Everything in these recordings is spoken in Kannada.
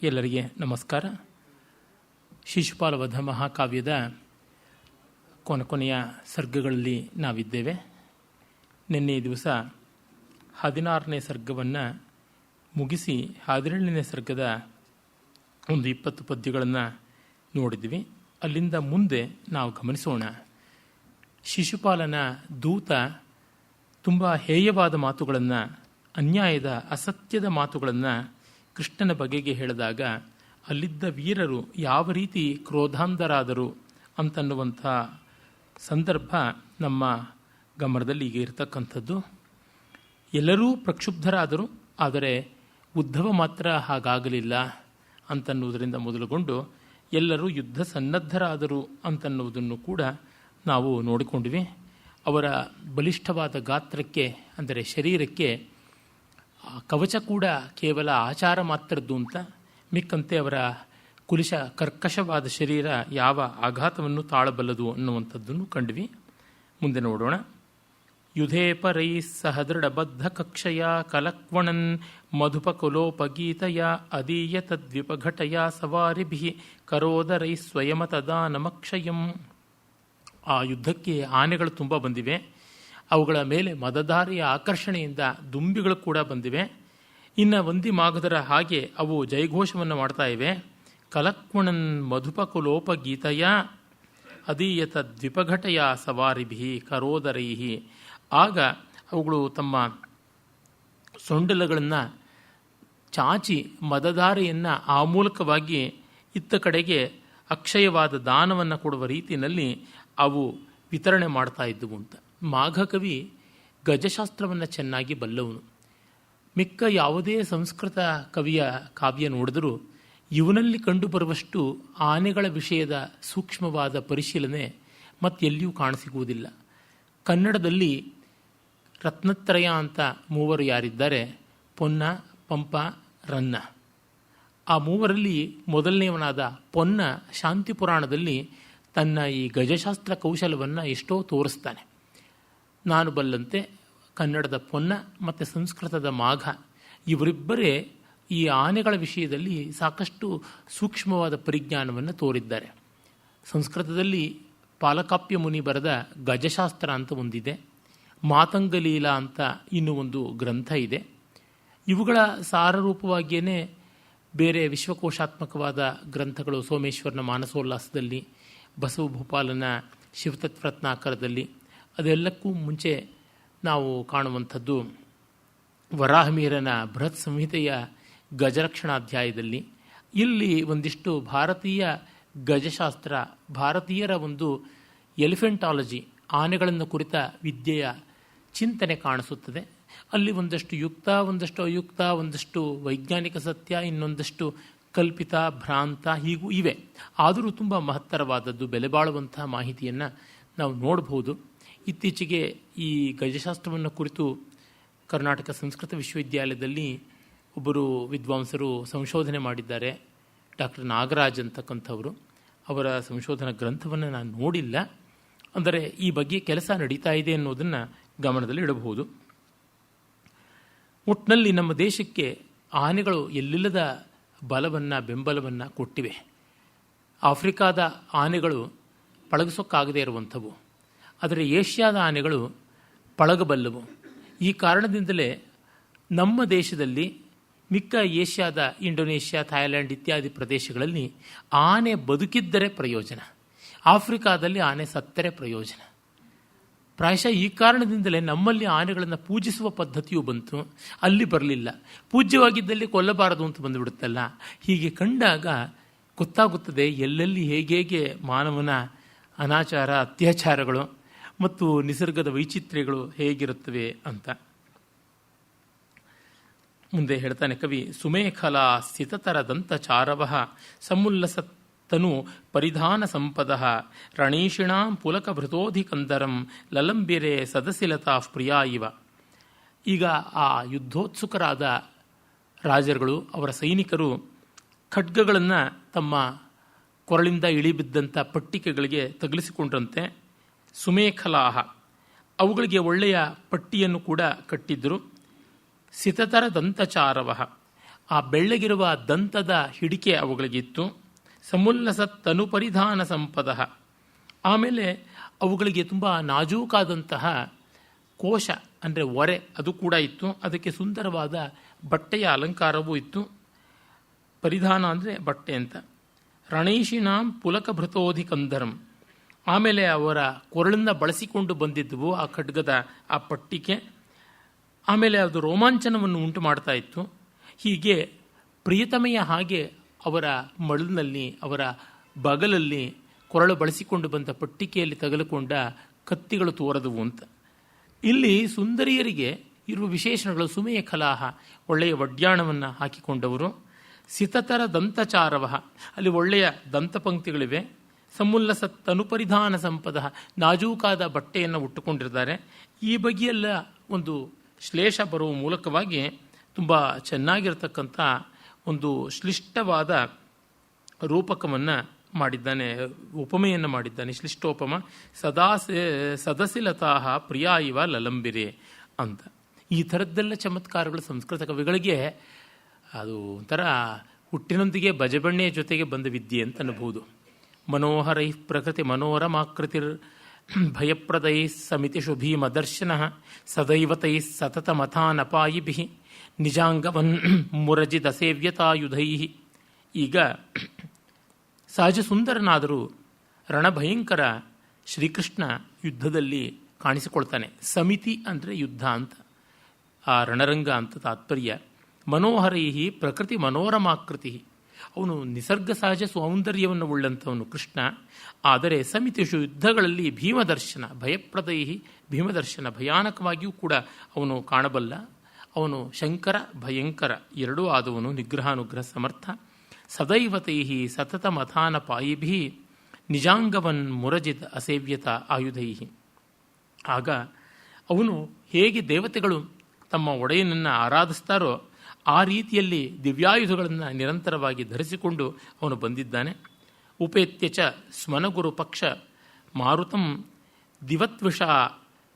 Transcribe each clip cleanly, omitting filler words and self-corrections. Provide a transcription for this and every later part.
ಎಲ್ಲರಿಗೆ ನಮಸ್ಕಾರ. ಶಿಶುಪಾಲ ವಧ ಮಹಾಕಾವ್ಯದ ಕೊನೆಯ ಸರ್ಗಗಳಲ್ಲಿ ನಾವಿದ್ದೇವೆ. ನಿನ್ನೆ ದಿವಸ 16ನೇ ಸರ್ಗವನ್ನು ಮುಗಿಸಿ 17ನೇ ಸರ್ಗದ ಒಂದು 20 ಪದ್ಯಗಳನ್ನು ನೋಡಿದ್ವಿ. ಅಲ್ಲಿಂದ ಮುಂದೆ ನಾವು ಗಮನಿಸೋಣ. ಶಿಶುಪಾಲನ ದೂತ ತುಂಬ ಹೇಯವಾದ ಮಾತುಗಳನ್ನು, ಅನ್ಯಾಯದ ಅಸತ್ಯದ ಮಾತುಗಳನ್ನು ಕೃಷ್ಣನ ಬಗೆಗೆ ಹೇಳಿದಾಗ ಅಲ್ಲಿದ್ದ ವೀರರು ಯಾವ ರೀತಿ ಕ್ರೋಧಾಂಧರಾದರು ಅಂತನ್ನುವಂಥ ಸಂದರ್ಭ ನಮ್ಮ ಗಮನದಲ್ಲಿ ಈಗ ಇರತಕ್ಕಂಥದ್ದು. ಎಲ್ಲರೂ ಪ್ರಕ್ಷುಬ್ಧರಾದರು, ಆದರೆ ಉದ್ಧವ ಮಾತ್ರ ಹಾಗಾಗಲಿಲ್ಲ ಅಂತನ್ನುವುದರಿಂದ ಮೊದಲುಗೊಂಡು ಎಲ್ಲರೂ ಯುದ್ಧ ಸನ್ನದ್ಧರಾದರು ಅಂತನ್ನುವುದನ್ನು ಕೂಡ ನಾವು ನೋಡಿಕೊಂಡ್ವಿ. ಅವರ ಬಲಿಷ್ಠವಾದ ಗಾತ್ರಕ್ಕೆ, ಅಂದರೆ ಶರೀರಕ್ಕೆ ಕವಚ ಕೂಡ ಕೇವಲ ಆಚಾರ ಮಾತ್ರದ್ದು ಅಂತ, ಮಿಕ್ಕಂತೆ ಅವರ ಕುಲಿಶ ಕರ್ಕಶವಾದ ಶರೀರ ಯಾವ ಆಘಾತವನ್ನು ತಾಳಬಲ್ಲದು ಅನ್ನುವಂಥದ್ದನ್ನು ಕಂಡ್ವಿ. ಮುಂದೆ ನೋಡೋಣ. ಯುಧೇಪರೈ ಸಹದೃಢಬದ್ಧ ಕಕ್ಷಯ ಕಲಕ್ವಣನ್ ಮಧುಪಕುಲೋಪಗೀತಯ ಅದೀಯ ತದ್ವಿಪಘಟಯ ಸವಾರಿಭಿ ಕರೋದರೈ ಸ್ವಯಮತದಾನಮಕ್ಷಯಂ. ಆ ಯುದ್ಧಕ್ಕೆ ಆನೆಗಳು ತುಂಬ ಬಂದಿವೆ. ಅವುಗಳ ಮೇಲೆ ಮದಧಾರಿಯ ಆಕರ್ಷಣೆಯಿಂದ ದುಂಬಿಗಳು ಕೂಡ ಬಂದಿವೆ. ಇನ್ನು ವಂದಿ ಮಾಗಧರ ಹಾಗೆ ಅವು ಜಯಘೋಷವನ್ನು ಮಾಡ್ತಾ ಇವೆ. ಕಲಕ್ವಣನ್ ಮಧುಪಕುಲೋಪಗೀತಯ ಅದೀಯತ ದ್ವಿಪಘಟಯ ಸವಾರಿಭಿ ಕರೋದರೈಹಿ. ಆಗ ಅವುಗಳು ತಮ್ಮ ಸೊಂಡಲಗಳನ್ನು ಚಾಚಿ ಮದಧಾರೆಯನ್ನು ಆ ಮೂಲಕವಾಗಿ ಇತ್ತ ಕಡೆಗೆ ಅಕ್ಷಯವಾದ ದಾನವನ್ನು ಕೊಡುವ ರೀತಿಯಲ್ಲಿ ಅವು ವಿತರಣೆ ಮಾಡ್ತಾ ಇದ್ದವು ಅಂತ. ಮಾಘಕವಿ ಗಜಶಾಸ್ತ್ರವನ್ನು ಚೆನ್ನಾಗಿ ಬಲ್ಲವನು. ಮಿಕ್ಕ ಯಾವುದೇ ಸಂಸ್ಕೃತ ಕವಿಯ ಕಾವ್ಯ ನೋಡಿದರೂ ಇವನಲ್ಲಿ ಕಂಡುಬರುವಷ್ಟು ಆನೆಗಳ ವಿಷಯದ ಸೂಕ್ಷ್ಮವಾದ ಪರಿಶೀಲನೆ ಮತ್ತೆಲ್ಲಿಯೂ ಕಾಣಸಿಗುವುದಿಲ್ಲ. ಕನ್ನಡದಲ್ಲಿ ರತ್ನತ್ರಯ ಅಂತ ಮೂವರು ಯಾರಿದ್ದಾರೆ, ಪೊನ್ನ, ಪಂಪ, ರನ್ನ. ಆ ಮೂವರಲ್ಲಿ ಮೊದಲನೆಯವನಾದ ಪೊನ್ನ ಶಾಂತಿ ಪುರಾಣದಲ್ಲಿ ತನ್ನ ಈ ಗಜಶಾಸ್ತ್ರ ಕೌಶಲವನ್ನು ಎಷ್ಟೋ ತೋರಿಸ್ತಾನೆ. ನಾನು ಬಲ್ಲಂತೆ ಕನ್ನಡದ ಪೊನ್ನ ಮತ್ತು ಸಂಸ್ಕೃತದ ಮಾಘ ಇವರಿಬ್ಬರೇ ಈ ಆನೆಗಳ ವಿಷಯದಲ್ಲಿ ಸಾಕಷ್ಟು ಸೂಕ್ಷ್ಮವಾದ ಪರಿಜ್ಞಾನವನ್ನು ತೋರಿದ್ದಾರೆ. ಸಂಸ್ಕೃತದಲ್ಲಿ ಪಾಲಕಾಪ್ಯ ಮುನಿ ಬರೆದ ಗಜಶಾಸ್ತ್ರ ಅಂತ ಒಂದಿದೆ, ಮಾತಂಗಲೀಲಾ ಅಂತ ಇನ್ನೂ ಒಂದು ಗ್ರಂಥ ಇದೆ. ಇವುಗಳ ಸಾರರೂಪವಾಗಿಯೇ ಬೇರೆ ವಿಶ್ವಕೋಶಾತ್ಮಕವಾದ ಗ್ರಂಥಗಳು ಸೋಮೇಶ್ವರನ ಮಾನಸೋಲ್ಲಾಸದಲ್ಲಿ, ಬಸವ ಭೂಪಾಲನ ಶಿವತತ್ವರತ್ನಾಕರದಲ್ಲಿ, ಅದೆಲ್ಲಕ್ಕೂ ಮುಂಚೆ ನಾವು ಕಾಣುವಂಥದ್ದು ವರಾಹಮಿಹಿರನ ಬೃಹತ್ ಸಂಹಿತೆಯ ಗಜರಕ್ಷಣಾಧ್ಯಾಯದಲ್ಲಿ. ಇಲ್ಲಿ ಒಂದಿಷ್ಟು ಭಾರತೀಯ ಗಜಶಾಸ್ತ್ರ, ಭಾರತೀಯರ ಒಂದು ಎಲಿಫೆಂಟಾಲಜಿ, ಆನೆಗಳನ್ನು ಕುರಿತ ವಿದ್ಯೆಯ ಚಿಂತನೆ ಕಾಣಿಸುತ್ತದೆ. ಅಲ್ಲಿ ಒಂದಷ್ಟು ಯುಕ್ತ, ಒಂದಷ್ಟು ಅಯುಕ್ತ, ಒಂದಷ್ಟು ವೈಜ್ಞಾನಿಕ ಸತ್ಯ, ಇನ್ನೊಂದಷ್ಟು ಕಲ್ಪಿತ, ಭ್ರಾಂತ, ಹೀಗೂ ಇವೆ. ಆದರೂ ತುಂಬ ಮಹತ್ತರವಾದದ್ದು, ಬೆಲೆಬಾಳುವಂಥ ಮಾಹಿತಿಯನ್ನು ನಾವು ನೋಡಬಹುದು. ಇತ್ತೀಚೆಗೆ ಈ ಗಜಶಾಸ್ತ್ರವನ್ನು ಕುರಿತು ಕರ್ನಾಟಕ ಸಂಸ್ಕೃತ ವಿಶ್ವವಿದ್ಯಾಲಯದಲ್ಲಿ ಒಬ್ಬರು ವಿದ್ವಾಂಸರು ಸಂಶೋಧನೆ ಮಾಡಿದ್ದಾರೆ, ಡಾಕ್ಟರ್ ನಾಗರಾಜ್ ಅಂತಕ್ಕಂಥವರು. ಅವರ ಸಂಶೋಧನಾ ಗ್ರಂಥವನ್ನು ನಾನು ನೋಡಿಲ್ಲ, ಅಂದರೆ ಈ ಬಗ್ಗೆ ಕೆಲಸ ನಡೀತಾ ಇದೆ ಅನ್ನೋದನ್ನು ಗಮನದಲ್ಲಿ ಇಡಬಹುದು. ಒಟ್ಟಿನಲ್ಲಿ ನಮ್ಮ ದೇಶಕ್ಕೆ ಆನೆಗಳು ಎಲ್ಲಿಲ್ಲದ ಬಲವನ್ನು, ಬೆಂಬಲವನ್ನು ಕೊಟ್ಟಿವೆ. ಆಫ್ರಿಕಾದ ಆನೆಗಳು ಪಳಗಿಸೋಕ್ಕಾಗದೇ ಇರುವಂಥವು, ಆದರೆ ಏಷ್ಯಾದ ಆನೆಗಳು ಪಳಗಬಲ್ಲವು. ಈ ಕಾರಣದಿಂದಲೇ ನಮ್ಮ ದೇಶದಲ್ಲಿ ಮಿಕ್ಕ ಏಷ್ಯಾದ ಇಂಡೋನೇಷ್ಯಾ, ಥಾಯ್ಲ್ಯಾಂಡ್ ಇತ್ಯಾದಿ ಪ್ರದೇಶಗಳಲ್ಲಿ ಆನೆ ಬದುಕಿದ್ದರೆ ಪ್ರಯೋಜನ, ಆಫ್ರಿಕಾದಲ್ಲಿ ಆನೆ ಸತ್ತರೆ ಪ್ರಯೋಜನ. ಪ್ರಾಯಶಃ ಈ ಕಾರಣದಿಂದಲೇ ನಮ್ಮಲ್ಲಿ ಆನೆಗಳನ್ನು ಪೂಜಿಸುವ ಪದ್ಧತಿಯು ಬಂತು, ಅಲ್ಲಿ ಬರಲಿಲ್ಲ. ಪೂಜ್ಯವಾಗಿದ್ದಲ್ಲಿ ಕೊಲ್ಲಬಾರದು ಅಂತ ಬಂದುಬಿಡುತ್ತಲ್ಲ. ಹೀಗೆ ಕಂಡಾಗ ಗೊತ್ತಾಗುತ್ತದೆ ಎಲ್ಲೆಲ್ಲಿ ಹೇಗೆ ಮಾನವನ ಅನಾಚಾರ, ಅತ್ಯಾಚಾರಗಳು ಮತ್ತು ನಿಸರ್ಗದ ವೈಚಿತ್ರ್ಯಗಳು ಹೇಗಿರುತ್ತವೆ ಅಂತ. ಮುಂದೆ ಹೇಳ್ತಾನೆ ಕವಿ. ಸುಮೇಖಲಾ ಸ್ಥಿತತರ ದಂತಚಾರವ ಸಮುಲ್ಲಸತ್ತನು ಪರಿಧಾನ ಸಂಪದ ರಣೀಷಿಣಾಂ ಪುಲಕ ಭೃತೋಧಿಕಂದರಂ ಲಲಂಬಿರೆ ಸದಸಿಲತಾ ಪ್ರಿಯಾ ಇವ. ಈಗ ಆ ಯುದ್ಧೋತ್ಸುಕರಾದ ರಾಜರುಗಳು, ಅವರ ಸೈನಿಕರು ಖಡ್ಗಗಳನ್ನು ತಮ್ಮ ಕೊರಳಿಂದ ಇಳಿಬಿದ್ದಂಥ ಪಟ್ಟಿಕೆಗಳಿಗೆ ತಗುಲಿಸಿಕೊಂಡ್ರಂತೆ. ಸುಮೇಖಲಾಹ, ಅವುಗಳಿಗೆ ಒಳ್ಳೆಯ ಪಟ್ಟಿಯನ್ನು ಕೂಡ ಕಟ್ಟಿದ್ದರು. ಸಿತತರ ದಂತಚಾರವ, ಆ ಬೆಳ್ಳಗಿರುವ ದಂತದ ಹಿಡಿಕೆ ಅವುಗಳಿಗಿತ್ತು. ಸಮುಲ್ಲಸತ್ತನುಪರಿಧಾನ ಸಂಪದ. ಆಮೇಲೆ ಅವುಗಳಿಗೆ ತುಂಬ ನಾಜೂಕಾದಂತಹ ಕೋಶ ಅಂದರೆ ಒರೆ ಅದು ಕೂಡ ಇತ್ತು. ಅದಕ್ಕೆ ಸುಂದರವಾದ ಬಟ್ಟೆಯ ಅಲಂಕಾರವೂ ಇತ್ತು. ಪರಿಧಾನ ಅಂದರೆ ಬಟ್ಟೆ ಅಂತ. ರಣೈಷಿಣಾಂ ಪುಲಕಭೃತೋಧಿಕಂಧರಂ. ಆಮೇಲೆ ಅವರ ಕೊರಳನ್ನು ಬಳಸಿಕೊಂಡು ಬಂದಿದ್ದವು ಆ ಖಡ್ಗದ ಆ ಪಟ್ಟಿಕೆ. ಆಮೇಲೆ ಅದು ರೋಮಾಂಚನವನ್ನು ಉಂಟು ಮಾಡ್ತಾ ಇತ್ತು. ಹೀಗೆ ಪ್ರಿಯತಮೆಯ ಹಾಗೆ ಅವರ ಮಳಲಿನಲ್ಲಿ, ಅವರ ಬಗಲಲ್ಲಿ ಕೊರಳು ಬಳಸಿಕೊಂಡು ಬಂದ ಪಟ್ಟಿಕೆಯಲ್ಲಿ ತಗಲುಕೊಂಡ ಕತ್ತಿಗಳು ತೋರದವು ಅಂತ. ಇಲ್ಲಿ ಸುಂದರಿಯರಿಗೆ ಇರುವ ವಿಶೇಷಣಗಳು ಸುಮೇಯ ಕಲಾಹ, ಒಳ್ಳೆಯ ವಡ್ಯಾಣವನ್ನು ಹಾಕಿಕೊಂಡವರು. ಸಿತತರ ದಂತಚಾರವ, ಅಲ್ಲಿ ಒಳ್ಳೆಯ ದಂತಪಂಕ್ತಿಗಳಿವೆ. ಸಮುಲ್ಲಸ ತನುಪರಿಧಾನ ಸಂಪದ, ನಾಜೂಕಾದ ಬಟ್ಟೆಯನ್ನು ಉಟ್ಟುಕೊಂಡಿರ್ತಾರೆ. ಈ ಬಗೆಯೆಲ್ಲ ಒಂದು ಶ್ಲೇಷ ಬರುವ ಮೂಲಕವಾಗಿ ತುಂಬ ಚೆನ್ನಾಗಿರತಕ್ಕಂಥ ಒಂದು ಶ್ಲಿಷ್ಟವಾದ ರೂಪಕವನ್ನು ಮಾಡಿದ್ದಾನೆ, ಉಪಮೆಯನ್ನು ಮಾಡಿದ್ದಾನೆ. ಶ್ಲಿಷ್ಟೋಪಮ. ಸದಸಿಲತಾ ಪ್ರಿಯಾ ಇವ ಲಲಂಬಿರೆ ಅಂತ. ಈ ಥರದ್ದೆಲ್ಲ ಚಮತ್ಕಾರಗಳು ಸಂಸ್ಕೃತ ಕವಿಗಳಿಗೆ ಅದು ಒಂಥರ ಹುಟ್ಟಿನೊಂದಿಗೆ ಬಜಬಣ್ಣೆಯ ಜೊತೆಗೆ ಬಂದ ವಿದ್ಯೆ ಅಂತ ಅನ್ಬೋದು. ಮನೋಹರೈ ಪ್ರಕೃತಿ ಮನೋರಮಾಕೃತಿರ್ ಭಯಪ್ರದೈ ಸಮಿತಿಷು ಭೀಮದರ್ಶನ ಸದೈವತೈ ಸತತಮಥಾನಪಾಯಿಭಿ ನಿಜಾಂಗವನ್ ಮುರಜಿದ ಸೇವ್ಯತಾಯುಧೈ. ಈಗ ಸಹಜ ಸುಂದರನಾದರೂ ರಣಭಯಂಕರ ಶ್ರೀಕೃಷ್ಣ ಯುದ್ಧದಲ್ಲಿ ಕಾಣಿಸಿಕೊಳ್ತಾನೆ. ಸಮಿತಿ ಅಂದರೆ ಯುದ್ಧ ಅಂತ, ಆ ರಣರಂಗ ಅಂತ ತಾತ್ಪರ್ಯ. ಮನೋಹರೈ ಪ್ರಕೃತಿ ಮನೋರಮಾಕೃತಿ, ಅವನು ನಿಸರ್ಗ ಸಹಜ ಸೌಂದರ್ಯವನ್ನು ಉಳ್ಳಂಥವನು ಕೃಷ್ಣ. ಆದರೆ ಸಮಿತಿಷು ಯುದ್ಧಗಳಲ್ಲಿ ಭೀಮದರ್ಶನ ಭಯಪ್ರದೈ, ಭೀಮದರ್ಶನ ಭಯಾನಕವಾಗಿಯೂ ಕೂಡ ಅವನು ಕಾಣಬಲ್ಲ. ಅವನು ಶಂಕರ ಭಯಂಕರ ಎರಡೂ ಆದವನು, ನಿಗ್ರಹಾನುಗ್ರಹ ಸಮರ್ಥ. ಸದೈವತೈ ಸತತ ಮಥಾನ ಪಾಯಿಭಿ ನಿಜಾಂಗವನ್ ಮುರಜಿತ್ ಅಸೇವ್ಯತ ಆಯುಧೈ. ಆಗ ಅವನು ಹೇಗೆ ದೇವತೆಗಳು ತಮ್ಮ ಒಡೆಯನನ್ನು ಆರಾಧಿಸ್ತಾರೋ ಆ ರೀತಿಯಲ್ಲಿ ದಿವ್ಯಾಯುಧಗಳನ್ನು ನಿರಂತರವಾಗಿ ಧರಿಸಿಕೊಂಡು ಅವನು ಬಂದಿದ್ದಾನೆ. ಉಪೇತ್ಯಚ ಸ್ಮನಗುರು ಪಕ್ಷ ಮಾರುತಂ ದಿವತ್ವಿಷ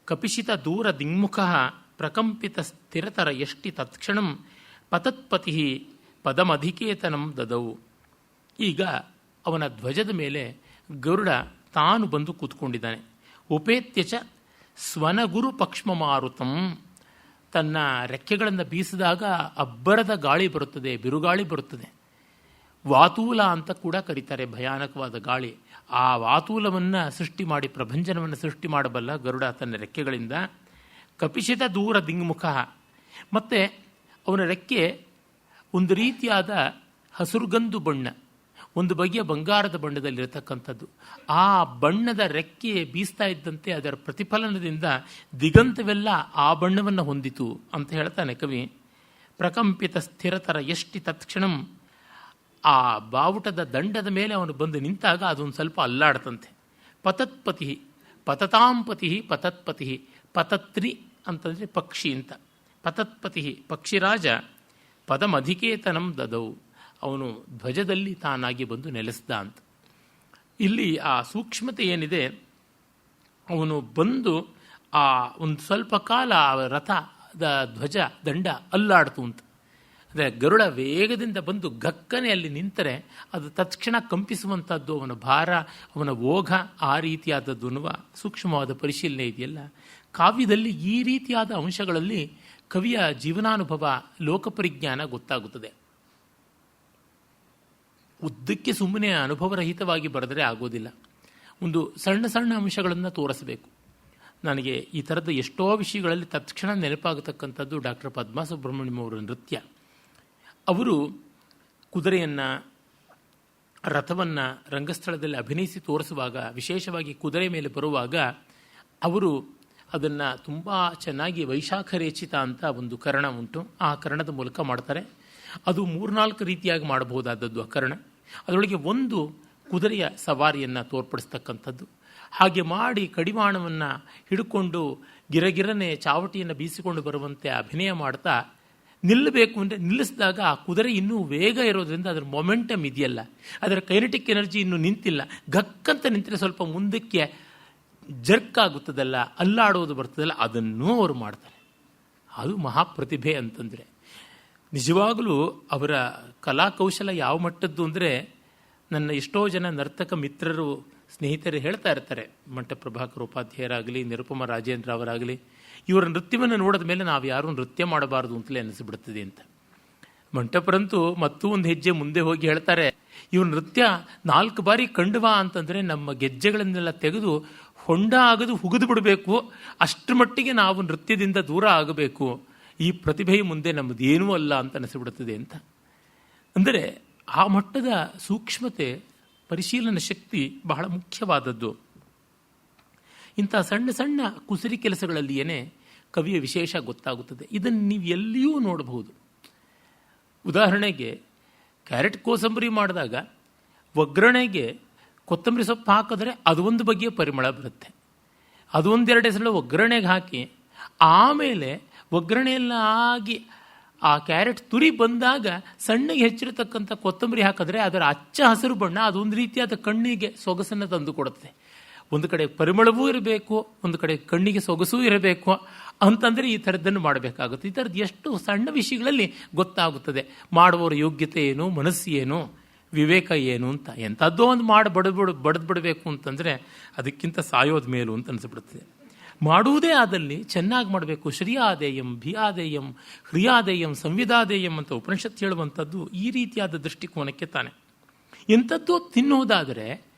ಕಪಿಶಿತ ದೂರ ದಿಗ್ಮುಖ ಪ್ರಕಂಪಿತ ಸ್ಥಿರತರ ಯಷ್ಟಿ ತತ್ಕ್ಷಣಂ ಪತತ್ಪತಿ ಪದಮಧಿಕೇತನಂ ದದವು. ಈಗ ಅವನ ಧ್ವಜದ ಮೇಲೆ ಗರುಡ ತಾನು ಬಂದು ಕೂತ್ಕೊಂಡಿದ್ದಾನೆ. ಉಪೇತ್ಯಚ ಸ್ವನಗುರು ಪಕ್ಷ್ಮ ಮಾರುತಂ, ತನ್ನ ರೆಕ್ಕೆಗಳನ್ನು ಬೀಸಿದಾಗ ಅಬ್ಬರದ ಗಾಳಿ ಬರುತ್ತದೆ, ಬಿರುಗಾಳಿ ಬರುತ್ತದೆ. ವಾತೂಲ ಅಂತ ಕೂಡ ಕರೀತಾರೆ, ಭಯಾನಕವಾದ ಗಾಳಿ. ಆ ವಾತೂಲವನ್ನು ಸೃಷ್ಟಿ ಮಾಡಿ ಪ್ರಭಂಜನವನ್ನು ಸೃಷ್ಟಿ ಮಾಡಬಲ್ಲ ಗರುಡ ತನ್ನ ರೆಕ್ಕೆಗಳಿಂದ. ಕಪಿಶಿತ ದೂರ ದಿಗ್ಮುಖ, ಮತ್ತು ಅವನ ರೆಕ್ಕೆ ಒಂದು ರೀತಿಯಾದ ಹಸುರುಗಂದು ಬಣ್ಣ, ಒಂದು ಬಗೆಯ ಬಂಗಾರದ ಬಣ್ಣದಲ್ಲಿರತಕ್ಕಂಥದ್ದು. ಆ ಬಣ್ಣದ ರೆಕ್ಕೆ ಬೀಸ್ತಾ ಇದ್ದಂತೆ ಅದರ ಪ್ರತಿಫಲನದಿಂದ ದಿಗಂತವೆಲ್ಲ ಆ ಬಣ್ಣವನ್ನು ಹೊಂದಿತು ಅಂತ ಹೇಳ್ತಾನೆ ಕವಿ. ಪ್ರಕಂಪಿತ ಸ್ಥಿರತರ ಎಷ್ಟಿ ತತ್ಕ್ಷಣಂ, ಆ ಬಾವುಟದ ದಂಡದ ಮೇಲೆ ಅವನು ಬಂದು ನಿಂತಾಗ ಅದೊಂದು ಸ್ವಲ್ಪ ಅಲ್ಲಾಡ್ತಂತೆ. ಪತತ್ಪತಿ ಪತತಾಂಪತಿ ಪತತ್ಪತಿ, ಪತತ್ರಿ ಅಂತಂದರೆ ಪಕ್ಷಿ ಅಂತ. ಪತತ್ಪತಿ ಪಕ್ಷಿರಾಜ ಪದಮಧಿಕೇತನಂ ದದವು, ಅವನು ಧ್ವಜದಲ್ಲಿ ತಾನಾಗಿ ಬಂದು ನೆಲೆಸ್ದ ಅಂತ. ಇಲ್ಲಿ ಆ ಸೂಕ್ಷ್ಮತೆ ಏನಿದೆ, ಅವನು ಬಂದು ಆ ಒಂದು ಸ್ವಲ್ಪ ಕಾಲ ರಥದ ಧ್ವಜ ದಂಡ ಅಲ್ಲಾಡ್ತು ಅಂತ. ಅಂದರೆ ಗರುಡ ವೇಗದಿಂದ ಬಂದು ಗಕ್ಕನೆ ಅಲ್ಲಿ ನಿಂತರೆ ಅದು ತತ್ಕ್ಷಣ ಕಂಪಿಸುವಂಥದ್ದು, ಅವನ ಭಾರ, ಅವನ ಓಘ, ಆ ರೀತಿಯಾದದ್ದು ಅನ್ನುವ ಸೂಕ್ಷ್ಮವಾದ ಪರಿಶೀಲನೆ ಇದೆಯಲ್ಲ. ಕಾವ್ಯದಲ್ಲಿ ಈ ರೀತಿಯಾದ ಅಂಶಗಳಲ್ಲಿ ಕವಿಯ ಜೀವನಾನುಭವ, ಲೋಕಪರಿಜ್ಞಾನ ಗೊತ್ತಾಗುತ್ತದೆ. ಉದ್ದಕ್ಕೆ ಸುಮ್ಮನೆ ಅನುಭವರಹಿತವಾಗಿ ಬರೆದರೆ ಆಗೋದಿಲ್ಲ. ಒಂದು ಸಣ್ಣ ಸಣ್ಣ ಅಂಶಗಳನ್ನು ತೋರಿಸಬೇಕು. ನನಗೆ ಈ ಥರದ ಎಷ್ಟೋ ವಿಷಯಗಳಲ್ಲಿ ತಕ್ಷಣ ನೆನಪಾಗತಕ್ಕಂಥದ್ದು ಡಾಕ್ಟರ್ ಪದ್ಮಾ ಸುಬ್ರಹ್ಮಣ್ಯಂ ಅವರ ನೃತ್ಯ. ಅವರು ಕುದುರೆಯನ್ನು, ರಥವನ್ನು ರಂಗಸ್ಥಳದಲ್ಲಿ ಅಭಿನಯಿಸಿ ತೋರಿಸುವಾಗ, ವಿಶೇಷವಾಗಿ ಕುದುರೆ ಮೇಲೆ ಬರುವಾಗ ಅವರು ಅದನ್ನು ತುಂಬ ಚೆನ್ನಾಗಿ ವೈಶಾಖರೇಚಿತ ಅಂತ ಒಂದು ಕರ್ಣ ಉಂಟು, ಆ ಕರ್ಣದ ಮೂಲಕ ಮಾಡ್ತಾರೆ. ಅದು 3-4 ರೀತಿಯಾಗಿ ಮಾಡಬಹುದಾದದ್ದು ಆ ಕರ್ಣ. ಅದರೊಳಗೆ ಒಂದು ಕುದುರೆಯ ಸವಾರಿಯನ್ನು ತೋರ್ಪಡಿಸ್ತಕ್ಕಂಥದ್ದು. ಹಾಗೆ ಮಾಡಿ ಕಡಿವಾಣವನ್ನು ಹಿಡ್ಕೊಂಡು ಗಿರಗಿರನೆ ಚಾವಟಿಯನ್ನು ಬೀಸಿಕೊಂಡು ಬರುವಂತೆ ಅಭಿನಯ ಮಾಡ್ತಾ ನಿಲ್ಲಬೇಕು ಅಂದರೆ ನಿಲ್ಲಿಸಿದಾಗ ಆ ಕುದುರೆ ಇನ್ನೂ ವೇಗ ಇರೋದ್ರಿಂದ ಅದರ ಮೊಮೆಂಟಮ್ ಇದೆಯಲ್ಲ, ಅದರ ಕೈನೆಟಿಕ್ ಎನರ್ಜಿ ಇನ್ನೂ ನಿಂತಿಲ್ಲ. ಗಕ್ಕಂತ ನಿಂತರೆ ಸ್ವಲ್ಪ ಮುಂದಕ್ಕೆ ಜರ್ಕ್ ಆಗುತ್ತದಲ್ಲ, ಅಲ್ಲಾಡೋದು ಬರ್ತದಲ್ಲ, ಅದನ್ನೂ ಅವರು ಮಾಡ್ತಾರೆ. ಅದು ಮಹಾಪ್ರತಿಭೆ ಅಂತಂದರೆ. ನಿಜವಾಗಲೂ ಅವರ ಕಲಾಕೌಶಲ ಯಾವ ಮಟ್ಟದ್ದು ಅಂದರೆ, ನನ್ನ ಎಷ್ಟೋ ಜನ ನರ್ತಕ ಮಿತ್ರರು ಸ್ನೇಹಿತರು ಹೇಳ್ತಾ ಇರ್ತಾರೆ, ಮಂಟ ಪ್ರಭಾಕರ್ ಉಪಾಧ್ಯಾಯರಾಗಲಿ, ನಿರುಪಮ ರಾಜೇಂದ್ರ ಅವರಾಗಲಿ, ಇವರ ನೃತ್ಯವನ್ನು ನೋಡಿದ ಮೇಲೆ ನಾವು ಯಾರೂ ನೃತ್ಯ ಮಾಡಬಾರದು ಅಂತಲೇ ಅನಿಸ್ಬಿಡ್ತದೆ ಅಂತ. ಮಂಟಪರಂತೂ ಮತ್ತೂ ಒಂದು ಹೆಜ್ಜೆ ಮುಂದೆ ಹೋಗಿ ಹೇಳ್ತಾರೆ, ಇವ್ರ ನೃತ್ಯ 4 ಬಾರಿ ಕಂಡುವಾ ಅಂತಂದರೆ ನಮ್ಮ ಗೆಜ್ಜೆಗಳನ್ನೆಲ್ಲ ತೆಗೆದು ಹೊಂಡ ಆಗದು ಹುಗಿದು ಬಿಡಬೇಕು, ಅಷ್ಟರ ಮಟ್ಟಿಗೆ ನಾವು ನೃತ್ಯದಿಂದ ದೂರ ಆಗಬೇಕು, ಈ ಪ್ರತಿಭೆಯ ಮುಂದೆ ನಮ್ಮದೇನೂ ಅಲ್ಲ ಅಂತ ಅನಿಸಿಬಿಡುತ್ತದೆ ಅಂತ. ಅಂದರೆ ಆ ಮಟ್ಟದ ಸೂಕ್ಷ್ಮತೆ, ಪರಿಶೀಲನಾ ಶಕ್ತಿ ಬಹಳ ಮುಖ್ಯವಾದದ್ದು. ಇಂಥ ಸಣ್ಣ ಸಣ್ಣ ಕುಸರಿ ಕೆಲಸಗಳಲ್ಲಿಯೇ ಕವಿಯ ವಿಶೇಷ ಗೊತ್ತಾಗುತ್ತದೆ. ಇದನ್ನು ನೀವು ಎಲ್ಲಿಯೂ ನೋಡಬಹುದು. ಉದಾಹರಣೆಗೆ ಕ್ಯಾರೆಟ್ ಕೋಸಂಬರಿ ಮಾಡಿದಾಗ ಒಗ್ಗರಣೆಗೆ ಕೊತ್ತಂಬರಿ ಸೊಪ್ಪು ಹಾಕಿದ್ರೆ ಅದು ಒಂದು ಬಗೆಯ ಪರಿಮಳ ಬರುತ್ತೆ. ಅದು 1-2 ಸಲ ಒಗ್ಗರಣೆಗೆ ಹಾಕಿ ಆಮೇಲೆ ಒಗ್ಗರಣೆಯೆಲ್ಲ ಆಗಿ ಆ ಕ್ಯಾರೆಟ್ ತುರಿ ಬಂದಾಗ ಸಣ್ಣಗೆ ಹೆಚ್ಚಿರತಕ್ಕಂಥ ಕೊತ್ತಂಬರಿ ಹಾಕಿದ್ರೆ ಅದರ ಅಚ್ಚ ಹಸಿರು ಬಣ್ಣ ಅದೊಂದು ರೀತಿಯಾದ ಕಣ್ಣಿಗೆ ಸೊಗಸನ್ನು ತಂದು ಕೊಡುತ್ತೆ. ಒಂದು ಕಡೆ ಪರಿಮಳವೂ ಇರಬೇಕು, ಒಂದು ಕಡೆ ಕಣ್ಣಿಗೆ ಸೊಗಸೂ ಇರಬೇಕು ಅಂತಂದರೆ ಈ ಥರದ್ದನ್ನು ಮಾಡಬೇಕಾಗುತ್ತೆ. ಈ ಥರದ್ದು ಎಷ್ಟು ಸಣ್ಣ ವಿಷಯಗಳಲ್ಲಿ ಗೊತ್ತಾಗುತ್ತದೆ ಮಾಡುವವರ ಯೋಗ್ಯತೆ ಏನು, ಮನಸ್ಸು ಏನು, ವಿವೇಕ ಏನು ಅಂತ. ಎಂಥದ್ದೋ ಒಂದು ಬಡದು ಬಿಡಬೇಕು ಅಂತಂದರೆ ಅದಕ್ಕಿಂತ ಸಾಯೋದು ಮೇಲು ಅಂತ ಅನಿಸ್ಬಿಡುತ್ತದೆ. ಮಾಡುವುದೇ ಆದಲ್ಲಿ ಚೆನ್ನಾಗಿ ಮಾಡಬೇಕು. ಶ್ರೀಯಾದೇಯಂ, ಭಿಯಾದೇಯಂ, ಹ್ರಿಯಾದೇಯಂ, ಸಂವಿಧಾದೇಯಂ ಅಂತ ಉಪನಿಷತ್ತು ಹೇಳುವಂಥದ್ದು ಈ ರೀತಿಯಾದ ದೃಷ್ಟಿಕೋನಕ್ಕೆ ತಾನೆ. ಎಂಥದ್ದೋ ತಿನ್ನೋದಾದರೆ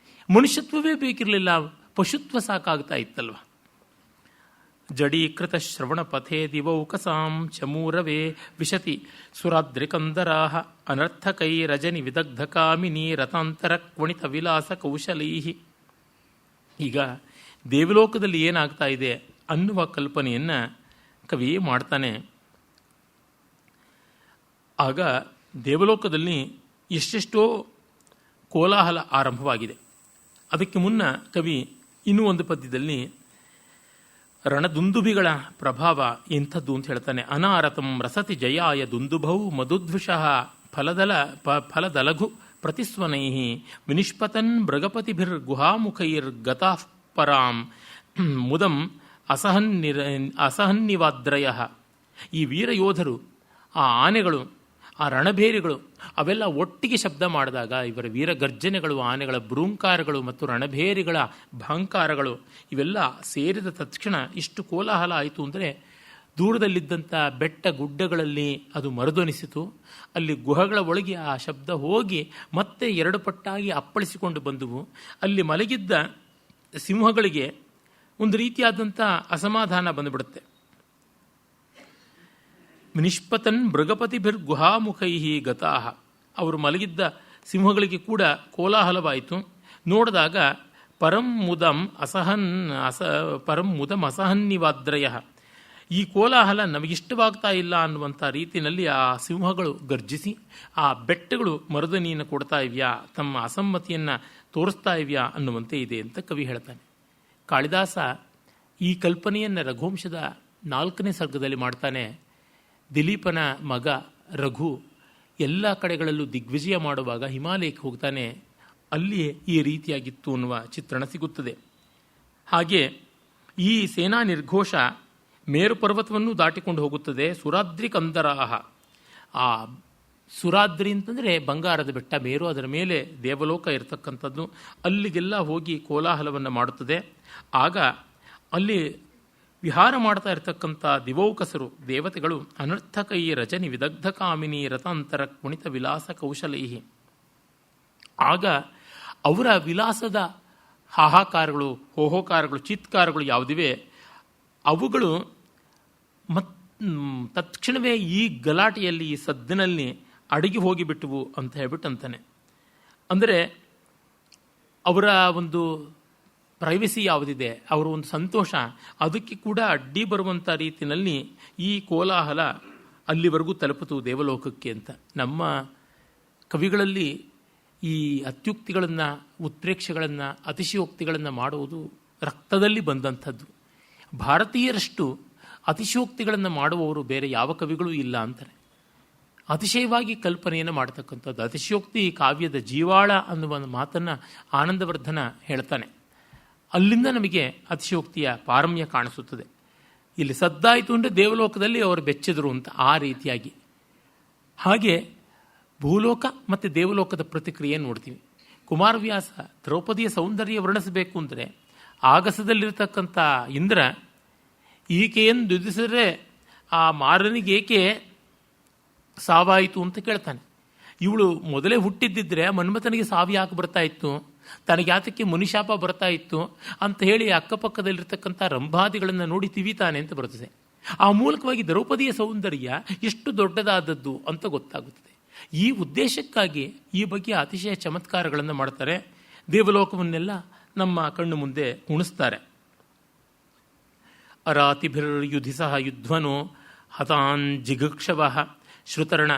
ಮನುಷ್ಯತ್ವವೇ ಬೇಕಿರಲಿಲ್ಲ, ಪಶುತ್ವ ಸಾಕಾಗ್ತಾ ಇತ್ತಲ್ವ. ಜಡೀಕೃತ ಶ್ರವಣ ಪಥೇ ದಿವೌಕಸಾಂ ಚಮೂರವೇ ವಿಶತಿ ಸುರಾದ್ರಿಕಂದರಾಹ ಅನರ್ಥಕೈ ರಜನಿ ವಿದಗ್ಧ ಕಾಮಿನಿ ರಥಾಂತರ ಕ್ವಣಿತ ವಿಲಾಸ ಕೌಶಲೈ. ಈಗ ದೇವಲೋಕದಲ್ಲಿ ಏನಾಗ್ತಾ ಇದೆ ಅನ್ನುವ ಕಲ್ಪನೆಯನ್ನು ಕವಿ ಮಾಡ್ತಾನೆ. ಆಗ ದೇವಲೋಕದಲ್ಲಿ ಎಷ್ಟೆಷ್ಟೋ ಕೋಲಾಹಲ ಆರಂಭವಾಗಿದೆ. ಅದಕ್ಕೆ ಮುನ್ನ ಕವಿ ಇನ್ನೂ ಒಂದು ಪದ್ಯದಲ್ಲಿ ರಣದುಂದುಭಿಗಳ ಪ್ರಭಾವ ಎಂಥದ್ದು ಅಂತ ಹೇಳ್ತಾನೆ. ಅನಾರತಂ ರಸತಿ ಜಯಾಯ ದುಂದುಭೌ ಮಧುದ್ವಿಷಃ ಫಲದಲಘು ಪ್ರತಿಸ್ವನೈ ವಿನಿಷ್ಪತನ್ ಮೃಗಪತಿಭಿರ್ಗುಹಾಮುಖೈರ್ಗತಾಃ ಪರಾಂ ಮುದಂ ಅಸಹನ್ನಿವಾದ್ರಯ. ಈ ವೀರಯೋಧರು, ಆ ಆನೆಗಳು, ಆ ರಣಭೇರಿಗಳು ಅವೆಲ್ಲ ಒಟ್ಟಿಗೆ ಶಬ್ದ ಮಾಡಿದಾಗ ಇವರ ವೀರಗರ್ಜನೆಗಳು, ಆನೆಗಳ ಬೃಂಕಾರಗಳು ಮತ್ತು ರಣಭೇರಿಗಳ ಭಾಂಕಾರಗಳು ಇವೆಲ್ಲ ಸೇರಿದ ತಕ್ಷಣ ಇಷ್ಟು ಕೋಲಾಹಲ ಆಯಿತು ಅಂದರೆ ದೂರದಲ್ಲಿದ್ದಂಥ ಬೆಟ್ಟ ಗುಡ್ಡಗಳಲ್ಲಿ ಅದು ಮರುಧ್ವನಿಸಿತು. ಅಲ್ಲಿ ಗುಹಗಳ ಒಳಗೆ ಆ ಶಬ್ದ ಹೋಗಿ ಮತ್ತೆ 2 ಪಟ್ಟಾಗಿ ಅಪ್ಪಳಿಸಿಕೊಂಡು ಬಂದುವು. ಅಲ್ಲಿ ಮಲಗಿದ್ದ ಸಿಂಹಗಳಿಗೆ ಒಂದು ರೀತಿಯಾದಂಥ ಅಸಮಾಧಾನ ಬಂದುಬಿಡುತ್ತೆ. ನಿಷ್ಪತನ್ ಮೃಗಪತಿಭಿರ್ ಗುಹಾಮುಖೈ ಗತಾಹ. ಅವರು ಮಲಗಿದ್ದ ಸಿಂಹಗಳಿಗೆ ಕೂಡ ಕೋಲಾಹಲವಾಯಿತು. ನೋಡಿದಾಗ ಪರಂ ಮುದಂ ಅಸಹನ್ನಿವಾದ್ರಯ. ಈ ಕೋಲಾಹಲ ನಮಗಿಷ್ಟವಾಗ್ತಾ ಇಲ್ಲ ಅನ್ನುವಂಥ ರೀತಿಯಲ್ಲಿ ಆ ಸಿಂಹಗಳು ಗರ್ಜಿಸಿ ಆ ಬೆಟ್ಟಗಳು ಮರುದನಿಯನ್ನು ಕೊಡ್ತಾ ಇವ್ಯಾ, ತಮ್ಮ ಅಸಮ್ಮತಿಯನ್ನು ತೋರಿಸ್ತಾ ಇವ್ಯಾ ಅನ್ನುವಂತೆ ಇದೆ ಅಂತ ಕವಿ ಹೇಳ್ತಾನೆ. ಕಾಳಿದಾಸ ಈ ಕಲ್ಪನೆಯನ್ನು ರಘುವಂಶದ 4ನೇ ಸರ್ಗದಲ್ಲಿ ಮಾಡ್ತಾನೆ. ದಿಲೀಪನ ಮಗ ರಘು ಎಲ್ಲ ಕಡೆಗಳಲ್ಲೂ ದಿಗ್ವಿಜಯ ಮಾಡುವಾಗ ಹಿಮಾಲಯಕ್ಕೆ ಹೋಗ್ತಾನೆ. ಅಲ್ಲಿಯೇ ಈ ರೀತಿಯಾಗಿತ್ತು ಅನ್ನುವ ಚಿತ್ರಣ ಸಿಗುತ್ತದೆ. ಹಾಗೆ ಈ ಸೇನಾ ನಿರ್ಘೋಷ ಮೇರು ಪರ್ವತವನ್ನು ದಾಟಿಕೊಂಡು ಹೋಗುತ್ತದೆ. ಸುರಾದ್ರಿ ಕಂದರಾಹ. ಆ ಸುರಾದ್ರಿ ಅಂತಂದರೆ ಬಂಗಾರದ ಬೆಟ್ಟ, ಮೇರು, ಅದರ ಮೇಲೆ ದೇವಲೋಕ ಇರತಕ್ಕಂಥದ್ದು. ಅಲ್ಲಿಗೆಲ್ಲ ಹೋಗಿ ಕೋಲಾಹಲವನ್ನು ಮಾಡುತ್ತದೆ. ಆಗ ಅಲ್ಲಿ ವಿಹಾರ ಮಾಡ್ತಾ ಇರತಕ್ಕಂಥ ದಿವೌಕಸರು, ದೇವತೆಗಳು, ಅನರ್ಥಕೈ ರಜನಿ ವಿದಗ್ಧ ಕಾಮಿನಿ ರಥಾಂತರ ಕುಣಿತ ವಿಲಾಸ ಕೌಶಲೈ. ಆಗ ಅವರ ವಿಲಾಸದ ಹಾಹಾಕಾರಗಳು, ಹೋಹೋಕಾರಗಳು, ಚೀತ್ಕಾರಗಳು ಯಾವುದಿವೆ ಅವುಗಳು ತತ್ಕ್ಷಣವೇ ಈ ಗಲಾಟೆಯಲ್ಲಿ, ಈ ಸದ್ದಿನಲ್ಲಿ ಅಡಗಿ ಹೋಗಿಬಿಟ್ಟವು ಅಂತ ಹೇಳ್ಬಿಟ್ಟು ಅಂತಾನೆ. ಅಂದರೆ ಅವರ ಒಂದು ಪ್ರೈವಸಿ ಯಾವುದಿದೆ, ಅವರ ಒಂದು ಸಂತೋಷ, ಅದಕ್ಕೆ ಕೂಡ ಅಡ್ಡಿ ಬರುವಂಥ ರೀತಿಯಲ್ಲಿ ಈ ಕೋಲಾಹಲ ಅಲ್ಲಿವರೆಗೂ ತಲುಪಿತು ದೇವಲೋಕಕ್ಕೆ ಅಂತ. ನಮ್ಮ ಕವಿಗಳಲ್ಲಿ ಈ ಅತ್ಯುಕ್ತಿಗಳನ್ನು, ಉತ್ಪ್ರೇಕ್ಷೆಗಳನ್ನು, ಅತಿಶಯೋಕ್ತಿಗಳನ್ನು ಮಾಡುವುದು ರಕ್ತದಲ್ಲಿ ಬಂದಂಥದ್ದು. ಭಾರತೀಯರಷ್ಟು ಅತಿಶಯೋಕ್ತಿಗಳನ್ನು ಮಾಡುವವರು ಬೇರೆ ಯಾವ ಕವಿಗಳೂ ಇಲ್ಲ ಅಂತಾರೆ. ಅತಿಶಯವಾಗಿ ಕಲ್ಪನೆಯನ್ನು ಮಾಡತಕ್ಕಂಥದ್ದು ಅತಿಶಯೋಕ್ತಿ ಕಾವ್ಯದ ಜೀವಾಳ ಅನ್ನುವ ಮಾತನ್ನು ಆನಂದವರ್ಧನ ಹೇಳ್ತಾನೆ. ಅಲ್ಲಿಂದ ನಮಗೆ ಅತಿಶಯೋಕ್ತಿಯ ಪಾರಮ್ಯ ಕಾಣಿಸುತ್ತದೆ. ಇಲ್ಲಿ ಸದ್ದಾಯಿತು ಅಂದರೆ ದೇವಲೋಕದಲ್ಲಿ ಅವರು ಬೆಚ್ಚಿದ್ರು ಅಂತ. ಆ ರೀತಿಯಾಗಿ ಹಾಗೆ ಭೂಲೋಕ ಮತ್ತು ದೇವಲೋಕದ ಪ್ರತಿಕ್ರಿಯೆ ನೋಡ್ತೀವಿ. ಕುಮಾರವ್ಯಾಸ ದ್ರೌಪದಿಯ ಸೌಂದರ್ಯ ವರ್ಣಿಸಬೇಕು ಅಂದರೆ ಆಗಸದಲ್ಲಿರತಕ್ಕಂಥ ಇಂದ್ರ ಈಕೆಯನ್ನು ದುದಿಸಿದ್ರೆ ಆ ಮಾರನಿಗೇಕೆ ಸಾವಾಯಿತು ಅಂತ ಕೇಳ್ತಾನೆ. ಇವಳು ಮೊದಲೇ ಹುಟ್ಟಿದ್ದಿದ್ರೆ ಮನ್ಮಥನಿಗೆ ಸಾವು ಯಾಕೆ ಬರ್ತಾ ಇತ್ತು, ತನಗೆ ಯಾತಕ್ಕೆ ಮುನಿಶಾಪ ಬರ್ತಾ ಇತ್ತು ಅಂತ ಹೇಳಿ ಅಕ್ಕಪಕ್ಕದಲ್ಲಿರ್ತಕ್ಕಂಥ ರಂಭಾದಿಗಳನ್ನು ನೋಡಿ ತಿವಿತಾನೆ ಅಂತ ಬರ್ತದೆ. ಆ ಮೂಲಕವಾಗಿ ದ್ರೌಪದಿಯ ಸೌಂದರ್ಯ ಎಷ್ಟು ದೊಡ್ಡದಾದದ್ದು ಅಂತ ಗೊತ್ತಾಗುತ್ತದೆ. ಈ ಉದ್ದೇಶಕ್ಕಾಗಿ ಈ ಬಗ್ಗೆ ಅತಿಶಯ ಚಮತ್ಕಾರಗಳನ್ನು ಮಾಡ್ತಾರೆ. ದೇವಲೋಕವನ್ನೆಲ್ಲ ನಮ್ಮ ಕಣ್ಣು ಮುಂದೆ ಉಣಿಸ್ತಾರೆ. ಅರಾತಿಭಿರ್ಯುಧಿಸಃ ಯುಧ್ವನೋ ಹತಾನ್ ಜಿಗುಕ್ಷವಃ ಶ್ರುತರ್ಣ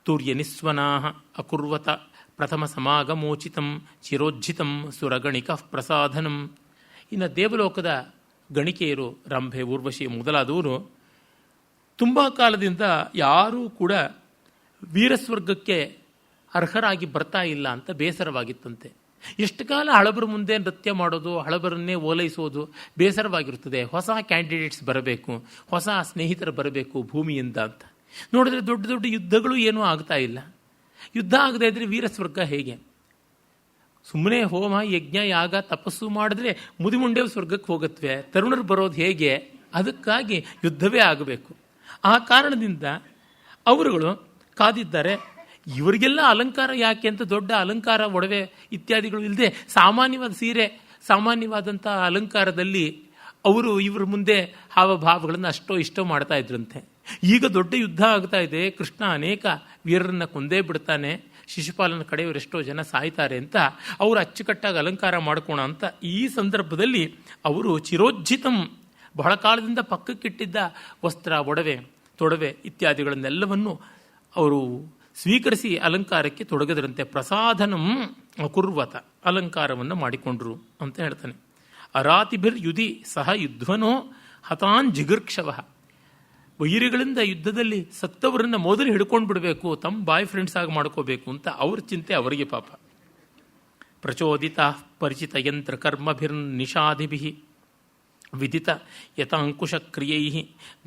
ತೂರ್ಯನಿಸ್ವನಾಃ ಅಕುರ್ವತ ಪ್ರಥಮ ಸಮಾಗಮೋಚಿತಂ ಚಿರೋಜ್ಜಿತಂ ಸುರಗಣಿಕಃ ಪ್ರಸಾಧನಂ. ಇನ್ನು ದೇವಲೋಕದ ಗಣಿಕೆಯರು ರಂಭೆ, ಊರ್ವಶಿ ಮೊದಲಾದವರು ತುಂಬ ಕಾಲದಿಂದ ಯಾರೂ ಕೂಡ ವೀರಸ್ವರ್ಗಕ್ಕೆ ಅರ್ಹರಾಗಿ ಬರ್ತಾ ಇಲ್ಲ ಅಂತ ಬೇಸರವಾಗಿತ್ತಂತೆ. ಎಷ್ಟು ಕಾಲ ಹಳಬರ ಮುಂದೆ ನೃತ್ಯ ಮಾಡೋದು, ಹಳಬರನ್ನೇ ಓಲೈಸೋದು ಬೇಸರವಾಗಿರುತ್ತದೆ. ಹೊಸ ಕ್ಯಾಂಡಿಡೇಟ್ಸ್ ಬರಬೇಕು, ಹೊಸ ಸ್ನೇಹಿತರು ಬರಬೇಕು ಭೂಮಿಯಿಂದ ಅಂತ ನೋಡಿದ್ರೆ ದೊಡ್ಡ ದೊಡ್ಡ ಯುದ್ಧಗಳು ಏನೂ ಆಗ್ತಾ ಇಲ್ಲ. ಯುದ್ಧ ಆಗದೇ ಇದ್ರೆ ವೀರಸ್ವರ್ಗ ಹೇಗೆ? ಸುಮ್ಮನೆ ಹೋಮ ಯಜ್ಞ ಯಾಗ ತಪಸ್ಸು ಮಾಡಿದ್ರೆ ಮುದಿಮುಂಡೆವು ಸ್ವರ್ಗಕ್ಕೆ ಹೋಗತ್ವೆ, ತರುಣರು ಬರೋದು ಹೇಗೆ? ಅದಕ್ಕಾಗಿ ಯುದ್ಧವೇ ಆಗಬೇಕು. ಆ ಕಾರಣದಿಂದ ಅವರುಗಳು ಕಾದಿದ್ದಾರೆ. ಇವರಿಗೆಲ್ಲ ಅಲಂಕಾರ ಯಾಕೆ ಅಂತ ದೊಡ್ಡ ಅಲಂಕಾರ, ಒಡವೆ ಇತ್ಯಾದಿಗಳು ಇಲ್ಲದೆ ಸಾಮಾನ್ಯವಾದ ಸೀರೆ, ಸಾಮಾನ್ಯವಾದಂಥ ಅಲಂಕಾರದಲ್ಲಿ ಅವರು ಇವರ ಮುಂದೆ ಹಾವಭಾವಗಳನ್ನು ಅಷ್ಟೋ ಇಷ್ಟೋ ಮಾಡ್ತಾ ಇದ್ರಂತೆ. ಈಗ ದೊಡ್ಡ ಯುದ್ಧ ಆಗ್ತಾ ಇದೆ, ಕೃಷ್ಣ ಅನೇಕ ವೀರರನ್ನ ಕೊಂದೇ ಬಿಡ್ತಾನೆ, ಶಿಶುಪಾಲನ ಕಡೆಯವರೆಷ್ಟೋ ಜನ ಸಾಯ್ತಾರೆ ಅಂತ ಅವರು ಅಚ್ಚುಕಟ್ಟಾಗಿ ಅಲಂಕಾರ ಮಾಡ್ಕೋಣ ಅಂತ ಈ ಸಂದರ್ಭದಲ್ಲಿ ಅವರು ಚಿರೋಜ್ಜಿತಂ, ಬಹಳ ಕಾಲದಿಂದ ಪಕ್ಕಕ್ಕಿಟ್ಟಿದ್ದ ವಸ್ತ್ರ, ಒಡವೆ, ತೊಡವೆ ಇತ್ಯಾದಿಗಳನ್ನೆಲ್ಲವನ್ನು ಅವರು ಸ್ವೀಕರಿಸಿ ಅಲಂಕಾರಕ್ಕೆ ತೊಡಗದ್ರಂತೆ. ಪ್ರಸಾಧನಂ ಅಕುರ್ವತ, ಅಲಂಕಾರವನ್ನು ಮಾಡಿಕೊಂಡ್ರು ಅಂತ ಹೇಳ್ತಾನೆ. ಅರಾತಿಭಿರ್ ಯುಧಿ ಸಹ ಯುಧ್ವನೋ ಹತಾನ್ ಜಿಗುರ್ಕ್ಷವಃ. ವೈರಿಗಳಿಂದ ಯುದ್ಧದಲ್ಲಿ ಸತ್ತವರನ್ನ ಮೊದಲು ಹಿಡ್ಕೊಂಡು ಬಿಡಬೇಕು, ತಮ್ಮ ಬಾಯ್ ಫ್ರೆಂಡ್ಸ್ ಆಗಿ ಮಾಡ್ಕೋಬೇಕು ಅಂತ ಅವ್ರ ಚಿಂತೆ ಅವರಿಗೆ ಪಾಪ. ಪ್ರಚೋದಿತ ಪರಿಚಿತ ಯಂತ್ರ ಕರ್ಮಭಿರ್ ನಿಷಾದಿಭಿ ವಿದಿತ ಯತಾಂಕುಶ ಕ್ರಿಯೈ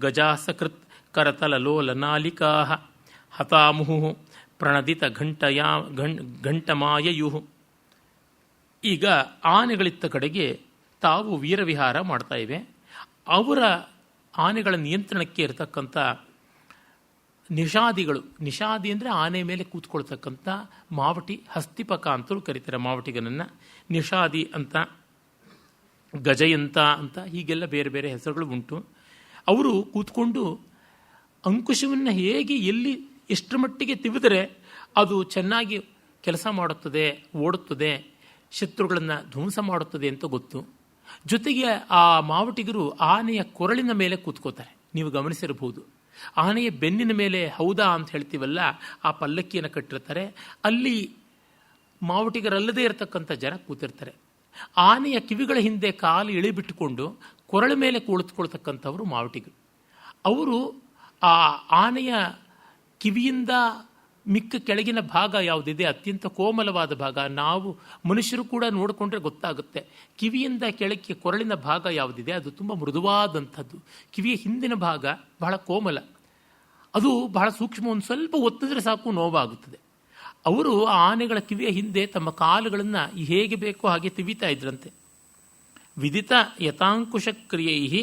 ಗಜಾಸಕೃತ್ ಕರತಲಲೋಲನಾಲಿಕಾ ಹತಾಮುಹು ಪ್ರಣದಿತ ಘಂಟಮಾಯಯು. ಈಗ ಆನೆಗಳಿತ್ತ ಕಡೆಗೆ ತಾವು ವೀರವಿಹಾರ ಮಾಡ್ತಾ ಇವೆ. ಅವರ ಆನೆಗಳ ನಿಯಂತ್ರಣಕ್ಕೆ ಇರತಕ್ಕಂಥ ನಿಷಾದಿಗಳು, ನಿಷಾದಿ ಅಂದರೆ ಆನೆ ಮೇಲೆ ಕೂತ್ಕೊಳ್ತಕ್ಕಂಥ ಮಾವಟಿ, ಹಸ್ತಿಪಕ ಅಂತಲೂ ಕರೀತಾರೆ ಮಾವಟಿಗನನ್ನು. ನಿಷಾದಿ ಅಂತ, ಗಜಯಂತ ಅಂತ ಹೀಗೆಲ್ಲ ಬೇರೆ ಬೇರೆ ಹೆಸರುಗಳು ಉಂಟು. ಅವರು ಕೂತ್ಕೊಂಡು ಅಂಕುಶವನ್ನು ಹೇಗೆ ಎಲ್ಲಿ ಎಷ್ಟರ ಮಟ್ಟಿಗೆ ತಿವಿದರೆ ಅದು ಚೆನ್ನಾಗಿ ಕೆಲಸ ಮಾಡುತ್ತದೆ, ಓಡುತ್ತದೆ, ಶತ್ರುಗಳನ್ನು ಧ್ವಂಸ ಮಾಡುತ್ತದೆ ಅಂತ ಗೊತ್ತು. ಜೊತೆಗೆ ಆ ಮಾವಟಿಗರು ಆನೆಯ ಕೊರಳಿನ ಮೇಲೆ ಕೂತ್ಕೋತಾರೆ. ನೀವು ಗಮನಿಸಿರಬಹುದು, ಆನೆಯ ಬೆನ್ನಿನ ಮೇಲೆ ಹೌದಾ ಅಂತ ಹೇಳ್ತೀವಲ್ಲ, ಆ ಪಲ್ಲಕ್ಕಿಯನ್ನು ಕಟ್ಟಿರ್ತಾರೆ. ಅಲ್ಲಿ ಮಾವಟಿಗರಲ್ಲದೇ ಇರತಕ್ಕಂಥ ಜನ ಕೂತಿರ್ತಾರೆ. ಆನೆಯ ಕಿವಿಗಳ ಹಿಂದೆ ಕಾಲು ಇಳಿಬಿಟ್ಟುಕೊಂಡು ಕೊರಳ ಮೇಲೆ ಕುಳಿತುಕೊಳ್ತಕ್ಕಂಥವರು ಮಾವಟಿಗರು. ಅವರು ಆ ಆನೆಯ ಕಿವಿಯಿಂದ ಮಿಕ್ಕ ಕೆಳಗಿನ ಭಾಗ ಯಾವುದಿದೆ ಅತ್ಯಂತ ಕೋಮಲವಾದ ಭಾಗ, ನಾವು ಮನುಷ್ಯರು ಕೂಡ ನೋಡಿಕೊಂಡ್ರೆ ಗೊತ್ತಾಗುತ್ತೆ. ಕಿವಿಯಿಂದ ಕೆಳಕ್ಕೆ ಕೊರಳಿನ ಭಾಗ ಯಾವುದಿದೆ ಅದು ತುಂಬ ಮೃದುವಾದಂಥದ್ದು. ಕಿವಿಯ ಹಿಂದಿನ ಭಾಗ ಬಹಳ ಕೋಮಲ, ಅದು ಬಹಳ ಸೂಕ್ಷ್ಮ. ಒಂದು ಸ್ವಲ್ಪ ಒತ್ತಿದ್ರೆ ಸಾಕು ನೋವಾಗುತ್ತದೆ. ಅವರು ಆ ಆನೆಗಳ ಕಿವಿಯ ಹಿಂದೆ ತಮ್ಮ ಕಾಲುಗಳನ್ನು ಹೇಗೆ ಬೇಕೋ ಹಾಗೆ ತಿವಿತಾ ಇದ್ರಂತೆ. ವಿದಿತ ಯತಾಂಕುಶ ಕ್ರಿಯೈ,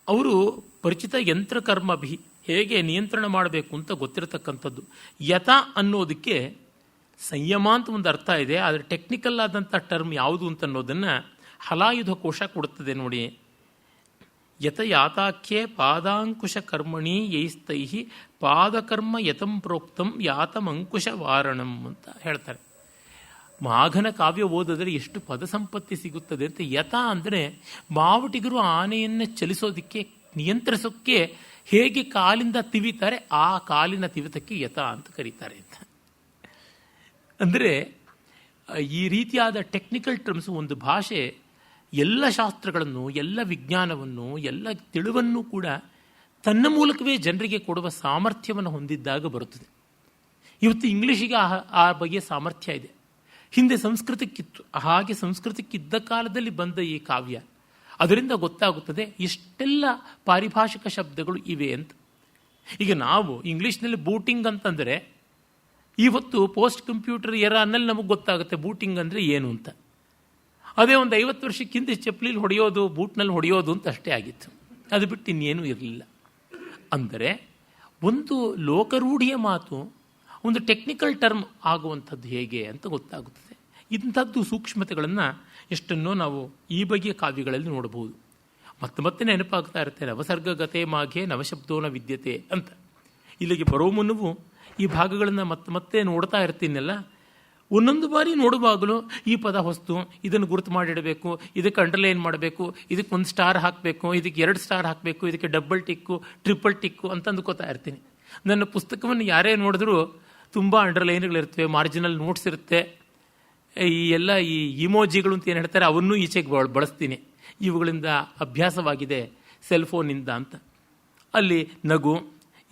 ಅವರು ಪರಿಚಿತ ಯಂತ್ರಕರ್ಮಭಿ, ಹೇಗೆ ನಿಯಂತ್ರಣ ಮಾಡಬೇಕು ಅಂತ ಗೊತ್ತಿರತಕ್ಕಂಥದ್ದು. ಯತ ಅನ್ನೋದಕ್ಕೆ ಸಂಯಮ ಅಂತ ಒಂದು ಅರ್ಥ ಇದೆ, ಆದರೆ ಟೆಕ್ನಿಕಲ್ ಆದಂಥ ಟರ್ಮ್ ಯಾವುದು ಅಂತ ಅನ್ನೋದನ್ನು ಹಲಾಯುಧ ಕೋಶ ಕೊಡುತ್ತದೆ ನೋಡಿ. ಯತ ಯಾತಾಖ್ಯೆ ಪಾದಾಂಕುಶ ಕರ್ಮಣಿ ಯೈಸ್ತೈ ಪಾದಕರ್ಮ ಯತಂ ಪ್ರೋಕ್ತಂ ಯಾತಮಂಕುಶ ವಾರಣಂ ಅಂತ ಹೇಳ್ತಾರೆ. ಮಾಘನ ಕಾವ್ಯ ಓದಿದ್ರೆ ಎಷ್ಟು ಪದ ಸಂಪತ್ತಿ ಸಿಗುತ್ತದೆ ಅಂತ. ಯತ ಅಂದರೆ ಮಾವಟಿಗರು ಆನೆಯನ್ನು ಚಲಿಸೋದಕ್ಕೆ, ನಿಯಂತ್ರಿಸೋಕ್ಕೆ ಹೇಗೆ ಕಾಲಿಂದ ತಿವಿತಾರೆ ಆ ಕಾಲಿನ ತಿವಿತಕ್ಕೆ ಯತ ಅಂತ ಕರೀತಾರೆ ಅಂತ. ಅಂದರೆ ಈ ರೀತಿಯಾದ ಟೆಕ್ನಿಕಲ್ ಟರ್ಮ್ಸ್ ಒಂದು ಭಾಷೆ ಎಲ್ಲ ಶಾಸ್ತ್ರಗಳನ್ನು, ಎಲ್ಲ ವಿಜ್ಞಾನವನ್ನು, ಎಲ್ಲ ತಿಳಿವನ್ನು ಕೂಡ ತನ್ನ ಮೂಲಕವೇ ಜನರಿಗೆ ಕೊಡುವ ಸಾಮರ್ಥ್ಯವನ್ನು ಹೊಂದಿದ್ದಾಗ ಬರುತ್ತದೆ. ಇವತ್ತು ಇಂಗ್ಲೀಷಿಗೆ ಆ ಬಗೆಯ ಸಾಮರ್ಥ್ಯ ಇದೆ, ಹಿಂದೆ ಸಂಸ್ಕೃತಕ್ಕಿತ್ತು. ಹಾಗೆ ಸಂಸ್ಕೃತಕ್ಕಿದ್ದ ಕಾಲದಲ್ಲಿ ಬಂದ ಈ ಕಾವ್ಯ, ಅದರಿಂದ ಗೊತ್ತಾಗುತ್ತದೆ ಎಷ್ಟೆಲ್ಲ ಪಾರಿಭಾಷಿಕ ಶಬ್ದಗಳು ಇವೆ ಅಂತ. ಈಗ ನಾವು ಇಂಗ್ಲೀಷ್ನಲ್ಲಿ ಬೂಟಿಂಗ್ ಅಂತಂದರೆ ಇವತ್ತು ಪೋಸ್ಟ್ ಕಂಪ್ಯೂಟರ್ ಅನ್ನಲ್ಲಿ ನಮಗೆ ಗೊತ್ತಾಗುತ್ತೆ ಬೂಟಿಂಗ್ ಅಂದರೆ ಏನು ಅಂತ. ಅದೇ ಒಂದು 50 ವರ್ಷಕ್ಕಿಂತ ಚಪ್ಪಲಿಲಿ ಹೊಡೆಯೋದು, ಬೂಟ್ನಲ್ಲಿ ಹೊಡೆಯೋದು ಅಂತ ಅಷ್ಟೇ ಆಗಿತ್ತು. ಅದು ಬಿಟ್ಟು ಇನ್ನೇನೂ ಇರಲಿಲ್ಲ. ಅಂದರೆ ಒಂದು ಲೋಕರೂಢಿಯ ಮಾತು ಒಂದು ಟೆಕ್ನಿಕಲ್ ಟರ್ಮ್ ಆಗುವಂಥದ್ದು ಹೇಗೆ ಅಂತ ಗೊತ್ತಾಗುತ್ತದೆ. ಇಂಥದ್ದು ಸೂಕ್ಷ್ಮತೆಗಳನ್ನು ಎಷ್ಟನ್ನೋ ನಾವು ಈ ಬಗೆಯ ಕಾವ್ಯಗಳಲ್ಲಿ ನೋಡಬಹುದು. ಮತ್ತೆ ಮತ್ತೆ ನೆನಪಾಗ್ತಾ ಇರುತ್ತೆ, ನವಸರ್ಗಗತೆ ಮಾಘೆ ನವಶಬ್ದೋನ ವಿದ್ಯತೆ ಅಂತ. ಇಲ್ಲಿಗೆ ಬರೋ ಮುನ್ನವೂ ಈ ಭಾಗಗಳನ್ನು ಮತ್ತೆ ಮತ್ತೆ ನೋಡ್ತಾ ಇರ್ತೀನಲ್ಲ, ಒಂದೊಂದು ಬಾರಿ ನೋಡುವಾಗಲೂ ಈ ಪದ ಹೊಸ್ತು, ಇದನ್ನು ಗುರುತು ಮಾಡಿಡಬೇಕು, ಇದಕ್ಕೆ ಅಂಡರ್ಲೈನ್ ಮಾಡಬೇಕು, ಇದಕ್ಕೆ 1 ಸ್ಟಾರ್ ಹಾಕಬೇಕು, ಇದಕ್ಕೆ 2 ಸ್ಟಾರ್ ಹಾಕಬೇಕು, ಇದಕ್ಕೆ ಡಬಲ್ ಟಿಕ್ಕು, ಟ್ರಿಪಲ್ ಟಿಕ್ಕು ಅಂತ ಅಂದ್ಕೋತಾ ಇರ್ತೀನಿ. ನನ್ನ ಪುಸ್ತಕವನ್ನು ಯಾರೇ ನೋಡಿದ್ರೂ ತುಂಬ ಅಂಡರ್ಲೈನ್ಗಳಿರ್ತವೆ, ಮಾರ್ಜಿನಲ್ ನೋಟ್ಸ್ ಇರುತ್ತೆ, ಈ ಇಮೋಜಿಗಳು ಅಂತ ಏನು ಹೇಳ್ತಾರೆ ಅವನ್ನೂ ಈಚೆಗೆ ಬಳಸ್ತೀನಿ. ಇವುಗಳಿಂದ ಅಭ್ಯಾಸವಾಗಿದೆ ಸೆಲ್ಫೋನಿಂದ ಅಂತ. ಅಲ್ಲಿ ನಗು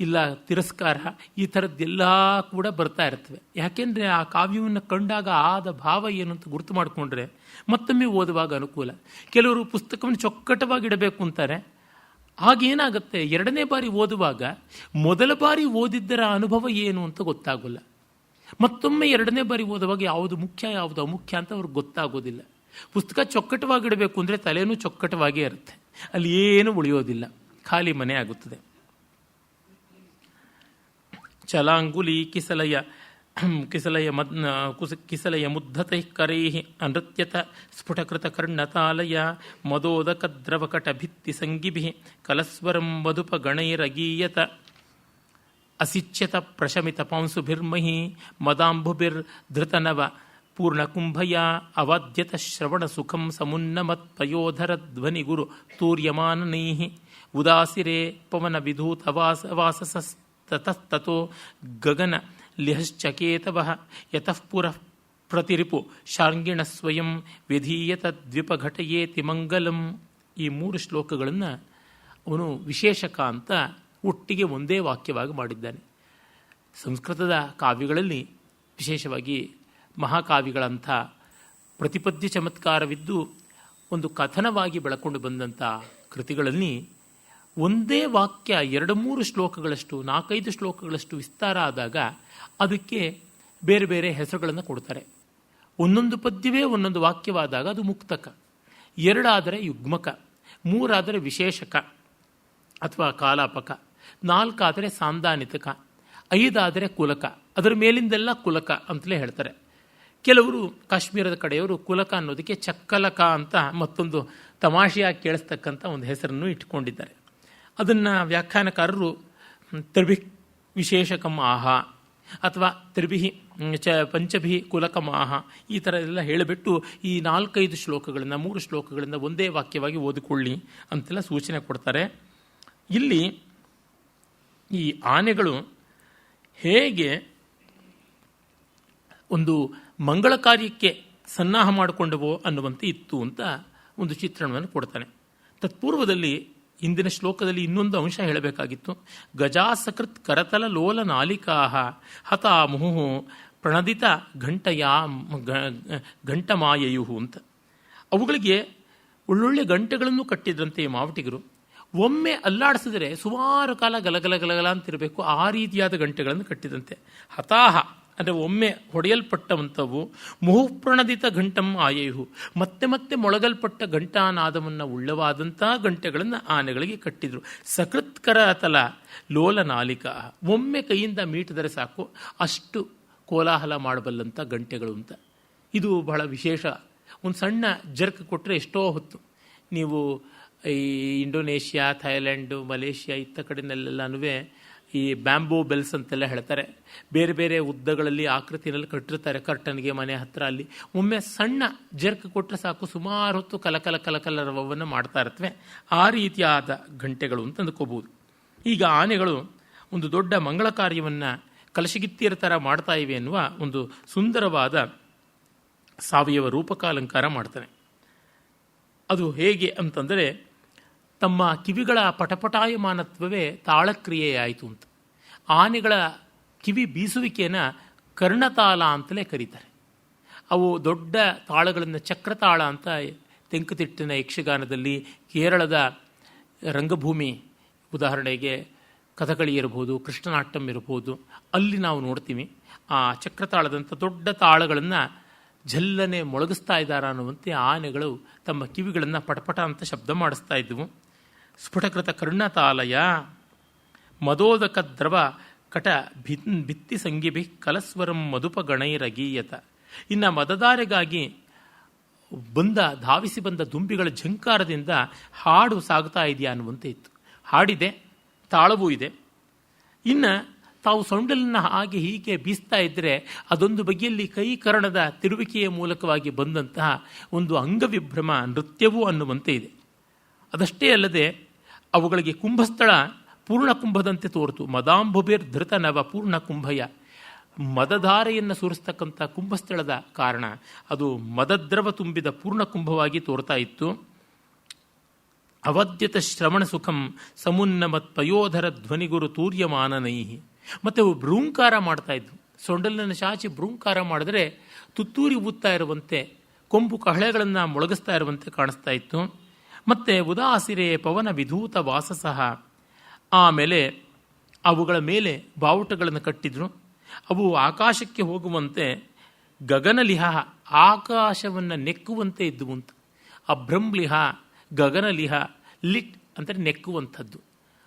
ಇಲ್ಲ ತಿರಸ್ಕಾರ ಈ ಥರದ್ದೆಲ್ಲ ಕೂಡ ಬರ್ತಾ ಇರ್ತವೆ. ಯಾಕೆಂದರೆ ಆ ಕಾವ್ಯವನ್ನು ಕಂಡಾಗ ಆದ ಭಾವ ಏನು ಅಂತ ಗುರುತು ಮಾಡಿಕೊಂಡ್ರೆ ಮತ್ತೊಮ್ಮೆ ಓದುವಾಗ ಅನುಕೂಲ. ಕೆಲವರು ಪುಸ್ತಕವನ್ನು ಚೊಕ್ಕಟವಾಗಿಡಬೇಕು ಅಂತಾರೆ. ಆಗೇನಾಗುತ್ತೆ, 2ನೇ ಬಾರಿ ಓದುವಾಗ ಮೊದಲ ಬಾರಿ ಓದಿದ್ದರ ಅನುಭವ ಏನು ಅಂತ ಗೊತ್ತಾಗೋಲ್ಲ. ಮತ್ತೊಮ್ಮೆ 2ನೇ ಬಾರಿ ಓದುವಾಗ ಯಾವುದು ಮುಖ್ಯ ಯಾವುದು ಅಮುಖ್ಯ ಅಂತ ಅವ್ರಿಗೆ ಗೊತ್ತಾಗೋದಿಲ್ಲ. ಪುಸ್ತಕ ಚೊಕ್ಕಟವಾಗಿಡಬೇಕು ಅಂದರೆ ತಲೆನೂ ಚೊಕ್ಕಟವಾಗೇ ಇರುತ್ತೆ, ಅಲ್ಲಿ ಏನು ಉಳಿಯೋದಿಲ್ಲ, ಖಾಲಿ ಮನೆ ಆಗುತ್ತದೆ. ಚಲಾಂಗುಲಿ ಕಿಸಲಯ ಮುದ್ಧತೈ ಕರೈ ಅನೃತ್ಯತ ಸ್ಫುಟಕೃತ ಕರ್ಣತಾಲಯ ಮದೋದಕದ್ರವಕಟ ಭಿತ್ತಿ ಸಂಗಿಭಿ ಕಲಸ್ವರಂ ಮಧುಪ ಗಣೈರಗೀಯತ ಅಸಿಚ್ಯತ ಪ್ರಶಮಿತ ಪಾಂಸುಭಿರ್ಮಹಿ ಮದಾಂಬುಭಿರ್ ಧೃತನವ ಪೂರ್ಣಕುಂಭಯ ಅವಾದ್ಯತ ಶ್ರವಣ ಸುಖಂ ಸಮುನ್ನಮತ್ ಪಯೋಧರ ಧ್ವನಿ ಗುರು ತೂರ್ಯಮಾನನೈ ಉದಾಸಿರೇ ಪವನ ವಿಧೂತ ವಾಸಸಸ್ತತಸ್ತೋ ಗಗನ ಲಿಹಶ್ಚಕೇತವಃ ಯತಃ ಪುರಃ ಪ್ರತಿರಿಪು ಶಾರ್ಂಗಿಣ ಸ್ವಯಂ ವಿಧೀಯತ ದ್ವಿಪಘಟಯೇತಿ ಮಂಗಲಂ. ಈ 3 ಶ್ಲೋಕಗಳನ್ನು ಅವನು ವಿಶೇಷಕ ಅಂತ ಒಟ್ಟಿಗೆ ಒಂದೇ ವಾಕ್ಯವಾಗಿ ಮಾಡಿದ್ದಾನೆ. ಸಂಸ್ಕೃತದ ಕಾವ್ಯಗಳಲ್ಲಿ ವಿಶೇಷವಾಗಿ ಮಹಾಕಾವ್ಯಗಳಂಥ ಪ್ರತಿಪದ್ಯ ಚಮತ್ಕಾರವಿದ್ದು ಒಂದು ಕಥನವಾಗಿ ಬೆಳಕೊಂಡು ಬಂದಂಥ ಕೃತಿಗಳಲ್ಲಿ ಒಂದೇ ವಾಕ್ಯ 2-3 ಶ್ಲೋಕಗಳಷ್ಟು 4-5 ಶ್ಲೋಕಗಳಷ್ಟು ವಿಸ್ತಾರ ಆದಾಗ ಅದಕ್ಕೆ ಬೇರೆ ಬೇರೆ ಹೆಸರುಗಳನ್ನು ಕೊಡ್ತಾರೆ. ಒಂದೊಂದು ಪದ್ಯವೇ ಒಂದೊಂದು ವಾಕ್ಯವಾದಾಗ ಅದು ಮುಕ್ತಕ, 2 ಆದರೆ ಯುಗ್ಮಕ, 3 ಆದರೆ ವಿಶೇಷಕ ಅಥವಾ ಕಾಲಾಪಕ, 4 ಆದರೆ ಸಾಂದಾನಿತಕ, 5 ಆದರೆ ಕುಲಕ. ಅದರ ಮೇಲಿಂದೆಲ್ಲ ಕುಲಕ ಅಂತಲೇ ಹೇಳ್ತಾರೆ. ಕೆಲವರು ಕಾಶ್ಮೀರದ ಕಡೆಯವರು ಕುಲಕ ಅನ್ನೋದಕ್ಕೆ ಚಕ್ಕಲಕ ಅಂತ ಮತ್ತೊಂದು ತಮಾಷೆಯಾಗಿ ಕೇಳಿಸ್ತಕ್ಕಂಥ ಒಂದು ಹೆಸರನ್ನು ಇಟ್ಕೊಂಡಿದ್ದಾರೆ. ಅದನ್ನು ವ್ಯಾಖ್ಯಾನಕಾರರು ತ್ರಿಭಿ ವಿಶೇಷಕಂ ಆಹ ಅಥವಾ ತ್ರಿಭಿ ಪಂಚಭಿ ಕುಲಕಂ ಆಹ ಈ ಥರ ಎಲ್ಲ ಹೇಳಿಬಿಟ್ಟು ಈ 4-5 ಶ್ಲೋಕಗಳನ್ನು 3 ಶ್ಲೋಕಗಳಿಂದ ಒಂದೇ ವಾಕ್ಯವಾಗಿ ಓದಿಕೊಳ್ಳಿ ಅಂತೆಲ್ಲ ಸೂಚನೆ ಕೊಡ್ತಾರೆ. ಇಲ್ಲಿ ಈ ಆನೆಗಳು ಹೇಗೆ ಒಂದು ಮಂಗಳ ಕಾರ್ಯಕ್ಕೆ ಸನ್ನಾಹ ಮಾಡಿಕೊಂಡವೋ ಅನ್ನುವಂತೆ ಇತ್ತು ಅಂತ ಒಂದು ಚಿತ್ರಣವನ್ನು ಕೊಡ್ತಾನೆ. ತತ್ಪೂರ್ವದಲ್ಲಿ ಇಂದಿನ ಶ್ಲೋಕದಲ್ಲಿ ಇನ್ನೊಂದು ಅಂಶ ಹೇಳಬೇಕಾಗಿತ್ತು. ಗಜಾಸಕೃತ್ ಕರತಲ ಲೋಲ ನಾಲಿಕಾಹ ಹತಾ ಮುಹು ಪ್ರಣದಿತ ಘಂಟಮಾಯಯು ಅಂತ. ಅವುಗಳಿಗೆ ಒಳ್ಳೊಳ್ಳೆ ಗಂಟೆಗಳನ್ನು ಕಟ್ಟಿದ್ರಂತೆ ಮಾವಟಿಗರು. ಒಮ್ಮೆ ಅಲ್ಲಾಡಿಸಿದರೆ ಸುಮಾರು ಕಾಲ ಗಲಗಲ ಅಂತಿರಬೇಕು, ಆ ರೀತಿಯಾದ ಗಂಟೆಗಳನ್ನು ಕಟ್ಟಿದಂತೆ. ಹತಾಹ ಅಂದರೆ ಒಮ್ಮೆ ಹೊಡೆಯಲ್ಪಟ್ಟವಂಥವು, ಮುಹುಪ್ರಣದಿತ ಘಂಟಂ ಆಯೇಹು ಮತ್ತೆ ಮತ್ತೆ ಮೊಳಗಲ್ಪಟ್ಟ ಘಂಟಾನಾದವನ್ನು ಉಳ್ಳವಾದಂಥ ಗಂಟೆಗಳನ್ನು ಆನೆಗಳಿಗೆ ಕಟ್ಟಿದರು. ಸಕೃತ್ಕರ ತಲ ಲೋಲ ನಾಲಿಕ, ಒಮ್ಮೆ ಕೈಯಿಂದ ಮೀಟಿದರೆ ಸಾಕು ಅಷ್ಟು ಕೋಲಾಹಲ ಮಾಡಬಲ್ಲಂಥ ಗಂಟೆಗಳು ಅಂತ. ಇದು ಬಹಳ ವಿಶೇಷ. ಒಂದು ಸಣ್ಣ ಜರ್ಕ್ ಕೊಟ್ಟರೆ ಎಷ್ಟೋ ಹೊತ್ತು ನೀವು ಈ ಇಂಡೋನೇಷ್ಯಾ, ಥೈಲ್ಯಾಂಡು, ಮಲೇಷ್ಯಾ ಇತ್ತ ಕಡೆಯಲ್ಲೆಲ್ಲನೂ ಈ ಬ್ಯಾಂಬೋ ಬೆಲ್ಸ್ ಅಂತೆಲ್ಲ ಹೇಳ್ತಾರೆ. ಬೇರೆ ಬೇರೆ ಉದ್ದಗಳಲ್ಲಿ ಆಕೃತಿಯಲ್ಲಿ ಕಟ್ಟಿರ್ತಾರೆ ಕರ್ಟನ್ಗೆ ಮನೆ ಹತ್ತಿರ. ಅಲ್ಲಿ ಒಮ್ಮೆ ಸಣ್ಣ ಜರ್ಕ್ ಕೊಟ್ಟರೆ ಸಾಕು ಸುಮಾರು ಹೊತ್ತು ಕಲಕಲ ರವವನ್ನು ಮಾಡ್ತಾ ಇರ್ತವೆ. ಆ ರೀತಿಯಾದ ಗಂಟೆಗಳು ಅಂತ ಅಂದ್ಕೋಬಹುದು. ಈಗ ಆನೆಗಳು ಒಂದು ದೊಡ್ಡ ಮಂಗಳ ಕಾರ್ಯವನ್ನು ಕಲಶಗಿತ್ತಿಯರ ಥರ ಮಾಡ್ತಾ ಇವೆ ಎನ್ನುವ ಒಂದು ಸುಂದರವಾದ ಸಾವಯವ ರೂಪಕಾಲಂಕಾರ ಮಾಡ್ತಾನೆ. ಅದು ಹೇಗೆ ಅಂತಂದರೆ ತಮ್ಮ ಕಿವಿಗಳ ಪಟಪಟಾಯಮಾನತ್ವವೇ ತಾಳಕ್ರಿಯೆಯಾಯಿತು ಅಂತ. ಆನೆಗಳ ಕಿವಿ ಬೀಸುವಿಕೆಯನ್ನು ಕರ್ಣತಾಲ ಅಂತಲೇ ಕರೀತಾರೆ. ಅವು ದೊಡ್ಡ ತಾಳಗಳನ್ನು ಚಕ್ರತಾಳ ಅಂತ ತೆಂಕುತಿಟ್ಟಿನ ಯಕ್ಷಗಾನದಲ್ಲಿ, ಕೇರಳದ ರಂಗಭೂಮಿ ಉದಾಹರಣೆಗೆ ಕಥಕಳಿ ಇರಬಹುದು, ಕೃಷ್ಣನಾಟ್ಯಂ ಇರಬಹುದು, ಅಲ್ಲಿ ನಾವು ನೋಡ್ತೀವಿ ಆ ಚಕ್ರತಾಳದಂಥ ದೊಡ್ಡ ತಾಳಗಳನ್ನು ಜಲ್ಲನೆ ಮೊಳಗಿಸ್ತಾ ಇದ್ದಾರೆ ಅನ್ನುವಂತೆ ಆನೆಗಳು ತಮ್ಮ ಕಿವಿಗಳನ್ನು ಪಟಪಟ ಅಂತ ಶಬ್ದ ಮಾಡಿಸ್ತಾ ಇದ್ದವು. ಸ್ಫುಟಕೃತ ಕರ್ಣತಾಲಯ ಮದೋದಕ ದ್ರವ ಕಟ ಭಿತ್ತಿ ಸಂಗಿಭಿ ಕಲಸ್ವರಂ ಮಧುಪಗಣೈರಗೀಯತ. ಇನ್ನು ಮದದಾರೆಗಾಗಿ ಧಾವಿಸಿ ಬಂದ ದುಂಬಿಗಳ ಝಂಕಾರದಿಂದ ಹಾಡು ಸಾಗುತ್ತಾ ಇದೆಯಾ ಅನ್ನುವಂತೆ ಇತ್ತು. ಹಾಡಿದೆ, ತಾಳವೂ ಇದೆ. ಇನ್ನು ತಾವು ಸೊಂಡಲನ್ನು ಹಾಗೆ ಹೀಗೆ ಬೀಸ್ತಾ ಇದ್ದರೆ ಅದೊಂದು ಬಗೆಯಲ್ಲಿ ಕೈಕರಣದ ತಿರುವಿಕೆಯ ಮೂಲಕವಾಗಿ ಬಂದಂತಹ ಒಂದು ಅಂಗವಿಭ್ರಮ ನೃತ್ಯವೂ ಅನ್ನುವಂತೆ ಇದೆ. ಅದಷ್ಟೇ ಅಲ್ಲದೆ ಅವುಗಳಿಗೆ ಕುಂಭಸ್ಥಳ ಪೂರ್ಣ ಕುಂಭದಂತೆ ತೋರಿತು. ಮದಾಂಬುಬಿರ್ ಧೃತ ನವ ಪೂರ್ಣ ಕುಂಭಯ. ಮದಧಾರೆಯನ್ನು ಸುರಿಸ್ತಕ್ಕಂಥ ಕುಂಭಸ್ಥಳದ ಕಾರಣ ಅದು ಮದದ್ರವ ತುಂಬಿದ ಪೂರ್ಣ ಕುಂಭವಾಗಿ ತೋರ್ತಾ ಇತ್ತು. ಅವದ್ಯತ ಶ್ರವಣ ಸುಖಂ ಸಮುನ್ನಮತ್ ಪಯೋಧರ ಧ್ವನಿಗುರು ತೂರ್ಯಮಾನನೈಹಿ. ಮತ್ತು ಅವು ಭ್ರೂಂಕಾರ ಮಾಡ್ತಾ ಇದ್ವು. ಸೊಂಡಲನ್ನು ಚಾಚಿ ಭ್ರೂಂಕಾರ ಮಾಡಿದ್ರೆ ತುತ್ತೂರಿ ಊದ್ತಾ ಇರುವಂತೆ, ಕೊಂಬು ಕಹಳೆಗಳನ್ನು ಮೊಳಗಿಸ್ತಾ ಇರುವಂತೆ ಕಾಣಿಸ್ತಾ ಇತ್ತು. ಮತ್ತು ಉದಾಸಿರೆ ಪವನ ವಿಧೂತ ವಾಸಸಃ. ಆಮೇಲೆ ಅವುಗಳ ಮೇಲೆ ಬಾವುಟಗಳನ್ನು ಕಟ್ಟಿದ್ರು. ಅವು ಆಕಾಶಕ್ಕೆ ಹೋಗುವಂತೆ ಗಗನಲಿಹ, ಆಕಾಶವನ್ನು ನೆಕ್ಕುವಂತೆ ಇದ್ದುವು ಅಂತ. ಅಭ್ರಂಲಿಹ, ಗಗನಲಿಹ, ಲಿಟ್ ಅಂದರೆ ನೆಕ್ಕುವಂಥದ್ದು,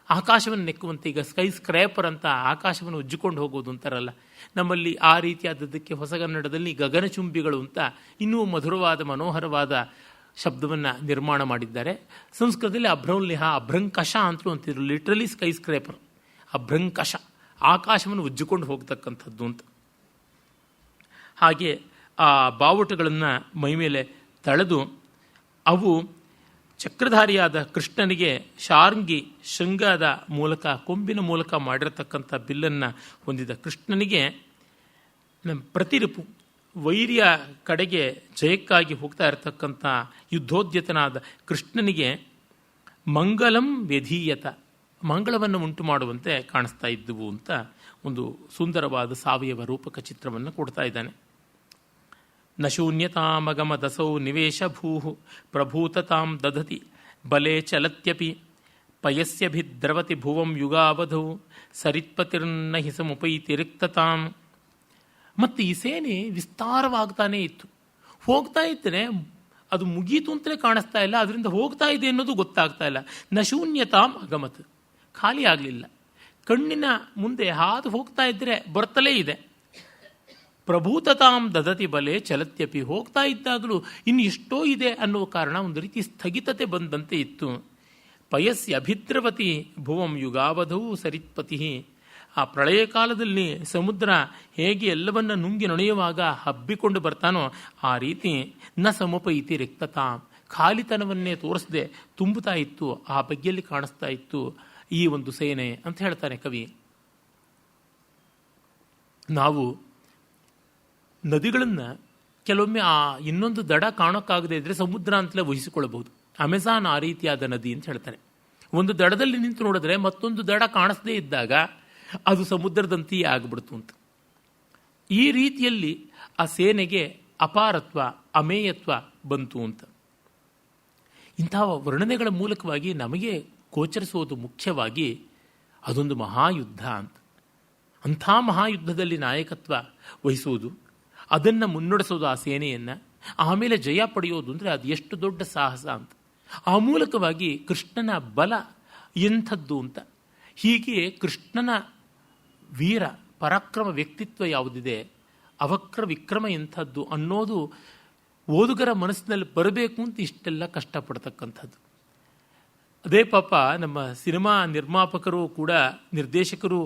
ಆಕಾಶವನ್ನು ನೆಕ್ಕುವಂತೆ. ಈಗ ಸ್ಕೈ ಸ್ಕ್ರ್ಯಾಪರ್ ಅಂತ ಆಕಾಶವನ್ನು ಉಜ್ಜಿಕೊಂಡು ಹೋಗೋದು ಅಂತಾರಲ್ಲ, ನಮ್ಮಲ್ಲಿ ಆ ರೀತಿಯಾದದ್ದಕ್ಕೆ ಹೊಸಗನ್ನಡದಲ್ಲಿ ಗಗನಚುಂಬಿಗಳು ಅಂತ ಇನ್ನೂ ಮಧುರವಾದ ಮನೋಹರವಾದ ಶಬ್ದವನ್ನು ನಿರ್ಮಾಣ ಮಾಡಿದ್ದಾರೆ. ಸಂಸ್ಕೃತದಲ್ಲಿ ಅಭ್ರಂಲಿಹ, ಅಭ್ರಂಕಷ ಅಂತಲೂ ಅಂತಿದ್ರು. ಲಿಟ್ರಲಿ ಸ್ಕೈ ಸ್ಕ್ರ್ಯಾಪರ್, ಅಭ್ರಂಕಷ, ಆಕಾಶವನ್ನು ಉಜ್ಜಿಕೊಂಡು ಹೋಗ್ತಕ್ಕಂಥದ್ದು ಅಂತ. ಹಾಗೆ ಆ ಬಾವುಟಗಳನ್ನು ಮೈಮೇಲೆ ತಳೆದು ಅವು ಚಕ್ರಧಾರಿಯಾದ ಕೃಷ್ಣನಿಗೆ ಶಾರ್ಂಗಿ ಶೃಂಗದ ಮೂಲಕ, ಕೊಂಬಿನ ಮೂಲಕ ಮಾಡಿರತಕ್ಕಂಥ ಬಿಲ್ಲನ್ನು ಹೊಂದಿದ ಕೃಷ್ಣನಿಗೆ ಪ್ರತಿರಿಪು ವೈರ್ಯ ಕಡೆಗೆ ಜಯಕ್ಕಾಗಿ ಹೋಗ್ತಾ ಇರತಕ್ಕಂಥ ಯುದ್ಧೋದ್ಯತನಾದ ಕೃಷ್ಣನಿಗೆ ಮಂಗಲಂ ವ್ಯಧೀಯತ, ಮಂಗಳವನ್ನು ಉಂಟು ಮಾಡುವಂತೆ ಕಾಣಿಸ್ತಾ ಇದ್ದುವು ಅಂತ ಒಂದು ಸುಂದರವಾದ ಸಾವಯವ ರೂಪಕ ಚಿತ್ರವನ್ನು ಕೊಡ್ತಾ ಇದ್ದಾನೆ. ನ ಶೂನ್ಯತಾಮಗಮದಸೌ ನಿವೇಶಭೂ ಪ್ರಭೂತತಾಂ ದಧತಿ ಬಲೆ ಚಲತ್ಯಪಿ ಪಯಸ್ಯಭಿದ್ರವತಿ ಭುವಂ ಯುಗಾವಧೌ ಸರಿತ್ಪತಿರ್ನ ಹಿಸಮುಪೈತಿ ರಿಕ್ತತಾಂ. ಮತ್ತು ಈ ಸೇನೆ ವಿಸ್ತಾರವಾಗ್ತಾನೇ ಇತ್ತು. ಹೋಗ್ತಾ ಇದ್ದರೆ ಅದು ಮುಗೀತು ಅಂತಲೇ ಕಾಣಿಸ್ತಾ ಇಲ್ಲ, ಅದರಿಂದ ಹೋಗ್ತಾ ಇದೆ ಅನ್ನೋದು ಗೊತ್ತಾಗ್ತಾ ಇಲ್ಲ. ನ ಶೂನ್ಯತಾಂ ಅಗಮತ್, ಖಾಲಿ ಆಗಲಿಲ್ಲ. ಕಣ್ಣಿನ ಮುಂದೆ ಹಾದು ಹೋಗ್ತಾ ಇದ್ದರೆ ಬರ್ತಲೇ ಇದೆ. ಪ್ರಭೂತತಾಂ ದದತಿ ಬಲೆ ಚಲತ್ಯಪಿ, ಹೋಗ್ತಾ ಇದ್ದಾಗಲೂ ಇನ್ನು ಎಷ್ಟೋ ಇದೆ ಅನ್ನುವ ಕಾರಣ ಒಂದು ರೀತಿ ಸ್ಥಗಿತತೆ ಬಂದಂತೆ ಇತ್ತು. ಪಯಸ್ಯ ಅಭಿದ್ರವತಿ ಭುವಂ ಯುಗಾವಧೌ ಸರಿತ್ಪತಿ. ಆ ಪ್ರಳಯ ಕಾಲದಲ್ಲಿ ಸಮುದ್ರ ಹೇಗೆ ಎಲ್ಲವನ್ನ ನುಂಗಿ ನೊಣೆಯುವಾಗ ಹಬ್ಬಿಕೊಂಡು ಬರ್ತಾನೋ ಆ ರೀತಿ ನ ಸಮುಪೈತಿ ರಿಕ್ತತಾಂ, ಖಾಲಿತನವನ್ನೇ ತೋರಿಸದೆ ತುಂಬುತ್ತಾ ಇತ್ತು. ಆ ಬಗ್ಗೆಯಲ್ಲಿ ಕಾಣಿಸ್ತಾ ಇತ್ತು ಈ ಒಂದು ಸೇನೆ ಅಂತ ಹೇಳ್ತಾನೆ ಕವಿ. ನಾವು ನದಿಗಳನ್ನು ಕೆಲವೊಮ್ಮೆ ಆ ಇನ್ನೊಂದು ದಡ ಕಾಣೋಕ್ಕಾಗದೇ ಇದ್ದರೆ ಸಮುದ್ರ ಅಂತಲೇ ವಹಿಸಿಕೊಳ್ಳಬಹುದು. ಅಮೆಜಾನ್ ಆ ರೀತಿಯಾದ ನದಿ ಅಂತ ಹೇಳ್ತಾರೆ. ಒಂದು ದಡದಲ್ಲಿ ನಿಂತು ನೋಡಿದ್ರೆ ಮತ್ತೊಂದು ದಡ ಕಾಣಿಸದೇ ಇದ್ದಾಗ ಅದು ಸಮುದ್ರದಂತೆಯೇ ಆಗಿಬಿಡ್ತು ಅಂತ. ಈ ರೀತಿಯಲ್ಲಿ ಆ ಸೇನೆಗೆ ಅಪಾರತ್ವ, ಅಮೇಯತ್ವ ಬಂತು ಅಂತ. ಇಂತಹ ವರ್ಣನೆಗಳ ಮೂಲಕವಾಗಿ ನಮಗೆ ಗೋಚರಿಸುವುದು ಮುಖ್ಯವಾಗಿ ಅದೊಂದು ಮಹಾಯುದ್ಧ ಅಂತ. ಅಂಥ ಮಹಾಯುದ್ಧದಲ್ಲಿ ನಾಯಕತ್ವ ವಹಿಸುವುದು, ಅದನ್ನು ಮುನ್ನಡೆಸೋದು ಆ ಸೇನೆಯನ್ನು, ಆಮೇಲೆ ಜಯ ಪಡೆಯೋದು ಅಂದರೆ ಅದು ಎಷ್ಟು ದೊಡ್ಡ ಸಾಹಸ ಅಂತ. ಆ ಮೂಲಕವಾಗಿ ಕೃಷ್ಣನ ಬಲ ಎಂಥದ್ದು ಅಂತ, ಹೀಗೆ ಕೃಷ್ಣನ ವೀರ ಪರಾಕ್ರಮ ವ್ಯಕ್ತಿತ್ವ ಯಾವುದಿದೆ, ಅವಕ್ರ ವಿಕ್ರಮ ಎಂಥದ್ದು ಅನ್ನೋದು ಓದುಗರ ಮನಸ್ಸಿನಲ್ಲಿ ಬರಬೇಕು ಅಂತ ಇಷ್ಟೆಲ್ಲ ಕಷ್ಟಪಡ್ತಕ್ಕಂಥದ್ದು. ಅದೇ ಪಾಪ ನಮ್ಮ ಸಿನಿಮಾ ನಿರ್ಮಾಪಕರು ಕೂಡ, ನಿರ್ದೇಶಕರು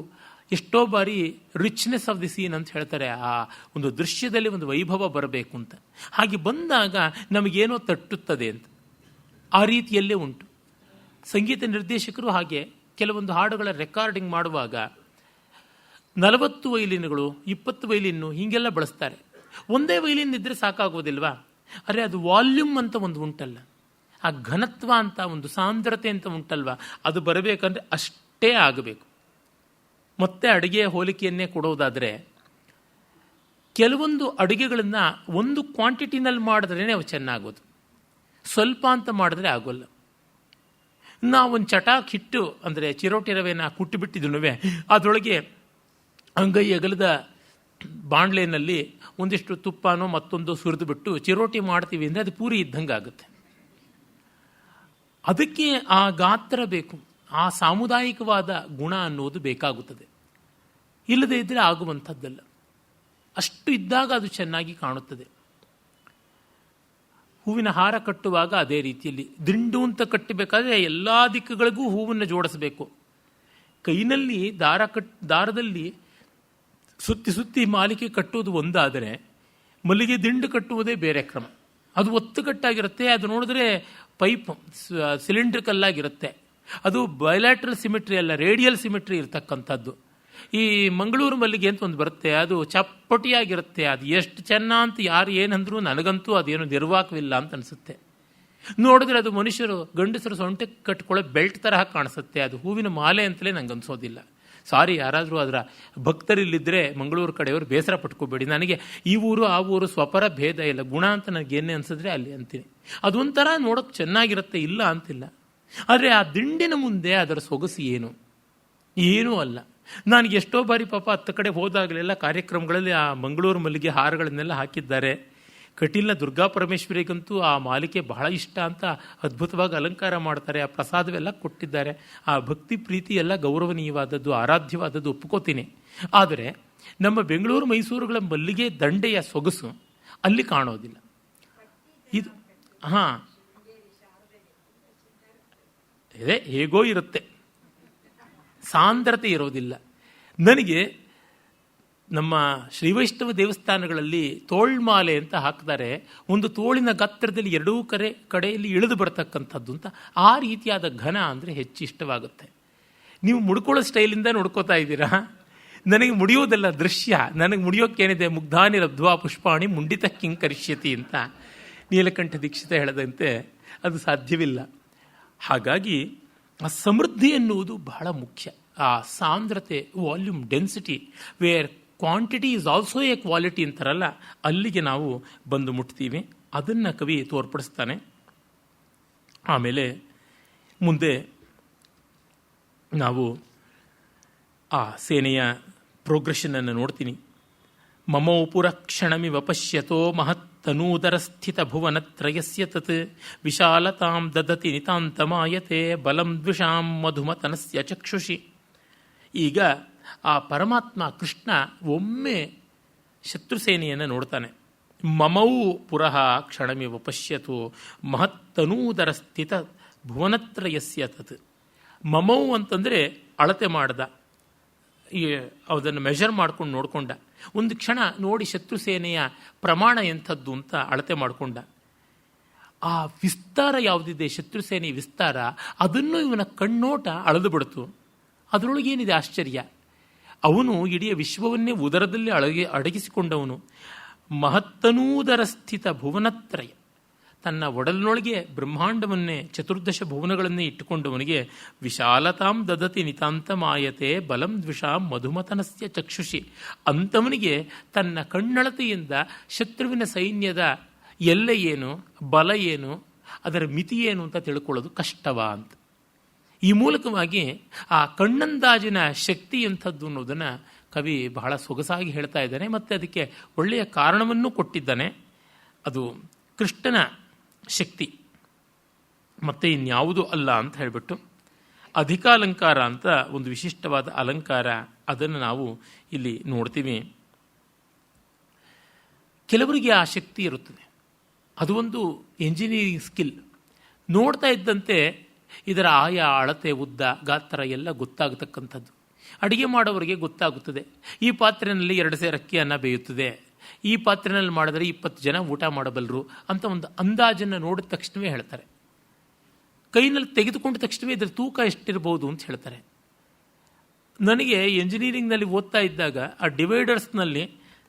ಎಷ್ಟೋ ಬಾರಿ ರಿಚ್ನೆಸ್ ಆಫ್ ದಿ ಸೀನ್ ಅಂತ ಹೇಳ್ತಾರೆ. ಆ ಒಂದು ದೃಶ್ಯದಲ್ಲಿ ಒಂದು ವೈಭವ ಬರಬೇಕು ಅಂತ. ಹಾಗೆ ಬಂದಾಗ ನಮಗೇನೋ ತಟ್ಟುತ್ತದೆ ಅಂತ. ಆ ರೀತಿಯಲ್ಲೇ ಉಂಟು. ಸಂಗೀತ ನಿರ್ದೇಶಕರು ಹಾಗೆ ಕೆಲವೊಂದು ಹಾಡುಗಳ ರೆಕಾರ್ಡಿಂಗ್ ಮಾಡುವಾಗ 40 ವೈಲಿನ್ಗಳು, 20 ವೈಲಿನ್ನು ಹೀಗೆಲ್ಲ ಬಳಸ್ತಾರೆ. ಒಂದೇ ವೈಲಿನ್ ಇದ್ದರೆ ಸಾಕಾಗೋದಿಲ್ವಾ? ಅರೆ ಅದು ವಾಲ್ಯೂಮ್ ಅಂತ ಒಂದು ಉಂಟಲ್ಲ, ಆ ಘನತ್ವ ಅಂತ ಒಂದು ಸಾಂದ್ರತೆ ಅಂತ ಉಂಟಲ್ವಾ, ಅದು ಬರಬೇಕಂದ್ರೆ ಅಷ್ಟೇ ಆಗಬೇಕು. ಮತ್ತೆ ಅಡುಗೆಯ ಹೋಲಿಕೆಯನ್ನೇ ಕೊಡೋದಾದರೆ ಕೆಲವೊಂದು ಅಡುಗೆಗಳನ್ನು ಒಂದು ಕ್ವಾಂಟಿಟಿನಲ್ಲಿ ಮಾಡಿದ್ರೇ ಅವು ಚೆನ್ನಾಗೋದು, ಸ್ವಲ್ಪ ಅಂತ ಮಾಡಿದ್ರೆ ಆಗೋಲ್ಲ. ನಾವೊಂದು ಚಟಾಕ್ ಹಿಟ್ಟು ಅಂದರೆ ಚಿರೋಟಿ ರವೆನ ಕುಟ್ಟಿಬಿಟ್ಟಿದ್ನು ಅದರೊಳಗೆ ಅಂಗೈ ಅಗಲದ ಬಾಣಲೆಯಲ್ಲಿ ಒಂದಿಷ್ಟು ತುಪ್ಪನೋ ಮತ್ತೊಂದು ಸುರಿದು ಬಿಟ್ಟು ಚಿರೋಟಿ ಮಾಡ್ತೀವಿ ಅಂದರೆ ಅದು ಪೂರಿ ಇದ್ದಂಗೆ ಆಗುತ್ತೆ. ಅದಕ್ಕೆ ಆ ಗಾತ್ರ ಬೇಕು, ಆ ಸಾಮುದಾಯಿಕವಾದ ಗುಣ ಅನ್ನೋದು ಬೇಕಾಗುತ್ತದೆ. ಇಲ್ಲದೇ ಇದ್ದರೆ ಆಗುವಂಥದ್ದಲ್ಲ. ಅಷ್ಟು ಇದ್ದಾಗ ಅದು ಚೆನ್ನಾಗಿ ಕಾಣುತ್ತದೆ. ಹೂವಿನ ಹಾರ ಕಟ್ಟುವಾಗ ಅದೇ ರೀತಿಯಲ್ಲಿ ದಿಂಡು ಅಂತ ಕಟ್ಟಬೇಕಾದ್ರೆ ಎಲ್ಲ ದಿಕ್ಕುಗಳಿಗೂ ಹೂವನ್ನು ಜೋಡಿಸಬೇಕು. ಕೈನಲ್ಲಿ ದಾರದಲ್ಲಿ ಸುತ್ತಿ ಮಾಲಿಕೆ ಕಟ್ಟುವುದು ಒಂದಾದರೆ ಮಲ್ಲಿಗೆ ದಿಂಡು ಕಟ್ಟುವುದೇ ಬೇರೆ ಕ್ರಮ. ಅದು ಒತ್ತುಗಟ್ಟಾಗಿರುತ್ತೆ. ಅದು ನೋಡಿದ್ರೆ ಪೈಪ್ ಸಿಲಿಂಡ್ರಿಕಲ್ ಆಗಿರುತ್ತೆ. ಅದು ಬಯಲಾಟ್ರಲ್ ಸಿಮಿಟ್ರಿ ಅಲ್ಲ, ರೇಡಿಯಲ್ ಸಿಮಿಟ್ರಿ ಇರತಕ್ಕಂಥದ್ದು. ಈ ಮಂಗಳೂರು ಮಲ್ಲಿಗೆ ಅಂತ ಒಂದು ಬರುತ್ತೆ, ಅದು ಚಪ್ಪಟಿಯಾಗಿರುತ್ತೆ. ಅದು ಎಷ್ಟು ಚೆನ್ನ ಅಂತ ಯಾರು ಏನಂದ್ರು ನನಗಂತೂ ಅದೇನು ನಿರ್ವಾಕವಿಲ್ಲ ಅಂತ ಅನಿಸುತ್ತೆ. ನೋಡಿದ್ರೆ ಅದು ಮನುಷ್ಯರು ಗಂಡಸರು ಸೊಂಟಕ್ಕೆ ಕಟ್ಕೊಳ್ಳೋ ಬೆಲ್ಟ್ ತರಹ ಕಾಣಿಸುತ್ತೆ. ಅದು ಹೂವಿನ ಮಾಲೆ ಅಂತಲೇ ನಂಗೆ ಅನಿಸೋದಿಲ್ಲ. ಸಾರಿ, ಯಾರಾದರೂ ಅದರ ಭಕ್ತರಿಲ್ಲಿದ್ದರೆ ಮಂಗಳೂರು ಕಡೆಯವರು ಬೇಸರ ಪಟ್ಕೋಬೇಡಿ. ನನಗೆ ಈ ಊರು ಆ ಊರು ಸ್ವಪರ ಭೇದ ಇಲ್ಲ. ಗುಣ ಅಂತ ನನಗೇನೇ ಅನಿಸಿದ್ರೆ ಅಲ್ಲಿ ಅಂತೀನಿ. ಅದೊಂಥರ ನೋಡೋಕೆ ಚೆನ್ನಾಗಿರುತ್ತೆ, ಇಲ್ಲ ಅಂತಿಲ್ಲ. ಆದರೆ ಆ ದಿಂಡಿನ ಮುಂದೆ ಅದರ ಸೊಗಸು ಏನೂ ಅಲ್ಲ. ನನಗೆ ಎಷ್ಟೋ ಬಾರಿ ಪಾಪ ಹತ್ತ ಕಡೆ ಹೋದಾಗಲೆಲ್ಲ ಕಾರ್ಯಕ್ರಮಗಳಲ್ಲಿ ಆ ಮಂಗಳೂರು ಮಲ್ಲಿಗೆ ಹಾರಗಳನ್ನೆಲ್ಲ ಹಾಕಿದ್ದಾರೆ. ಕಟೀಲ್ನ ದುರ್ಗಾ ಪರಮೇಶ್ವರಿಗಂತೂ ಆ ಮಾಲಿಕೆ ಬಹಳ ಇಷ್ಟ ಅಂತ ಅದ್ಭುತವಾಗಿ ಅಲಂಕಾರ ಮಾಡ್ತಾರೆ. ಆ ಪ್ರಸಾದವೆಲ್ಲ ಕೊಟ್ಟಿದ್ದಾರೆ. ಆ ಭಕ್ತಿ ಪ್ರೀತಿ ಎಲ್ಲ ಗೌರವನೀಯವಾದದ್ದು, ಆರಾಧ್ಯವಾದದ್ದು ಒಪ್ಕೋತೀನಿ. ಆದರೆ ನಮ್ಮ ಬೆಂಗಳೂರು ಮೈಸೂರುಗಳ ಮಲ್ಲಿಗೆ ದಂಡೆಯ ಸೊಗಸು ಅಲ್ಲಿ ಕಾಣೋದಿಲ್ಲ. ಇದು ಇದೇ ಹೇಗೋ ಇರುತ್ತೆ, ಸಾಂದ್ರತೆ ಇರೋದಿಲ್ಲ. ನನಗೆ ನಮ್ಮ ಶ್ರೀವೈಷ್ಣವ ದೇವಸ್ಥಾನಗಳಲ್ಲಿ ತೋಳ್ಮಾಲೆ ಅಂತ ಹಾಕ್ತಾರೆ. ಒಂದು ತೋಳಿನ ಗಾತ್ರದಲ್ಲಿ ಎರಡೂ ಕಡೆಯಲ್ಲಿ ಇಳಿದು ಬರ್ತಕ್ಕಂಥದ್ದು ಅಂತ. ಆ ರೀತಿಯಾದ ಘನ ಅಂದರೆ ಹೆಚ್ಚು ಇಷ್ಟವಾಗುತ್ತೆ. ನೀವು ಮುಡ್ಕೊಳ್ಳೋ ಸ್ಟೈಲಿಂದ ನೋಡ್ಕೋತಾ ಇದ್ದೀರಾ. ನನಗೆ ಮುಡಿಯೋದೆಲ್ಲ ದೃಶ್ಯ. ನನಗೆ ಮುಡಿಯೋಕ್ಕೇನಿದೆ, ಮುಗ್ಧಾನಿ ಲಬ್ಧ್ವಾ ಪುಷ್ಪಾಣಿ ಮುಂಡಿತ ಕಿಂಕರಿಷ್ಯತಿ ಅಂತ ನೀಲಕಂಠ ದೀಕ್ಷಿತ ಹೇಳದಂತೆ ಅದು ಸಾಧ್ಯವಿಲ್ಲ. ಹಾಗಾಗಿ ಆ ಸಮೃದ್ಧಿ ಎನ್ನುವುದು ಬಹಳ ಮುಖ್ಯ. ಆ ಸಾಂದ್ರತೆ, volume, density, where quantity is also a quality ಅಂತಾರಲ್ಲ, ಅಲ್ಲಿಗೆ ನಾವು ಬಂದು ಮುಟ್ತೀವಿ. ಅದನ್ನು ಕವಿ ತೋರ್ಪಡಿಸ್ತಾನೆ. ಆಮೇಲೆ ಮುಂದೆ ನಾವು ಆ ಸೇನೆಯ ಪ್ರೋಗ್ರೆಷನನ್ನು ನೋಡ್ತೀನಿ. ಮಮೋ ಪುರ ಕ್ಷಣಮಿವ ಪಶ್ಯತೋ ಮಹತ್ತನೂದರ ಸ್ಥಿತ ಭುವನತ್ರಯಸ್ಯ ತತ್ ವಿಶಾಲತಾಂ ದದತಿ ನಿತಾಂತಮಾಯತೆ ಬಲಂ ದ್ವಿಷಾಂ ಮಧುಮತನಸ್ಯ ಚಕ್ಷುಷಿ. ಈಗ ಆ ಪರಮಾತ್ಮ ಕೃಷ್ಣ ಒಮ್ಮೆ ಶತ್ರುಸೇನೆಯನ್ನು ನೋಡ್ತಾನೆ. ಮಮೌ ಪುರಃ ಕ್ಷಣಮಿವ ಪಶ್ಯತು ಮಹತ್ತನೂದರ ಸ್ಥಿತ ಭುವನತ್ರಯಸ್ಯ ತತ್. ಮಮೌ ಅಂತಂದರೆ ಅಳತೆ ಮಾಡ್ದ, ಅದನ್ನು ಮೆಷರ್ ಮಾಡ್ಕೊಂಡು ನೋಡಿಕೊಂಡ. ಒಂದು ಕ್ಷಣ ನೋಡಿ ಶತ್ರುಸೇನೆಯ ಪ್ರಮಾಣ ಎಂಥದ್ದು ಅಂತ ಅಳತೆ ಮಾಡಿಕೊಂಡ. ಆ ವಿಸ್ತಾರ ಯಾವುದಿದೆ, ಶತ್ರುಸೇನೆಯ ವಿಸ್ತಾರ, ಅದನ್ನು ಇವನ ಕಣ್ಣೋಟ ಅಳೆದು ಬಿಡ್ತು. ಅದರೊಳಗೇನಿದೆ ಆಶ್ಚರ್ಯ. ಅವನು ಇಡೀ ವಿಶ್ವವನ್ನೇ ಉದರದಲ್ಲಿ ಅಡಗಿಸಿಕೊಂಡವನು. ಮಹತ್ತನೂದರ ಸ್ಥಿತ ಭುವನತ್ರಯ, ತನ್ನ ಒಡಲಿನೊಳಗೆ ಬ್ರಹ್ಮಾಂಡವನ್ನೇ, ಚತುರ್ದಶ ಭುವನಗಳನ್ನೇ ಇಟ್ಟುಕೊಂಡವನಿಗೆ ವಿಶಾಲತಾಂ ದದತಿ ನಿತಾಂತ ಮಾಯತೆ ಬಲಂ ದ್ವಿಷಾಂ ಮಧುಮತನಸ್ಯ ಚಕ್ಷುಷಿ. ಅಂಥವನಿಗೆ ತನ್ನ ಕಣ್ಣಳತೆಯಿಂದ ಶತ್ರುವಿನ ಸೈನ್ಯದ ಎಲ್ಲೆ ಏನು, ಬಲ ಏನು, ಅದರ ಮಿತಿ ಏನು ಅಂತ ತಿಳ್ಕೊಳ್ಳೋದು ಕಷ್ಟವ ಅಂತ. ಈ ಮೂಲಕವಾಗಿ ಆ ಕಣ್ಣಂದಾಜಿನ ಶಕ್ತಿ ಎಂಥದ್ದು ಅನ್ನೋದನ್ನು ಕವಿ ಬಹಳ ಸೊಗಸಾಗಿ ಹೇಳ್ತಾ ಇದ್ದಾನೆ. ಮತ್ತು ಅದಕ್ಕೆ ಒಳ್ಳೆಯ ಕಾರಣವನ್ನೂ ಕೊಟ್ಟಿದ್ದಾನೆ. ಅದು ಕೃಷ್ಣನ ಶಕ್ತಿ ಮತ್ತೆ ಇನ್ಯಾವುದೂ ಅಲ್ಲ ಅಂತ ಹೇಳಿಬಿಟ್ಟು, ಅಧಿಕಾಲಂಕಾರ ಅಂತ ಒಂದು ವಿಶಿಷ್ಟವಾದ ಅಲಂಕಾರ, ಅದನ್ನು ನಾವು ಇಲ್ಲಿ ನೋಡ್ತೀವಿ. ಕೆಲವರಿಗೆ ಆ ಶಕ್ತಿ ಇರುತ್ತದೆ. ಅದು ಒಂದು ಎಂಜಿನಿಯರಿಂಗ್ ಸ್ಕಿಲ್. ನೋಡ್ತಾ ಇದ್ದಂತೆ ಇದರ ಆಯಾ ಅಳತೆ, ಉದ್ದ, ಗಾತ್ರ ಎಲ್ಲ ಗೊತ್ತಾಗತಕ್ಕಂಥದ್ದು. ಅಡಿಗೆ ಮಾಡೋವರಿಗೆ ಗೊತ್ತಾಗುತ್ತದೆ. ಈ ಪಾತ್ರೆಯಲ್ಲಿ 2 ಸೇರು ಅಕ್ಕಿ ಅನ್ನ ಬೇಯುತ್ತದೆ, ಈ ಪಾತ್ರೆಯಲ್ಲಿ ಮಾಡಿದ್ರೆ 20 ಜನ ಊಟ ಮಾಡಬಲ್ಲರು ಅಂತ ಒಂದು ಅಂದಾಜನ್ನು ನೋಡಿದ ತಕ್ಷಣವೇ ಹೇಳ್ತಾರೆ. ಕೈನಲ್ಲಿ ತೆಗೆದುಕೊಂಡ ತಕ್ಷಣವೇ ಇದರ ತೂಕ ಎಷ್ಟಿರ್ಬೋದು ಅಂತ ಹೇಳ್ತಾರೆ. ನನಗೆ ಎಂಜಿನಿಯರಿಂಗ್ನಲ್ಲಿ ಓದ್ತಾ ಇದ್ದಾಗ ಆ ಡಿವೈಡರ್ಸ್ನಲ್ಲಿ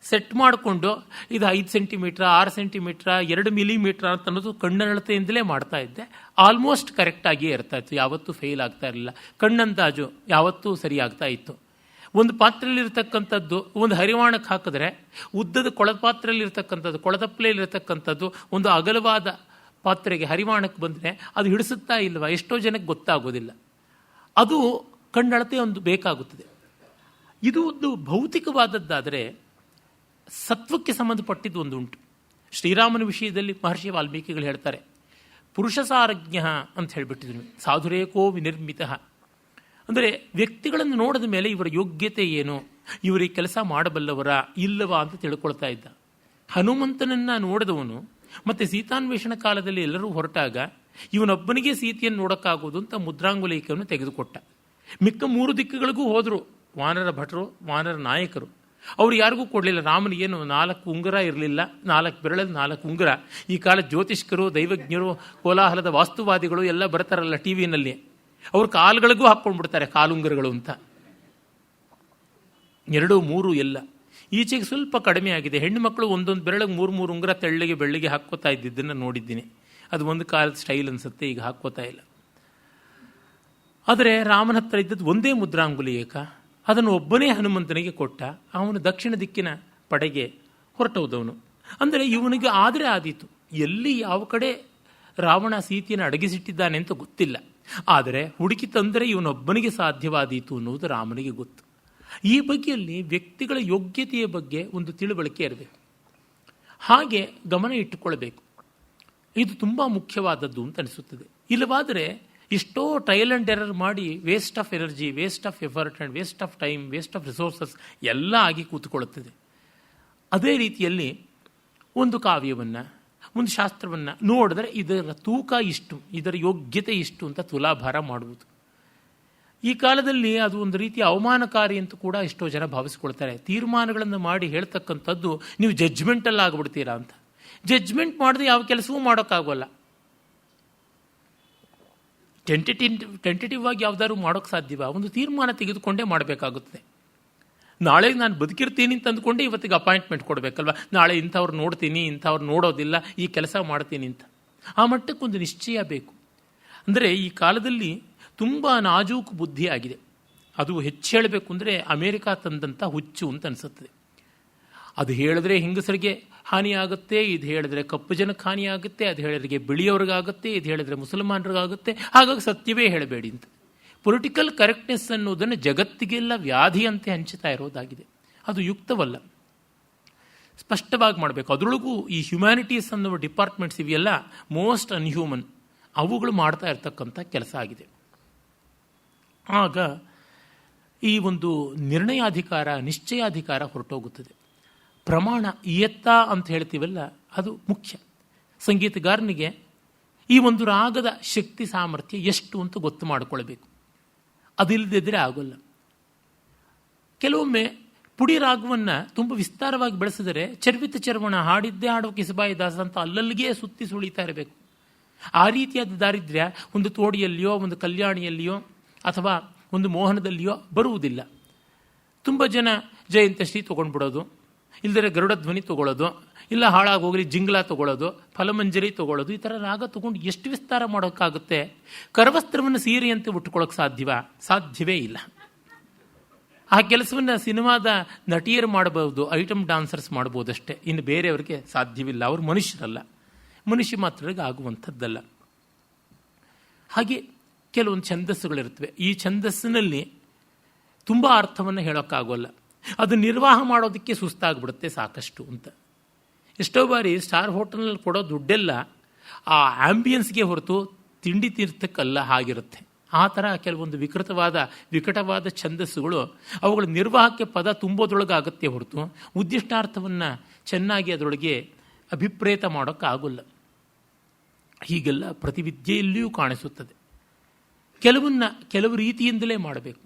ಸೆಟ್ ಮಾಡಿಕೊಂಡು ಇದು 5 ಸೆಂಟಿಮೀಟ್ರ, 6 ಸೆಂಟಿಮೀಟ್ರ, 2 ಮಿಲಿಮೀಟ್ರ ಅಂತ ಅನ್ನೋದು ಕಣ್ಣಳತೆಯಿಂದಲೇ ಮಾಡ್ತಾ ಇದ್ದೆ. ಆಲ್ಮೋಸ್ಟ್ ಕರೆಕ್ಟಾಗಿಯೇ ಇರ್ತಾ ಇತ್ತು, ಯಾವತ್ತೂ ಫೇಲ್ ಆಗ್ತಾ ಇರಲಿಲ್ಲ. ಕಣ್ಣಂದಾಜು ಯಾವತ್ತೂ ಸರಿಯಾಗ್ತಾ ಇತ್ತು. ಒಂದು ಪಾತ್ರೆಯಲ್ಲಿರ್ತಕ್ಕಂಥದ್ದು ಒಂದು ಹರಿವಾಣಕ್ಕೆ ಹಾಕಿದ್ರೆ ಉದ್ದದ ಕೊಳದ ಪಾತ್ರೆಯಲ್ಲಿರ್ತಕ್ಕಂಥದ್ದು, ಕೊಳದಪ್ಪಲೆಯಲ್ಲಿರ್ತಕ್ಕಂಥದ್ದು ಒಂದು ಅಗಲವಾದ ಪಾತ್ರೆಗೆ ಹರಿವಾಣಕ್ಕೆ ಬಂದರೆ ಅದು ಹಿಡಿಸುತ್ತಾ ಇಲ್ವಾ ಎಷ್ಟೋ ಜನಕ್ಕೆ ಗೊತ್ತಾಗೋದಿಲ್ಲ. ಅದು ಕಣ್ಣಳತೆ ಒಂದು ಬೇಕಾಗುತ್ತದೆ. ಇದು ಒಂದು ಭೌತಿಕವಾದದ್ದಾದರೆ ಸತ್ವಕ್ಕೆ ಸಂಬಂಧಪಟ್ಟಿದ್ದು ಒಂದು ಉಂಟು. ಶ್ರೀರಾಮನ ವಿಷಯದಲ್ಲಿ ಮಹರ್ಷಿ ವಾಲ್ಮೀಕಿಗಳು ಹೇಳ್ತಾರೆ, ಪುರುಷ ಸಾರಜ್ಞ ಅಂತ ಹೇಳಿಬಿಟ್ಟಿದ್ರು, ಸಾಧುರೇಕೋ ವಿನಿರ್ಮಿತ. ಅಂದರೆ ವ್ಯಕ್ತಿಗಳನ್ನು ನೋಡಿದ ಮೇಲೆ ಇವರ ಯೋಗ್ಯತೆ ಏನು, ಇವರಿಗೆ ಕೆಲಸ ಮಾಡಬಲ್ಲವರ ಇಲ್ಲವಾ ಅಂತ ತಿಳ್ಕೊಳ್ತಾ ಇದ್ದ. ಹನುಮಂತನನ್ನು ನೋಡಿದವನು ಮತ್ತು ಸೀತಾನ್ವೇಷಣ ಕಾಲದಲ್ಲಿ ಎಲ್ಲರೂ ಹೊರಟಾಗ ಇವನೊಬ್ಬನಿಗೆ ಸೀತೆಯನ್ನು ನೋಡೋಕ್ಕಾಗೋದು ಅಂತ ಮುದ್ರಾಂಗುಲೇಖವನ್ನು ತೆಗೆದುಕೊಟ್ಟ. ಮಿಕ್ಕ 3 ದಿಕ್ಕುಗಳಿಗೂ ಹೋದರು ವಾನರ ಭಟರು, ವಾನರ ನಾಯಕರು. ಅವ್ರು ಯಾರಿಗೂ ಕೊಡಲಿಲ್ಲ. ರಾಮನಿಗೇನು 4 ಉಂಗುರ ಇರಲಿಲ್ಲ, 4 ಬೆರಳಲ್ಲಿ 4 ಉಂಗುರ. ಈ ಕಾಲ ಜ್ಯೋತಿಷ್ಕರು, ದೈವಜ್ಞರು, ಕೋಲಾಹಲದ ವಾಸ್ತುವಾದಿಗಳು ಎಲ್ಲ ಬರ್ತಾರಲ್ಲ ಟಿ ವಿನಲ್ಲಿ, ಅವ್ರ ಕಾಲುಗಳಿಗೂ ಹಾಕ್ಕೊಂಡ್ಬಿಡ್ತಾರೆ ಕಾಲುಂಗುರಗಳು ಅಂತ. 2, 3 ಎಲ್ಲ. ಈಚೆಗೆ ಸ್ವಲ್ಪ ಕಡಿಮೆ ಆಗಿದೆ. ಹೆಣ್ಣು ಮಕ್ಕಳು ಒಂದೊಂದು ಬೆರಳಿಗೆ 3 ಉಂಗುರ ತೆಳ್ಳಗೆ ಬೆಳ್ಳಿಗೆ ಹಾಕ್ಕೋತಾ ಇದ್ದಿದ್ದನ್ನು ನೋಡಿದ್ದೀನಿ. ಅದು ಒಂದು ಕಾಲದ ಸ್ಟೈಲ್ ಅನಿಸುತ್ತೆ, ಈಗ ಹಾಕ್ಕೋತಾ ಇಲ್ಲ. ಆದರೆ ರಾಮನ ಹತ್ರ ಇದ್ದದ್ದು ಒಂದೇ ಮುದ್ರಾಂಗುಲಿಯೇಕ. ಅದನ್ನು ಒಬ್ಬನೇ ಹನುಮಂತನಿಗೆ ಕೊಟ್ಟ. ಅವನು ದಕ್ಷಿಣ ದಿಕ್ಕಿನ ಪಡೆಗೆ ಹೊರಟೋದವನು. ಅಂದರೆ ಇವನಿಗೆ ಆದರೆ ಆದೀತು. ಎಲ್ಲಿ ಯಾವ ಕಡೆ ರಾವಣ ಸೀತೆಯನ್ನು ಅಡಗಿಸಿಟ್ಟಿದ್ದಾನೆ ಅಂತ ಗೊತ್ತಿಲ್ಲ. ಆದರೆ ಹುಡುಕಿ ತಂದರೆ ಇವನೊಬ್ಬನಿಗೆ ಸಾಧ್ಯವಾದೀತು ಅನ್ನುವುದು ರಾಮನಿಗೆ ಗೊತ್ತು. ಈ ಬಗೆಯಲ್ಲಿ ವ್ಯಕ್ತಿಗಳ ಯೋಗ್ಯತೆಯ ಬಗ್ಗೆ ಒಂದು ತಿಳುವಳಿಕೆ ಇರಬೇಕು. ಹಾಗೆ ಗಮನ ಇಟ್ಟುಕೊಳ್ಬೇಕು. ಇದು ತುಂಬ ಮುಖ್ಯವಾದದ್ದು ಅಂತ ಅನಿಸುತ್ತದೆ. ಇಲ್ಲವಾದರೆ ಎಷ್ಟೋ ಟ್ರಯಲ್ ಆ್ಯಂಡ್ ಎರರ್ ಮಾಡಿ waste of energy, waste of effort and waste of time, waste of resources ಎಲ್ಲ ಆಗಿ ಕೂತ್ಕೊಳ್ಳುತ್ತದೆ. ಅದೇ ರೀತಿಯಲ್ಲಿ ಒಂದು ಕಾವ್ಯವನ್ನು, ಒಂದು ಶಾಸ್ತ್ರವನ್ನು ನೋಡಿದ್ರೆ ಇದರ ತೂಕ ಇಷ್ಟು, ಇದರ ಯೋಗ್ಯತೆ ಇಷ್ಟು ಅಂತ ತುಲಾಭಾರ ಮಾಡುವುದು. ಈ ಕಾಲದಲ್ಲಿ ಅದು ಒಂದು ರೀತಿಯ ಅವಮಾನಕಾರಿ ಅಂತ ಕೂಡ ಎಷ್ಟೋ ಜನ ಭಾವಿಸ್ಕೊಳ್ತಾರೆ. ತೀರ್ಮಾನಗಳನ್ನು ಮಾಡಿ ಹೇಳ್ತಕ್ಕಂಥದ್ದು ನೀವು ಜಡ್ಜ್ಮೆಂಟಲ್ಲಿ ಆಗಿಬಿಡ್ತೀರಾ ಅಂತ. ಜಡ್ಜ್ಮೆಂಟ್ ಮಾಡಿದ್ರೆ ಯಾವ ಕೆಲಸವೂ ಮಾಡೋಕ್ಕಾಗೋಲ್ಲ. ಟೆಂಟೇಟಿವ್ ಆಗಿ ಯಾವುದಾದ್ರು ಮಾಡೋಕ್ಕೆ ಸಾಧ್ಯವ? ಒಂದು ತೀರ್ಮಾನ ತೆಗೆದುಕೊಂಡೇ ಮಾಡಬೇಕಾಗುತ್ತದೆ. ನಾಳೆ ನಾನು ಬದುಕಿರ್ತೀನಿ ಅಂತ ಅಂದ್ಕೊಂಡೆ ಇವತ್ತಿಗೆ ಅಪಾಯಿಂಟ್ಮೆಂಟ್ ಕೊಡಬೇಕಲ್ವ. ನಾಳೆ ಇಂಥವ್ರು ನೋಡ್ತೀನಿ, ಇಂಥವ್ರು ನೋಡೋದಿಲ್ಲ, ಈ ಕೆಲಸ ಮಾಡ್ತೀನಿ ಅಂತ. ಆ ಮಟ್ಟಕ್ಕೊಂದು ನಿಶ್ಚಯ ಬೇಕು. ಅಂದರೆ ಈ ಕಾಲದಲ್ಲಿ ತುಂಬ ನಾಜೂಕು ಬುದ್ಧಿ ಆಗಿದೆ. ಅದು ಹೆಚ್ಚು ಹೇಳಬೇಕು ಅಂದರೆ ಅಮೇರಿಕಾ ತಂದಂಥ ಹುಚ್ಚು ಅಂತ ಅನಿಸುತ್ತದೆ. ಅದು ಹೇಳಿದ್ರೆ ಹೆಂಗಸರಿಗೆ ಹಾನಿಯಾಗುತ್ತೆ, ಇದು ಹೇಳಿದ್ರೆ ಕಪ್ಪು ಜನಕ್ಕೆ ಹಾನಿಯಾಗುತ್ತೆ, ಅದು ಹೇಳಿದ್ರೆ ಬಿಳಿಯವ್ರಿಗಾಗುತ್ತೆ, ಇದು ಹೇಳಿದ್ರೆ ಮುಸಲ್ಮಾನರಿಗಾಗುತ್ತೆ, ಹಾಗಾಗಿ ಸತ್ಯವೇ ಹೇಳಬೇಡಿ ಅಂತ. ಪೊಲಿಟಿಕಲ್ ಕರೆಕ್ಟ್ನೆಸ್ ಅನ್ನೋದನ್ನು ಜಗತ್ತಿಗೆಲ್ಲ ವ್ಯಾಧಿಯಂತೆ ಹಂಚುತ್ತಾ ಇರೋದಾಗಿದೆ. ಅದು ಯುಕ್ತವಲ್ಲ. ಸ್ಪಷ್ಟವಾಗಿ ಮಾಡಬೇಕು. ಅದರೊಳಗೂ ಈ ಹ್ಯುಮ್ಯಾನಿಟೀಸ್ ಅನ್ನುವ ಡಿಪಾರ್ಟ್ಮೆಂಟ್ಸ್ ಇವೆಲ್ಲ ಮೋಸ್ಟ್ ಅನ್ಹ್ಯೂಮನ್. ಅವುಗಳು ಮಾಡ್ತಾ ಇರ್ತಕ್ಕಂಥ ಕೆಲಸ ಆಗಿದೆ. ಆಗ ಈ ಒಂದು ನಿರ್ಣಯಾಧಿಕಾರ, ನಿಶ್ಚಯಾಧಿಕಾರ ಹೊರಟೋಗುತ್ತದೆ. ಪ್ರಮಾಣ ಇಯತ್ತ ಅಂತ ಹೇಳ್ತೀವಲ್ಲ, ಅದು ಮುಖ್ಯ. ಸಂಗೀತಗಾರನಿಗೆ ಈ ಒಂದು ರಾಗದ ಶಕ್ತಿ ಸಾಮರ್ಥ್ಯ ಎಷ್ಟು ಅಂತ ಗೊತ್ತು ಮಾಡಿಕೊಳ್ಬೇಕು. ಅದಿಲ್ಲದಿದ್ದರೆ ಆಗೋಲ್ಲ. ಕೆಲವೊಮ್ಮೆ ಪುಡಿ ರಾಗವನ್ನು ತುಂಬ ವಿಸ್ತಾರವಾಗಿ ಬೆಳೆಸಿದರೆ ಚರ್ವಿತ ಚರ್ವಣ ಹಾಡಿದ್ದೇ ಹಾಡೋ ಕಿಸಬಾಯಿ ದಾಸ ಅಂತ ಅಲ್ಲಲ್ಲಿಗೆ ಸುತ್ತಿ ಸುಳಿತಾ ಇರಬೇಕು. ಆ ರೀತಿಯಾದ ದಾರಿದ್ರ್ಯ ಒಂದು ತೋಡಿಯಲ್ಲಿಯೋ, ಒಂದು ಕಲ್ಯಾಣಿಯಲ್ಲಿಯೋ ಅಥವಾ ಒಂದು ಮೋಹನದಲ್ಲಿಯೋ ಬರುವುದಿಲ್ಲ. ತುಂಬ ಜನ ಜಯಂತಶ್ರೀ ತೊಗೊಂಡ್ಬಿಡೋದು, ಇಲ್ಲದರೆ ಗರುಡ ಧ್ವನಿ ತೊಗೊಳ್ಳೋದು, ಇಲ್ಲ ಹಾಳಾಗೋಗಲಿ ಜಿಂಗ್ಲಾ ತೊಗೊಳ್ಳೋದು, ಫಲಮಂಜರಿ ತೊಗೊಳ್ಳೋದು, ಈ ಥರ ರಾಗ ತೊಗೊಂಡು ಎಷ್ಟು ವಿಸ್ತಾರ ಮಾಡೋಕ್ಕಾಗುತ್ತೆ? ಕರವಸ್ತ್ರವನ್ನು ಸೀರೆಯಂತೆ ಉಟ್ಕೊಳ್ಳೋಕೆ ಸಾಧ್ಯವೇ ಇಲ್ಲ. ಆ ಕೆಲಸವನ್ನು ಸಿನಿಮಾದ ನಟಿಯರು ಮಾಡಬಹುದು, ಐಟಮ್ ಡಾನ್ಸರ್ಸ್ ಮಾಡ್ಬೋದಷ್ಟೇ. ಇನ್ನು ಬೇರೆಯವರಿಗೆ ಸಾಧ್ಯವಿಲ್ಲ. ಅವರು ಮನುಷ್ಯರಲ್ಲ, ಮನುಷ್ಯ ಮಾತ್ರರಿಗೆ ಆಗುವಂಥದ್ದಲ್ಲ. ಹಾಗೆ ಕೆಲವೊಂದು ಛಂದಸ್ಸುಗಳಿರ್ತವೆ. ಈ ಛಂದಸ್ಸಿನಲ್ಲಿ ತುಂಬ ಅರ್ಥವನ್ನು ಹೇಳೋಕ್ಕಾಗೋಲ್ಲ. ಅದು ನಿರ್ವಾಹ ಮಾಡೋದಕ್ಕೆ ಸುಸ್ತಾಗ್ಬಿಡುತ್ತೆ ಸಾಕಷ್ಟು ಅಂತ. ಎಷ್ಟೋ ಬಾರಿ ಸ್ಟಾರ್ ಹೋಟೆಲ್ನಲ್ಲಿ ಕೊಡೋ ದುಡ್ಡೆಲ್ಲ ಆ ಆಂಬಿಯನ್ಸ್ಗೆ ಹೊರತು ತಿಂಡಿ ತೀರ್ಥಕ್ಕಲ್ಲ ಆಗಿರುತ್ತೆ. ಆ ಥರ ಕೆಲವೊಂದು ವಿಕಟವಾದ ಛಂದಸ್ಸುಗಳು ಅವುಗಳ ನಿರ್ವಾಹಕ್ಕೆ ಪದ ತುಂಬೋದ್ರೊಳಗಾಗತ್ತೆ ಹೊರತು ಉದ್ದಿಷ್ಟಾರ್ಥವನ್ನು ಚೆನ್ನಾಗಿ ಅದರೊಳಗೆ ಅಭಿಪ್ರೇತ ಮಾಡೋಕ್ಕಾಗೋಲ್ಲ. ಹೀಗೆಲ್ಲ ಪ್ರತಿವಿದ್ಯೆಯಲ್ಲಿಯೂ ಕಾಣಿಸುತ್ತದೆ. ಕೆಲವು ರೀತಿಯಿಂದಲೇ ಮಾಡಬೇಕು.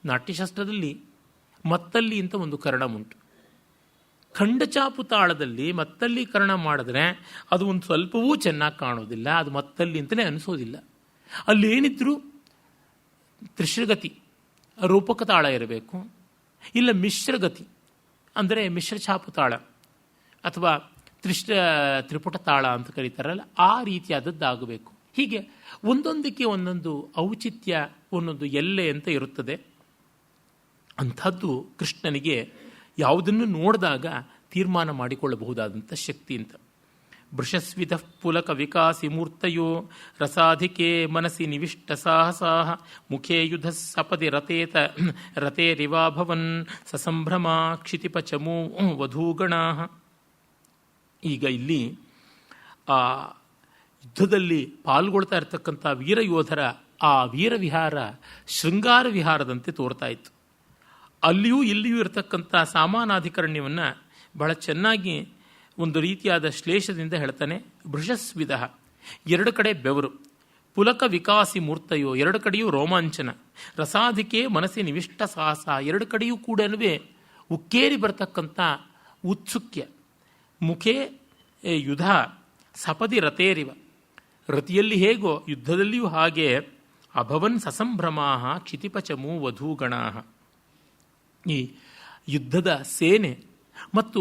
ನಾಟ್ಯಶಾಸ್ತ್ರದಲ್ಲಿ ಮತ್ತಲ್ಲಿ ಅಂತ ಒಂದು ಕರ್ಣ ಉಂಟು. ಖಂಡಚಾಪು ತಾಳದಲ್ಲಿ ಮತ್ತಲ್ಲಿ ಕರ್ಣ ಮಾಡಿದ್ರೆ ಅದು ಒಂದು ಸ್ವಲ್ಪವೂ ಚೆನ್ನಾಗಿ ಕಾಣೋದಿಲ್ಲ. ಅದು ಮತ್ತಲ್ಲಿ ಅಂತಲೇ ಅನಿಸೋದಿಲ್ಲ. ಅಲ್ಲೇನಿದ್ರೂ ತ್ರಿಶ್ರಗತಿ ರೂಪಕ ತಾಳ ಇರಬೇಕು, ಇಲ್ಲ ಮಿಶ್ರಗತಿ ಅಂದರೆ ಮಿಶ್ರಚಾಪು ತಾಳ ಅಥವಾ ತ್ರಿಪುಟ ತಾಳ ಅಂತ ಕರೀತಾರಲ್ಲ, ಆ ರೀತಿಯಾದದ್ದಾಗಬೇಕು. ಹೀಗೆ ಒಂದೊಂದಕ್ಕೆ ಒಂದೊಂದು ಔಚಿತ್ಯ, ಒಂದೊಂದು ಎಲ್ಲೆ ಅಂತ ಇರುತ್ತದೆ. ಅಂಥದ್ದು ಕೃಷ್ಣನಿಗೆ ಯಾವುದನ್ನು ನೋಡಿದಾಗ ತೀರ್ಮಾನ ಮಾಡಿಕೊಳ್ಳಬಹುದಾದಂಥ ಶಕ್ತಿ ಅಂತ. ವೃಷಸ್ವಿಧ ಪುಲಕ ವಿಕಾಸಿ ಮೂರ್ತಯೋ ರಸಾಧಿಕೆ ಮನಸಿ ನಿವಿಷ್ಟ ಸಾಹಸಾ ಮುಖೇ ಯುಧ ಸಪದಿ ರತೇರಿವಾಭವನ್ ಸಸಂಭ್ರಮ ಕ್ಷಿತಿಪ ಚಮೂ ವಧೂಗಣಾ. ಈಗ ಇಲ್ಲಿ ಆ ಯುದ್ಧದಲ್ಲಿ ಪಾಲ್ಗೊಳ್ತಾ ಇರತಕ್ಕಂಥ ವೀರಯೋಧರ ಆ ವೀರವಿಹಾರ ಶೃಂಗಾರ ವಿಹಾರದಂತೆ ತೋರ್ತಾ ಇತ್ತು. ಅಲ್ಲಿಯೂ ಇಲ್ಲಿಯೂ ಇರತಕ್ಕಂಥ ಸಾಮಾನಾಧಿಕರಣ್ಯವನ್ನು ಬಹಳ ಚೆನ್ನಾಗಿ ಒಂದು ರೀತಿಯಾದ ಶ್ಲೇಷದಿಂದ ಹೇಳ್ತಾನೆ. ವೃಷಸ್ವಿಧ, ಎರಡು ಕಡೆ ಬೆವರು, ಪುಲಕ ವಿಕಾಸಿ ಮೂರ್ತಯೋ, ಎರಡು ಕಡೆಯೂ ರೋಮಾಂಚನ, ರಸಾಧಿಕೆ ಮನಸ್ಸಿ ನಿವಿಷ್ಟ ಸಾಹಸ, ಎರಡು ಕಡೆಯೂ ಕೂಡ ಉಕ್ಕೇರಿ ಬರತಕ್ಕಂಥ ಉತ್ಸುಕ್ಯ, ಮುಖೇ ಯುಧ ಸಪದಿ ರತೇರಿವ, ರತಿಯಲ್ಲಿ ಹೇಗೋ ಯುದ್ಧದಲ್ಲಿಯೂ ಹಾಗೆ, ಅಭವನ್ ಸಸಂಭ್ರಮಾ ಕ್ಷಿತಿಪಚಮೂ ವಧೂಗಣಾ. ಈ ಯುದ್ಧದ ಸೇನೆ ಮತ್ತು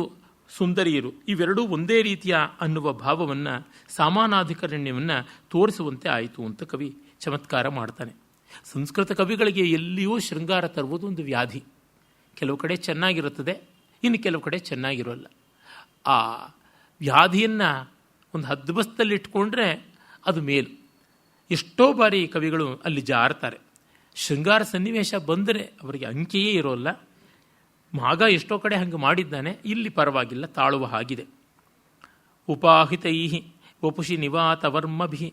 ಸುಂದರಿಯರು ಇವೆರಡೂ ಒಂದೇ ರೀತಿಯ ಅನ್ನುವ ಭಾವವನ್ನು, ಸಾಮಾನಾಧಿಕರಣ್ಯವನ್ನು ತೋರಿಸುವಂತೆ ಆಯಿತು ಅಂತ ಕವಿ ಚಮತ್ಕಾರ ಮಾಡ್ತಾನೆ. ಸಂಸ್ಕೃತ ಕವಿಗಳಿಗೆ ಎಲ್ಲಿಯೂ ಶೃಂಗಾರ ತರುವುದು ಒಂದು ವ್ಯಾಧಿ. ಕೆಲವು ಕಡೆ ಚೆನ್ನಾಗಿರುತ್ತದೆ, ಇನ್ನು ಕೆಲವು ಕಡೆ ಚೆನ್ನಾಗಿರೋಲ್ಲ. ಆ ವ್ಯಾಧಿಯನ್ನು ಒಂದು ಹದ್ದುಬಸ್ತಲ್ಲಿ ಇಟ್ಕೊಂಡ್ರೆ ಅದು ಮೇಲು. ಎಷ್ಟೋ ಬಾರಿ ಕವಿಗಳು ಅಲ್ಲಿ ಜಾರ್ತಾರೆ. ಶೃಂಗಾರ ಸನ್ನಿವೇಶ ಬಂದರೆ ಅವರಿಗೆ ಅಂಕೆಯೇ ಇರೋಲ್ಲ. ಮಾಗ ಎಷ್ಟೋ ಕಡೆ ಹಂಗೆ ಮಾಡಿದ್ದಾನೆ, ಇಲ್ಲಿ ಪರವಾಗಿಲ್ಲ, ತಾಳುವ ಹಾಗಿದೆ. ಉಪಾಹಿತೈ ವಪುಷಿ ನಿವಾತವರ್ಮಭಿ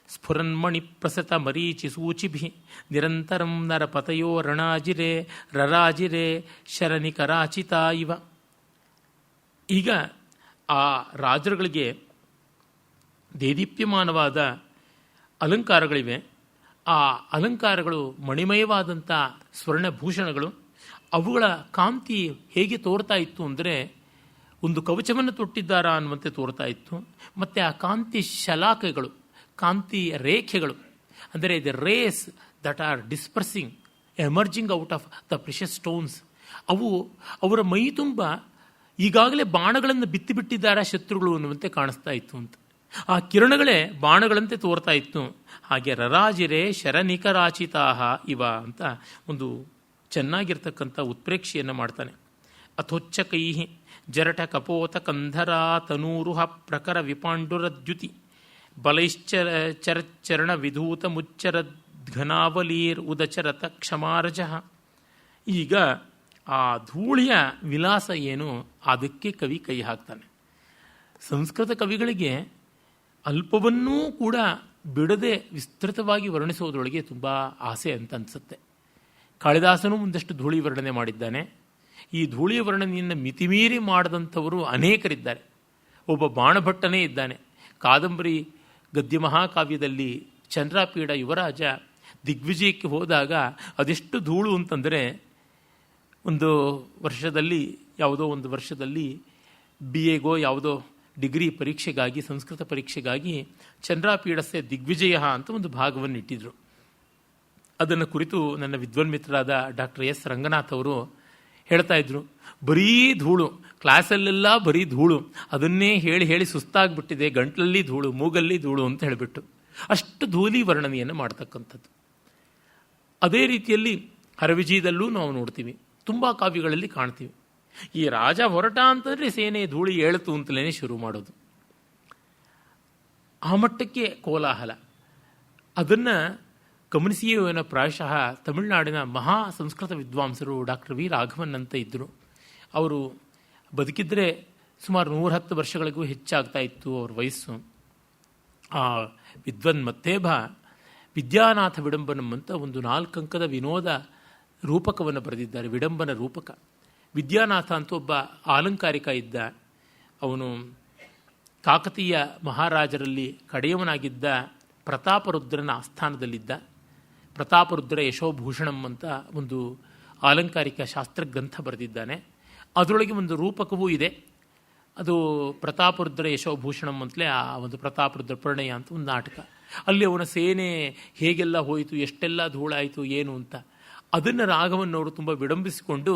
ಸ್ಫುರನ್ಮಣಿ ಪ್ರಸತ ಮರೀಚಿ ಸೂಚಿಭಿ ನಿರಂತರಂ ನರಪತಯೋ ರಣಾಜಿರೆ ರರಾಜಿರೆ ಶರನಿಕರಾಚಿತ ಇವ. ಈಗ ಆ ರಾಜರುಗಳಿಗೆ ದೇದೀಪ್ಯಮಾನವಾದ ಅಲಂಕಾರಗಳಿವೆ. ಆ ಅಲಂಕಾರಗಳು ಮಣಿಮಯವಾದಂಥ ಸ್ವರ್ಣಭೂಷಣಗಳು. ಅವುಗಳ ಕಾಂತಿ ಹೇಗೆ ತೋರ್ತಾ ಇತ್ತು ಅಂದರೆ ಒಂದು ಕವಚವನ್ನು ತೊಟ್ಟಿದ್ದಾರಾ ಅನ್ನುವಂತೆ ತೋರ್ತಾ ಇತ್ತು. ಮತ್ತು ಆ ಕಾಂತಿ ಶಲಾಕೆಗಳು, ಕಾಂತಿ ರೇಖೆಗಳು, ಅಂದರೆ the rays that are dispersing emerging out of the precious stones, ಅವು ಅವರ ಮೈ ತುಂಬ ಈಗಾಗಲೇ ಬಾಣಗಳನ್ನು ಬಿತ್ತಿಬಿಟ್ಟಿದ್ದಾರಾ ಶತ್ರುಗಳು ಅನ್ನುವಂತೆ ಕಾಣಿಸ್ತಾ ಇತ್ತು ಅಂತ. ಆ ಕಿರಣಗಳೇ ಬಾಣಗಳಂತೆ ತೋರ್ತಾ ಇತ್ತು. ಹಾಗೆ ರರಾಜಿರೆ ಶರನಿಕರಾಚಿತಾಹ ಇವ ಅಂತ ಒಂದು ಚೆನ್ನಾಗಿರ್ತಕ್ಕಂಥ ಉತ್ಪ್ರೇಕ್ಷೆಯನ್ನು ಮಾಡ್ತಾನೆ. ಅಥೋಚ್ಚಕೈ ಜರಟ ಕಪೋತ ಕಂಧರ ತನೂರುಹ ಪ್ರಕರ ವಿಪಾಂಡುರದ್ಯುತಿ ಬಲೈಶ್ಚರಚರಣ ವಿಧೂತ ಮುಚ್ಚರದ್ಘನಾವಲೀರ್ ಉದಚರತ ಕ್ಷಮಾರಜ. ಈಗ ಆ ಧೂಳಿಯ ವಿಲಾಸ ಏನು, ಅದಕ್ಕೆ ಕವಿ ಕೈ ಹಾಕ್ತಾನೆ. ಸಂಸ್ಕೃತ ಕವಿಗಳಿಗೆ ಅಲ್ಪವನ್ನೂ ಕೂಡ ಬಿಡದೆ ವಿಸ್ತೃತವಾಗಿ ವರ್ಣಿಸೋದ್ರೊಳಗೆ ತುಂಬ ಆಸೆ ಅಂತ ಅನಿಸುತ್ತೆ. ಕಾಳಿದಾಸನು ಒಂದಷ್ಟು ಧೂಳಿ ವರ್ಣನೆ ಮಾಡಿದ್ದಾನೆ. ಈ ಧೂಳಿಯ ವರ್ಣನೆಯನ್ನು ಮಿತಿಮೀರಿ ಮಾಡಿದಂಥವರು ಅನೇಕರಿದ್ದಾರೆ. ಒಬ್ಬ ಬಾಣಭಟ್ಟನೇ ಇದ್ದಾನೆ. ಕಾದಂಬರಿ ಗದ್ಯ ಮಹಾಕಾವ್ಯದಲ್ಲಿ ಚಂದ್ರಾಪೀಡ ಯುವರಾಜ ದಿಗ್ವಿಜಯಕ್ಕೆ ಹೋದಾಗ ಅದೆಷ್ಟು ಧೂಳು ಅಂತಂದರೆ, ಒಂದು ವರ್ಷದಲ್ಲಿ ಯಾವುದೋ ಒಂದು ವರ್ಷದಲ್ಲಿ BA ಯಾವುದೋ ಡಿಗ್ರಿ ಪರೀಕ್ಷೆಗಾಗಿ, ಸಂಸ್ಕೃತ ಪರೀಕ್ಷೆಗಾಗಿ ಚಂದ್ರಾಪೀಡಸ್ಯ ದಿಗ್ವಿಜಯ ಅಂತ ಒಂದು ಭಾಗವನ್ನು ಇಟ್ಟಿದ್ರು. ಅದನ್ನು ಕುರಿತು ನನ್ನ ವಿದ್ವನ್ಮಿತ್ರರಾದ ಡಾಕ್ಟರ್ S. ರಂಗನಾಥ್ ಅವರು ಹೇಳ್ತಾ ಇದ್ರು, ಬರೀ ಧೂಳು, ಕ್ಲಾಸಲ್ಲೆಲ್ಲ ಬರೀ ಧೂಳು, ಅದನ್ನೇ ಹೇಳಿ ಹೇಳಿ ಸುಸ್ತಾಗ್ಬಿಟ್ಟಿದೆ, ಗಂಟ್ಲಲ್ಲಿ ಧೂಳು, ಮೂಗಲ್ಲಿ ಧೂಳು ಅಂತ ಹೇಳಿಬಿಟ್ಟು ಅಷ್ಟು ಧೂಳಿ ವರ್ಣನೆಯನ್ನು ಮಾಡ್ತಕ್ಕಂಥದ್ದು. ಅದೇ ರೀತಿಯಲ್ಲಿ ಹರವಿಜಯದಲ್ಲೂ ನಾವು ನೋಡ್ತೀವಿ, ತುಂಬ ಕಾವ್ಯಗಳಲ್ಲಿ ಕಾಣ್ತೀವಿ. ಈ ರಾಜ ಹೊರಟ ಅಂತಂದರೆ ಸೇನೆ ಧೂಳಿ ಏಳ್ತು ಅಂತಲೇ ಶುರು ಮಾಡೋದು. ಆ ಮಟ್ಟಕ್ಕೆ ಕೋಲಾಹಲ. ಅದನ್ನು ಗಮನಿಸಿಯೇನೋ ಪ್ರಾಯಶಃ ತಮಿಳುನಾಡಿನ ಮಹಾ ಸಂಸ್ಕೃತ ವಿದ್ವಾಂಸರು ಡಾಕ್ಟರ್ ವಿ ರಾಘವನ್ ಅಂತ ಇದ್ದರು. ಅವರು ಬದುಕಿದ್ರೆ ಸುಮಾರು 110 ವರ್ಷಗಳಿಗೂ ಹೆಚ್ಚಾಗ್ತಾ ಇತ್ತು ಅವ್ರ ವಯಸ್ಸು. ಆ ವಿದ್ವನ್ ಮತ್ತೇಭ ವಿದ್ಯಾನಾಥ ವಿಡಂಬನಂ ಅಂತ ಒಂದು 4 ಅಂಕದ ವಿನೋದ ರೂಪಕವನ್ನು ಬರೆದಿದ್ದಾರೆ, ವಿಡಂಬನ ರೂಪಕ. ವಿದ್ಯಾನಾಥ ಅಂತ ಒಬ್ಬ ಆಲಂಕಾರಿಕ ಇದ್ದ. ಅವನು ಕಾಕತೀಯ ಮಹಾರಾಜರಲ್ಲಿ ಕಡೆಯವನಾಗಿದ್ದ ಪ್ರತಾಪರುದ್ರನ ಆಸ್ಥಾನದಲ್ಲಿದ್ದ. ಪ್ರತಾಪರುದ್ರ ಯಶೋಭೂಷಣಂ ಅಂತ ಒಂದು ಆಲಂಕಾರಿಕ ಶಾಸ್ತ್ರಗ್ರಂಥ ಬರೆದಿದ್ದಾನೆ. ಅದರೊಳಗೆ ಒಂದು ರೂಪಕವೂ ಇದೆ. ಅದು ಪ್ರತಾಪರುದ್ರ ಯಶೋಭೂಷಣಂ ಅಂತಲೇ ಆ ಒಂದು ಪ್ರತಾಪರುದ್ರ ಪ್ರಣಯ ಅಂತ ಒಂದು ನಾಟಕ. ಅಲ್ಲಿ ಅವನ ಸೇನೆ ಹೇಗೆಲ್ಲ ಹೋಯಿತು, ಎಷ್ಟೆಲ್ಲ ಧೂಳಾಯಿತು ಏನು ಅಂತ ಅದನ್ನು ರಾಘವನ್ನವರು ತುಂಬ ವಿಡಂಬಿಸಿಕೊಂಡು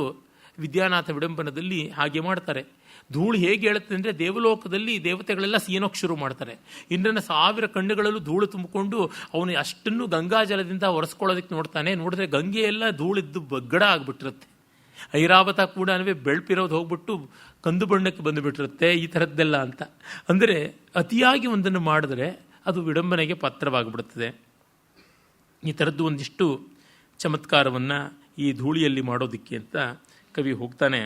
ವಿದ್ಯಾನಾಥ ವಿಡಂಬನದಲ್ಲಿ ಹಾಗೆ ಮಾಡ್ತಾರೆ. ಧೂಳು ಹೇಗೆ ಹೇಳುತ್ತೆ ಅಂದರೆ, ದೇವಲೋಕದಲ್ಲಿ ದೇವತೆಗಳೆಲ್ಲ ಸೀನೋಕ್ಕೆ ಶುರು ಮಾಡ್ತಾರೆ. ಇಂದ್ರನ 1000 ಕಣ್ಣುಗಳಲ್ಲೂ ಧೂಳು ತುಂಬಿಕೊಂಡು ಅವನು ಅಷ್ಟನ್ನು ಗಂಗಾಜಲದಿಂದ ಒರೆಸ್ಕೊಳ್ಳೋದಕ್ಕೆ ನೋಡ್ತಾನೆ. ನೋಡಿದ್ರೆ ಗಂಗೆಯೆಲ್ಲ ಧೂಳಿದ್ದು ಬಗ್ಗಡ ಆಗಿಬಿಟ್ಟಿರುತ್ತೆ. ಐರಾವತ ಕೂಡ ಬೆಳ್ಪಿರೋದು ಹೋಗ್ಬಿಟ್ಟು ಕಂದು ಬಣ್ಣಕ್ಕೆ ಬಂದುಬಿಟ್ಟಿರುತ್ತೆ, ಈ ಥರದ್ದೆಲ್ಲ ಅಂತ. ಅಂದರೆ ಅತಿಯಾಗಿ ಒಂದನ್ನು ಮಾಡಿದ್ರೆ ಅದು ವಿಡಂಬನೆಗೆ ಪಾತ್ರವಾಗಿಬಿಡುತ್ತದೆ. ಈ ಥರದ್ದು ಒಂದಿಷ್ಟು ಚಮತ್ಕಾರವನ್ನು ಈ ಧೂಳಿಯಲ್ಲಿ ಮಾಡೋದಕ್ಕೆ ಅಂತ ಕವಿ ಹೋಗ್ತಾನೆ.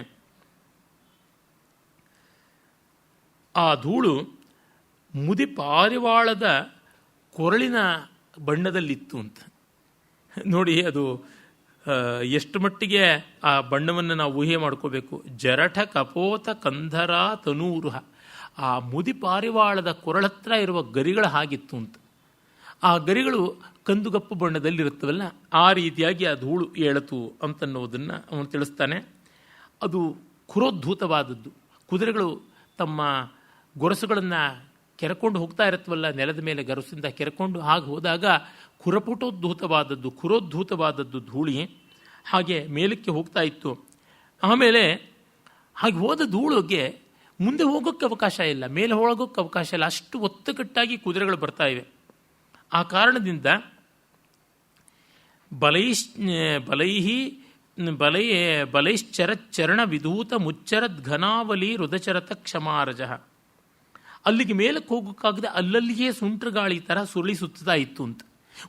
ಆ ಧೂಳು ಮುದಿ ಪಾರಿವಾಳದ ಕೊರಳಿನ ಬಣ್ಣದಲ್ಲಿತ್ತು ಅಂತ ನೋಡಿ. ಅದು ಎಷ್ಟು ಮಟ್ಟಿಗೆ ಆ ಬಣ್ಣವನ್ನು ನಾವು ಊಹೆ ಮಾಡ್ಕೋಬೇಕು. ಜರಠ ಕಪೋತ ಕಂಧರ ತನೂರುಹ, ಆ ಮುದಿ ಪಾರಿವಾಳದ ಕೊರಳತ್ರ ಇರುವ ಗರಿಗಳ ಹಾಗಿತ್ತು ಅಂತ. ಆ ಗರಿಗಳು ಕಂದುಗಪ್ಪು ಬಣ್ಣದಲ್ಲಿರುತ್ತವಲ್ಲ, ಆ ರೀತಿಯಾಗಿ ಆ ಧೂಳು ಏಳತು ಅಂತನ್ನೋದನ್ನು ಅವನು ತಿಳಿಸ್ತಾನೆ. ಅದು ಖುರೋದ್ಧೂತವಾದದ್ದು. ಕುದುರೆಗಳು ತಮ್ಮ ಗೊರಸುಗಳನ್ನು ಕೆರಕೊಂಡು ಹೋಗ್ತಾ ಇರುತ್ತವಲ್ಲ, ನೆಲದ ಮೇಲೆ ಗರಸಿಂದ ಕೆರಕೊಂಡು ಹಾಗೆ ಹೋದಾಗ ಖುರೋದ್ಧೂತವಾದದ್ದು ಧೂಳಿ ಹಾಗೆ ಮೇಲಕ್ಕೆ ಹೋಗ್ತಾ ಇತ್ತು. ಆಮೇಲೆ ಹಾಗೆ ಹೋದ ಧೂಳಿಗೆ ಮುಂದೆ ಹೋಗೋಕ್ಕೆ ಅವಕಾಶ ಇಲ್ಲ, ಮೇಲೆ ಹೋಗೋಕ್ಕೆ ಅವಕಾಶ ಇಲ್ಲ, ಅಷ್ಟು ಒತ್ತುಕಟ್ಟಾಗಿ ಕುದುರೆಗಳು ಬರ್ತಾ ಇವೆ. ಆ ಕಾರಣದಿಂದ ಬಲೈಶ್ಚರಚರಣ ವಿಧೂತ ಮುಚ್ಚರದ್ ಘನಾವಲಿ ರುದಚರತ ಕ್ಷಮಾರಜ. ಅಲ್ಲಿಗೆ ಮೇಲಕ್ಕೆ ಹೋಗೋಕ್ಕಾಗದೆ ಅಲ್ಲಲ್ಲಿಯೇ ಸುಂಟ್ರ ಗಾಳಿ ಥರ ಸುರುಳಿ ಸುತ್ತಾ ಇತ್ತು ಅಂತ.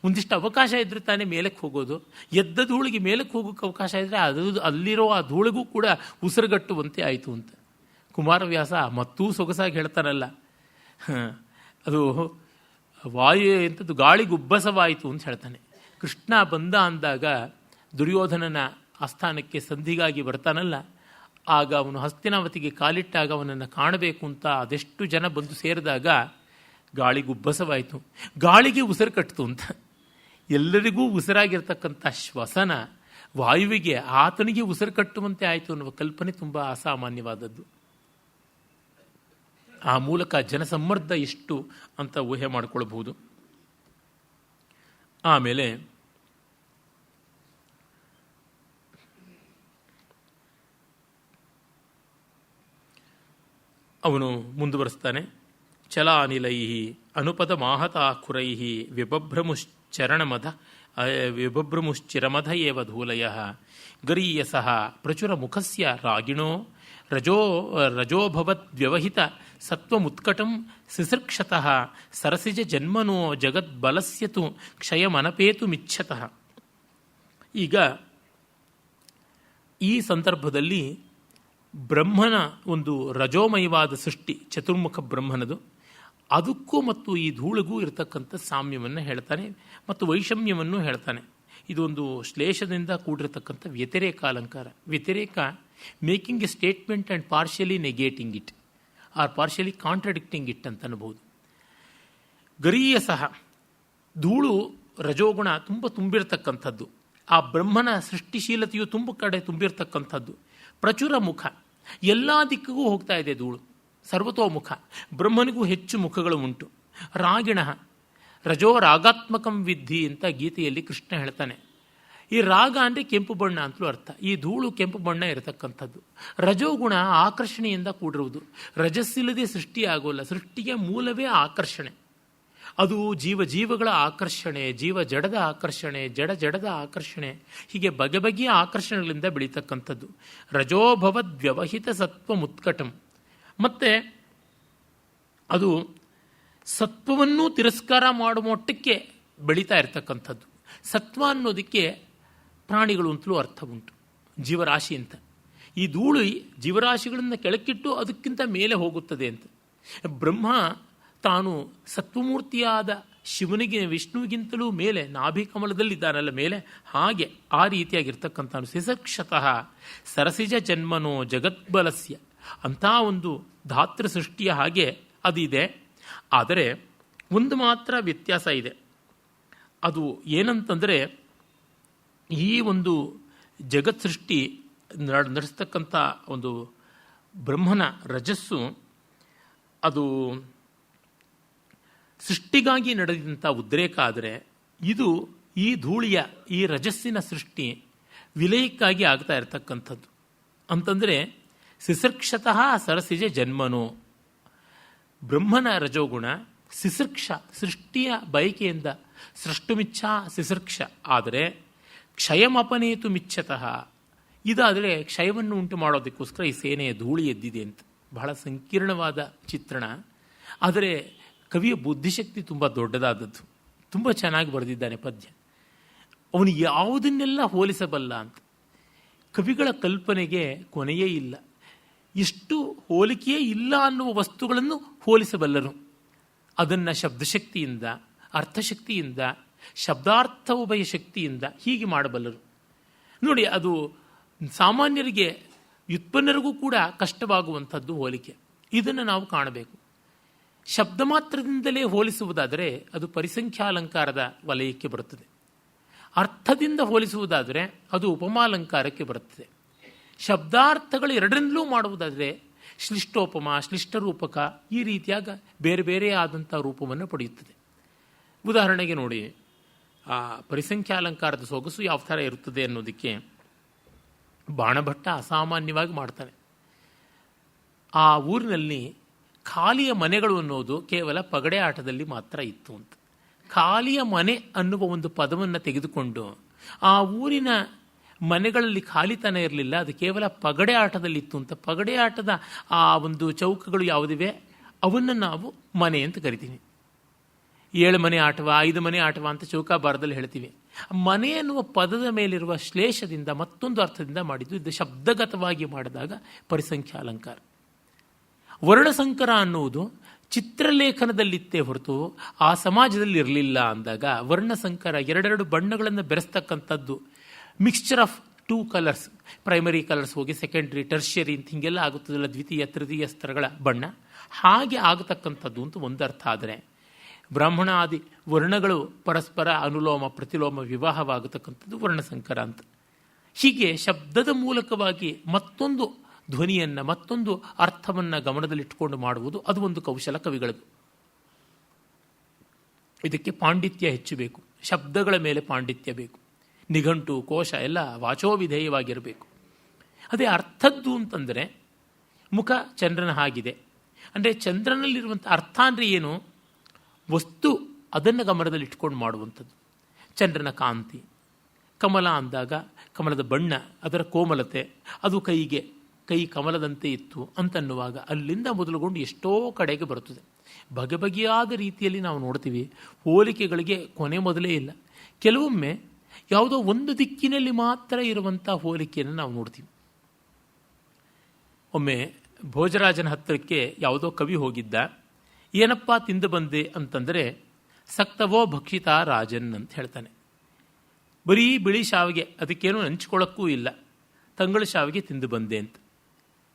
ಒಂದಿಷ್ಟು ಅವಕಾಶ ಇದ್ರೆ ತಾನೇ ಮೇಲಕ್ಕೆ ಹೋಗೋದು. ಎದ್ದ ಧೂಳಿಗೆ ಮೇಲಕ್ಕೆ ಹೋಗೋಕ್ಕೆ ಅವಕಾಶ ಇದ್ದರೆ ಅದು ಅಲ್ಲಿರೋ ಆ ಧೂಳಿಗೂ ಕೂಡ ಉಸಿರುಗಟ್ಟುವಂತೆ ಆಯಿತು ಅಂತ ಕುಮಾರವ್ಯಾಸ ಮತ್ತೂ ಸೊಗಸಾಗಿ ಹೇಳ್ತಾನಲ್ಲ. ಅದು ವಾಯು ಎಂಥದ್ದು ಗಾಳಿಗುಬ್ಬಸವಾಯಿತು ಅಂತ ಹೇಳ್ತಾನೆ. ಕೃಷ್ಣ ಬಂದ ಅಂದಾಗ ದುರ್ಯೋಧನನ ಆಸ್ಥಾನಕ್ಕೆ ಸಂಧಿಗಾಗಿ ಬರ್ತಾನಲ್ಲ, ಆಗ ಅವನು ಹಸ್ತಿನಾವತಿಗೆ ಕಾಲಿಟ್ಟಾಗ ಅವನನ್ನು ಕಾಣಬೇಕು ಅಂತ ಅದೆಷ್ಟು ಜನ ಬಂದು ಸೇರಿದಾಗ ಗಾಳಿಗುಬ್ಬಸವಾಯಿತು, ಗಾಳಿಗೆ ಉಸಿರು ಕಟ್ಟಿತು ಅಂತ. ಎಲ್ಲರಿಗೂ ಉಸಿರಾಗಿರ್ತಕ್ಕಂಥ ಶ್ವಸನ ವಾಯುವಿಗೆ ಆತನಿಗೆ ಉಸಿರು ಕಟ್ಟುವಂತೆ ಆಯಿತು ಅನ್ನುವ ಕಲ್ಪನೆ ತುಂಬ ಅಸಾಮಾನ್ಯವಾದದ್ದು. ಆ ಮೂಲಕ ಜನಸಮ್ಮರ್ದ ಎಷ್ಟು ಅಂತ ಊಹೆ ಮಾಡಿಕೊಳ್ಳಬಹುದು. ಆಮೇಲೆ ಅವನು ಮುಂದುವರಿಸ್ತಾನೆ. ಚಲಾನಿಲೈ ಅನುಪದ ಮಾಹತಾಖುರೈ ವಿಭಭ್ರಮುಶ್ಚಿರಮಧ ಏವ ಧೂಲಯ ಗರೀಯಸಃ ಪ್ರಚುರ ಮುಖಸ್ಯ ರಾಗಿಣೋ ರಜೋಭವದ್ವ್ಯವಹಿತ ಸತ್ವಮುತ್ಕಟಂ ಸಿಸೃಕ್ಷತಃ ಸರಸಿಜ ಜನ್ಮನೋ ಜಗದ್ಬಲಸ್ಯತು ಕ್ಷಯಮನಪೇತುಮಿಚ್ಛತಃ. ಈಗ ಈ ಸಂದರ್ಭದಲ್ಲಿ ಬ್ರಹ್ಮನ ಒಂದು ರಜೋಮಯವಾದ ಸೃಷ್ಟಿ, ಚತುರ್ಮುಖ ಬ್ರಹ್ಮನದು, ಅದಕ್ಕೂ ಮತ್ತು ಈ ಧೂಳಿಗೂ ಇರತಕ್ಕಂಥ ಸಾಮ್ಯವನ್ನು ಹೇಳ್ತಾನೆ ಮತ್ತು ವೈಷಮ್ಯವನ್ನು ಹೇಳ್ತಾನೆ. ಇದೊಂದು ಶ್ಲೇಷದಿಂದ ಕೂಡಿರತಕ್ಕಂಥ ವ್ಯತಿರೇಕ ಅಲಂಕಾರ. ವ್ಯತಿರೇಕ making a statement and partially negating it or partially contradicting it ಅಂತ ಅನ್ಬೋದು. ಗರೀಯ ಸಹ ಧೂಳು ರಜೋಗುಣ ತುಂಬಿರತಕ್ಕಂಥದ್ದು. ಆ ಬ್ರಹ್ಮನ ಸೃಷ್ಟಿಶೀಲತೆಯು ಕಡೆ ತುಂಬಿರತಕ್ಕಂಥದ್ದು. ಪ್ರಚುರ ಮುಖ, ಎಲ್ಲ ದಿಕ್ಕಿಗೂ ಹೋಗ್ತಾ ಇದೆ ಧೂಳು, ಸರ್ವತೋಮುಖ. ಬ್ರಹ್ಮನಿಗೂ ಹೆಚ್ಚು ಮುಖಗಳು ಉಂಟು. ರಾಗಿಣ ರಜೋ ರಾಗಾತ್ಮಕಂ ವಿದ್ಧಿ ಅಂತ ಗೀತೆಯಲ್ಲಿ ಕೃಷ್ಣ ಹೇಳ್ತಾನೆ. ಈ ರಾಗ ಅಂದರೆ ಕೆಂಪು ಬಣ್ಣ ಅಂತಲೂ ಅರ್ಥ. ಈ ಧೂಳು ಕೆಂಪು ಬಣ್ಣ ಇರತಕ್ಕಂಥದ್ದು. ರಜೋಗುಣ ಆಕರ್ಷಣೆಯಿಂದ ಕೂಡಿರುವುದು. ರಜಸ್ಸಿಲ್ಲದೆ ಸೃಷ್ಟಿ ಆಗೋಲ್ಲ. ಸೃಷ್ಟಿಗೆ ಮೂಲವೇ ಆಕರ್ಷಣೆ. ಅದು ಜೀವಗಳ ಆಕರ್ಷಣೆ, ಜಡದ ಆಕರ್ಷಣೆ, ಜಡದ ಆಕರ್ಷಣೆ, ಹೀಗೆ ಬಗೆ ಬಗೆಯ ಆಕರ್ಷಣೆಗಳಿಂದ ಬೆಳೀತಕ್ಕಂಥದ್ದು. ರಜೋಭವದ್ವ್ಯವಹಿತ ಸತ್ವ ಮುತ್ಕಟಂ. ಮತ್ತು ಅದು ಸತ್ವವನ್ನು ತಿರಸ್ಕಾರ ಮಾಡುವ ಮಟ್ಟಕ್ಕೆ ಬೆಳೀತಾ ಇರತಕ್ಕಂಥದ್ದು. ಸತ್ವ ಅನ್ನೋದಕ್ಕೆ ಪ್ರಾಣಿಗಳು ಅಂತಲೂ ಅರ್ಥ ಉಂಟು, ಜೀವರಾಶಿ ಅಂತ. ಈ ಧೂಳು ಜೀವರಾಶಿಗಳನ್ನು ಕೆಳಕ್ಕಿಟ್ಟು ಅದಕ್ಕಿಂತ ಮೇಲೆ ಹೋಗುತ್ತದೆ ಅಂತ. ಬ್ರಹ್ಮ ತಾನು ಸತ್ವಮೂರ್ತಿಯಾದ ಶಿವನಿಗೆ ವಿಷ್ಣುವಿಗಿಂತಲೂ ಮೇಲೆ ನಾಭಿಕಮಲದಲ್ಲಿದ್ದಾನಲ್ಲ ಮೇಲೆ, ಹಾಗೆ ಆ ರೀತಿಯಾಗಿರ್ತಕ್ಕಂಥ ಸಿಸಕ್ಷತಃ ಸರಸಿಜ ಜನ್ಮನೋ ಜಗದ್ಬಲಸ್ಯ ಅಂಥ ಒಂದು ಧಾತೃ ಸೃಷ್ಟಿಯ ಹಾಗೆ ಅದಿದೆ. ಆದರೆ ಒಂದು ಮಾತ್ರ ವ್ಯತ್ಯಾಸ ಇದೆ. ಅದು ಏನಂತಂದರೆ, ಈ ಒಂದು ಜಗತ್ ಸೃಷ್ಟಿ ನಡೆಸ್ತಕ್ಕಂಥ ಒಂದು ಬ್ರಹ್ಮನ ರಜಸ್ಸು ಅದು ಸೃಷ್ಟಿಗಾಗಿ ನಡೆದಂಥ ಉದ್ರೇಕ. ಆದರೆ ಇದು ಈ ಧೂಳಿಯ ಈ ರಜಸ್ಸಿನ ಸೃಷ್ಟಿ ವಿಲಯಕ್ಕಾಗಿ ಆಗ್ತಾ ಇರತಕ್ಕಂಥದ್ದು. ಅಂತಂದರೆ ಸಿಸೃಕ್ಷತಃ ಸರಸಿಜ ಜನ್ಮನೋ, ಬ್ರಹ್ಮನ ರಜೋಗುಣ ಸಿಸೃಕ್ಷ ಸೃಷ್ಟಿಯ ಬಯಕೆಯಿಂದ ಸೃಷ್ಟುಮಿಚ್ಛಾ ಸಿಸೃಕ್ಷ. ಆದರೆ ಕ್ಷಯಮಪನೇತು ಮಿಚ್ಛತಃ ಇದಾದರೆ ಕ್ಷಯವನ್ನು ಉಂಟು ಮಾಡೋದಕ್ಕೋಸ್ಕರ ಈ ಸೇನೆಯ ಧೂಳಿ ಎದ್ದಿದೆ ಅಂತ. ಬಹಳ ಸಂಕೀರ್ಣವಾದ ಚಿತ್ರಣ, ಆದರೆ ಕವಿಯ ಬುದ್ಧಿಶಕ್ತಿ ತುಂಬ ದೊಡ್ಡದಾದದ್ದು. ತುಂಬ ಚೆನ್ನಾಗಿ ಬರೆದಿದ್ದಾನೆ ಪದ್ಯ. ಅವನು ಯಾವುದನ್ನೆಲ್ಲ ಹೋಲಿಸಬಲ್ಲ ಅಂತ. ಕವಿಗಳ ಕಲ್ಪನೆಗೆ ಕೊನೆಯೇ ಇಲ್ಲ. ಎಷ್ಟು ಹೋಲಿಕೆಯೇ ಇಲ್ಲ ಅನ್ನುವ ವಸ್ತುಗಳನ್ನು ಹೋಲಿಸಬಲ್ಲರು. ಅದನ್ನು ಶಬ್ದಶಕ್ತಿಯಿಂದ, ಅರ್ಥಶಕ್ತಿಯಿಂದ, ಶಬ್ದಾರ್ಥ ಉಭಯ ಶಕ್ತಿಯಿಂದ ಹೀಗೆ ಮಾಡಬಲ್ಲರು. ನೋಡಿ, ಅದು ಸಾಮಾನ್ಯರಿಗೆ, ವ್ಯುತ್ಪನ್ನರಿಗೂ ಕೂಡ ಕಷ್ಟವಾಗುವಂಥದ್ದು ಹೋಲಿಕೆ. ಇದನ್ನು ನಾವು ಕಾಣಬೇಕು. ಶಬ್ದ ಮಾತ್ರದಿಂದಲೇ ಹೋಲಿಸುವುದಾದರೆ ಅದು ಪರಿಸಂಖ್ಯಾಲಂಕಾರದ ವಲಯಕ್ಕೆ ಬರುತ್ತದೆ. ಅರ್ಥದಿಂದ ಹೋಲಿಸುವುದಾದರೆ ಅದು ಉಪಮಾಲಂಕಾರಕ್ಕೆ ಬರುತ್ತದೆ. ಶಬ್ದಾರ್ಥಗಳು ಎರಡರಿಂದಲೂ ಮಾಡುವುದಾದರೆ ಶ್ಲಿಷ್ಟೋಪಮ, ಶ್ಲಿಷ್ಟರೂಪಕ ಈ ರೀತಿಯಾಗ ಬೇರೆ ಬೇರೆ ಆದಂಥ ರೂಪವನ್ನು ಪಡೆಯುತ್ತದೆ. ಉದಾಹರಣೆಗೆ ನೋಡಿ, ಆ ಪರಿಸಂಖ್ಯಾಲಂಕಾರದ ಸೊಗಸು ಯಾವ ಥರ ಇರುತ್ತದೆ ಅನ್ನೋದಕ್ಕೆ ಬಾಣಭಟ್ಟ ಅಸಾಮಾನ್ಯವಾಗಿ ಮಾಡ್ತಾನೆ. ಆ ಊರಿನಲ್ಲಿ ಖಾಲಿಯ ಮನೆಗಳು ಅನ್ನೋದು ಕೇವಲ ಪಗಡೆ ಆಟದಲ್ಲಿ ಮಾತ್ರ ಇತ್ತು ಅಂತ. ಖಾಲಿಯ ಮನೆ ಅನ್ನುವ ಒಂದು ಪದವನ್ನು ತೆಗೆದುಕೊಂಡು ಆ ಊರಿನ ಮನೆಗಳಲ್ಲಿ ಖಾಲಿತನ ಇರಲಿಲ್ಲ, ಅದು ಕೇವಲ ಪಗಡೆ ಆಟದಲ್ಲಿತ್ತು ಅಂತ. ಪಗಡೆ ಆಟದ ಆ ಒಂದು ಚೌಕಗಳು ಯಾವುದಿವೆ ಅವನ್ನು ನಾವು ಮನೆ ಅಂತ ಕರಿತೀವಿ. 7 ಮನೆ ಆಟವ, 5 ಮನೆ ಆಟವ ಅಂತ ಚೌಕಾಬಾರದಲ್ಲಿ ಹೇಳ್ತೀವಿ. ಮನೆ ಎನ್ನುವ ಪದದ ಮೇಲಿರುವ ಶ್ಲೇಷದಿಂದ ಮತ್ತೊಂದು ಅರ್ಥದಿಂದ ಮಾಡಿದ್ದು. ಇದು ಶಬ್ದಗತವಾಗಿ ಮಾಡಿದಾಗ ಪರಿಸಂಖ್ಯಾಲಂಕಾರ. ವರ್ಣಸಂಕರ ಅನ್ನುವುದು ಚಿತ್ರಲೇಖನದಲ್ಲಿತ್ತೇ ಹೊರತು ಆ ಸಮಾಜದಲ್ಲಿ ಇರಲಿಲ್ಲ ಅಂದಾಗ ವರ್ಣಸಂಕರ, ಎರಡೆರಡು ಬಣ್ಣಗಳನ್ನು ಬೆರೆಸ್ತಕ್ಕಂಥದ್ದು, mixture of 2 colours, primary colours ಹೋಗಿ ಸೆಕೆಂಡ್ರಿ, ಟರ್ಷಿಯರಿ ಅಂತ ಹೀಗೆಲ್ಲ ಆಗುತ್ತದಲ್ಲ, ದ್ವಿತೀಯ ತೃತೀಯ ಸ್ತರಗಳ ಬಣ್ಣ, ಹಾಗೆ ಆಗತಕ್ಕಂಥದ್ದು ಅಂತ ಒಂದು ಅರ್ಥ. ಆದರೆ ಬ್ರಾಹ್ಮಣ ಆದಿ ವರ್ಣಗಳು ಪರಸ್ಪರ ಅನುಲೋಮ ಪ್ರತಿಲೋಮ ವಿವಾಹವಾಗತಕ್ಕಂಥದ್ದು ವರ್ಣಸಂಕರ ಅಂತ. ಹೀಗೆ ಶಬ್ದದ ಮೂಲಕವಾಗಿ ಮತ್ತೊಂದು ಧ್ವನಿಯನ್ನು, ಮತ್ತೊಂದು ಅರ್ಥವನ್ನು ಗಮನದಲ್ಲಿಟ್ಟುಕೊಂಡು ಮಾಡುವುದು ಅದು ಒಂದು ಕೌಶಲ ಕವಿಗಳದು. ಇದಕ್ಕೆ ಪಾಂಡಿತ್ಯ ಹೆಚ್ಚು ಬೇಕು, ಶಬ್ದಗಳ ಮೇಲೆ ಪಾಂಡಿತ್ಯ ಬೇಕು, ನಿಘಂಟು ಕೋಶ ಎಲ್ಲ ವಾಚೋವಿಧೇಯವಾಗಿರಬೇಕು. ಅದೇ ಅರ್ಥದ್ದು ಅಂತಂದರೆ ಮುಖ ಚಂದ್ರನ ಹಾಗಿದೆ ಅಂದರೆ ಚಂದ್ರನಲ್ಲಿರುವಂಥ ಅರ್ಥ ಅಂದರೆ ಏನು, ವಸ್ತು ಅದನ್ನು ಗಮನದಲ್ಲಿ ಇಟ್ಕೊಂಡು ಮಾಡುವಂಥದ್ದು. ಚಂದ್ರನ ಕಾಂತಿ, ಕಮಲ ಅಂದಾಗ ಕಮಲದ ಬಣ್ಣ, ಅದರ ಕೋಮಲತೆ, ಅದು ಕೈ ಕಮಲದಂತೆ ಇತ್ತು ಅಂತನ್ನುವಾಗ ಅಲ್ಲಿಂದ ಮೊದಲುಗೊಂಡು ಎಷ್ಟೋ ಕಡೆಗೆ ಬರುತ್ತದೆ. ಬಗೆ ಬಗೆಯಾದ ರೀತಿಯಲ್ಲಿ ನಾವು ನೋಡ್ತೀವಿ. ಹೋಲಿಕೆಗಳಿಗೆ ಕೊನೆ ಮೊದಲೇ ಇಲ್ಲ. ಕೆಲವೊಮ್ಮೆ ಯಾವುದೋ ಒಂದು ದಿಕ್ಕಿನಲ್ಲಿ ಮಾತ್ರ ಇರುವಂಥ ಹೋಲಿಕೆಯನ್ನು ನಾವು ನೋಡ್ತೀವಿ. ಒಮ್ಮೆ ಭೋಜರಾಜನ ಹತ್ತಿರಕ್ಕೆ ಯಾವುದೋ ಕವಿ ಹೋಗಿದ್ದ. ಏನಪ್ಪ ತಿಂದು ಬಂದೆ ಅಂತಂದರೆ, ಸಕ್ತವೋ ಭಕ್ಷಿತ ರಾಜನ್ ಅಂತ ಹೇಳ್ತಾನೆ. ಬರೀ ಬಿಳಿ ಶಾವಿಗೆ, ಅದಕ್ಕೇನು ಹಂಚ್ಕೊಳ್ಳೋಕ್ಕೂ ಇಲ್ಲ, ತಂಗಳು ಶಾವಿಗೆ ತಿಂದು ಬಂದೆ ಅಂತ.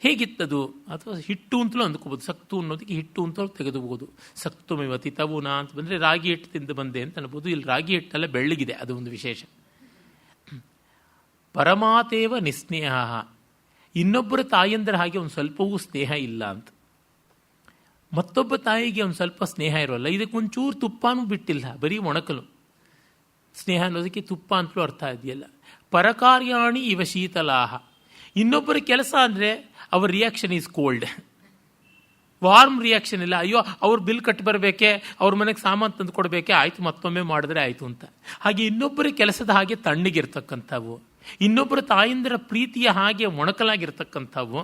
ಹೇಗಿತ್ತದು? ಅಥವಾ ಹಿಟ್ಟು ಅಂತಲೂ ಅಂದ್ಕೋಬೋದು. ಸಕ್ತು ಅನ್ನೋದಕ್ಕೆ ಹಿಟ್ಟು ಅಂತಲೂ ತೆಗೆದುಬಹುದು. ಸಕ್ತು ಮಿವತಿ ತವುನಾ ಅಂತ ಬಂದರೆ ರಾಗಿ ಹಿಟ್ಟು ತಿಂದು ಬಂದೆ ಅಂತ ಅನ್ಬೋದು. ಇಲ್ಲಿ ರಾಗಿ ಹಿಟ್ಟೆಲ್ಲ ಬೆಳ್ಳಗಿದೆ, ಅದು ಒಂದು ವಿಶೇಷ. ಪರಮಾತೇವ ನಿಸ್ನೇಹ, ಇನ್ನೊಬ್ಬರ ತಾಯಿಯಂದರ ಹಾಗೆ ಒಂದು ಸ್ವಲ್ಪವೂ ಸ್ನೇಹ ಇಲ್ಲ ಅಂತ. ಮತ್ತೊಬ್ಬ ತಾಯಿಗೆ ಒಂದು ಸ್ವಲ್ಪ ಸ್ನೇಹ ಇರೋಲ್ಲ, ಇದಕ್ಕೊಂಚೂರು ತುಪ್ಪನೂ ಬಿಟ್ಟಿಲ್ಲ, ಬರೀ ಒಣಕಲು. ಸ್ನೇಹ ಅನ್ನೋದಕ್ಕೆ ತುಪ್ಪ ಅಂತಲೂ ಅರ್ಥ ಇದೆಯಲ್ಲ. ಪರಕಾರ್ಯಾಣಿ ಇವ ಶೀತಲಾಹ, ಇನ್ನೊಬ್ಬರ ಕೆಲಸ ಅಂದರೆ ಅವರ reaction is cold, warm reaction ಇಲ್ಲ. ಅಯ್ಯೋ ಅವ್ರು ಬಿಲ್ ಕಟ್ಟಿ ಬರಬೇಕೆ, ಅವ್ರ ಮನೆಗೆ ಸಾಮಾನು ತಂದು ಕೊಡಬೇಕೆ, ಆಯಿತು ಮತ್ತೊಮ್ಮೆ ಮಾಡಿದ್ರೆ ಆಯಿತು ಅಂತ. ಹಾಗೆ ಇನ್ನೊಬ್ಬರ ಕೆಲಸದ ಹಾಗೆ ತಣ್ಣಗಿರ್ತಕ್ಕಂಥವು, ಇನ್ನೊಬ್ಬರ ತಾಯಿಂದರ ಪ್ರೀತಿಯ ಹಾಗೆ ಮೊಣಕಲಾಗಿರ್ತಕ್ಕಂಥವು.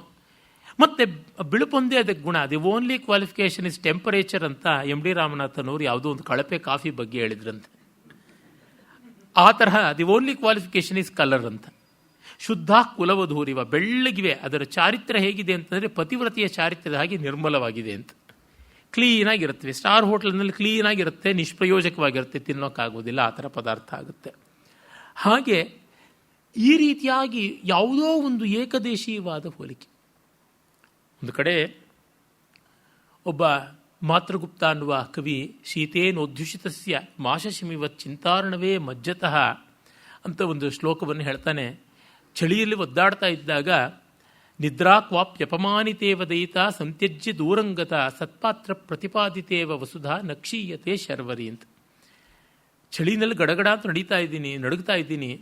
ಮತ್ತು ಬಿಳುಪೊಂದೇ ಅದಕ್ಕೆ ಗುಣ. The only qualification is temperature ಅಂತ ಎಮ್ ಡಿ ರಾಮನಾಥನ್ ಅವರು ಯಾವುದೋ ಒಂದು ಕಳಪೆ ಕಾಫಿ ಬಗ್ಗೆ ಹೇಳಿದ್ರಂತೆ. ಆ ತರಹ the only qualification is colour ಅಂತ. ಶುದ್ಧ ಕುಲವಧೂರಿವ, ಬೆಳ್ಳಗಿವೆ. ಅದರ ಚಾರಿತ್ರ್ಯ ಹೇಗಿದೆ ಅಂತಂದರೆ ಪತಿವ್ರತೆಯ ಚಾರಿತ್ರ್ಯದ ಹಾಗೆ ನಿರ್ಮಲವಾಗಿದೆ ಅಂತ. ಕ್ಲೀನಾಗಿರುತ್ತವೆ. ಸ್ಟಾರ್ ಹೋಟೆಲ್ನಲ್ಲಿ ಕ್ಲೀನಾಗಿರುತ್ತೆ, ನಿಷ್ಪ್ರಯೋಜಕವಾಗಿರುತ್ತೆ, ತಿನ್ನೋಕ್ಕಾಗೋದಿಲ್ಲ, ಆ ಥರ ಪದಾರ್ಥ ಆಗುತ್ತೆ. ಹಾಗೆ ಈ ರೀತಿಯಾಗಿ ಯಾವುದೋ ಒಂದು ಏಕದೇಶೀಯವಾದ ಹೋಲಿಕೆ. ಒಂದು ಕಡೆ ಒಬ್ಬ ಮಾತೃಗುಪ್ತ ಅನ್ನುವ ಕವಿ ಶೀತೇನೋದ್ಯುಷಿತಸ್ಯ ಮಾಶಶಿಮಿವತ್ ಚಿಂತಾರಣವೇ ಮಜ್ಜತಃ ಅಂತ ಒಂದು ಶ್ಲೋಕವನ್ನು ಹೇಳ್ತಾನೆ. ಚಳಿಯಲ್ಲಿ ಒದ್ದಾಡ್ತಾ ಇದ್ದಾಗ ನಿದ್ರಾಕ್ವಾಪ್ಯಪಮಾನಿತೇವ ದಯಿತ ಸಂತ್ಯಜ್ಯ ದೂರಂಗತ ಸತ್ಪಾತ್ರ ಪ್ರತಿಪಾದಿತೇವ ವಸುಧಾ ನಕ್ಷೀಯತೆ ಶರ್ವರಿ ಅಂತ. ಚಳಿನಲ್ಲಿ ಗಡಗಡ ಅಂತ ನಡುಗ್ತಾ ಇದ್ದೀನಿ,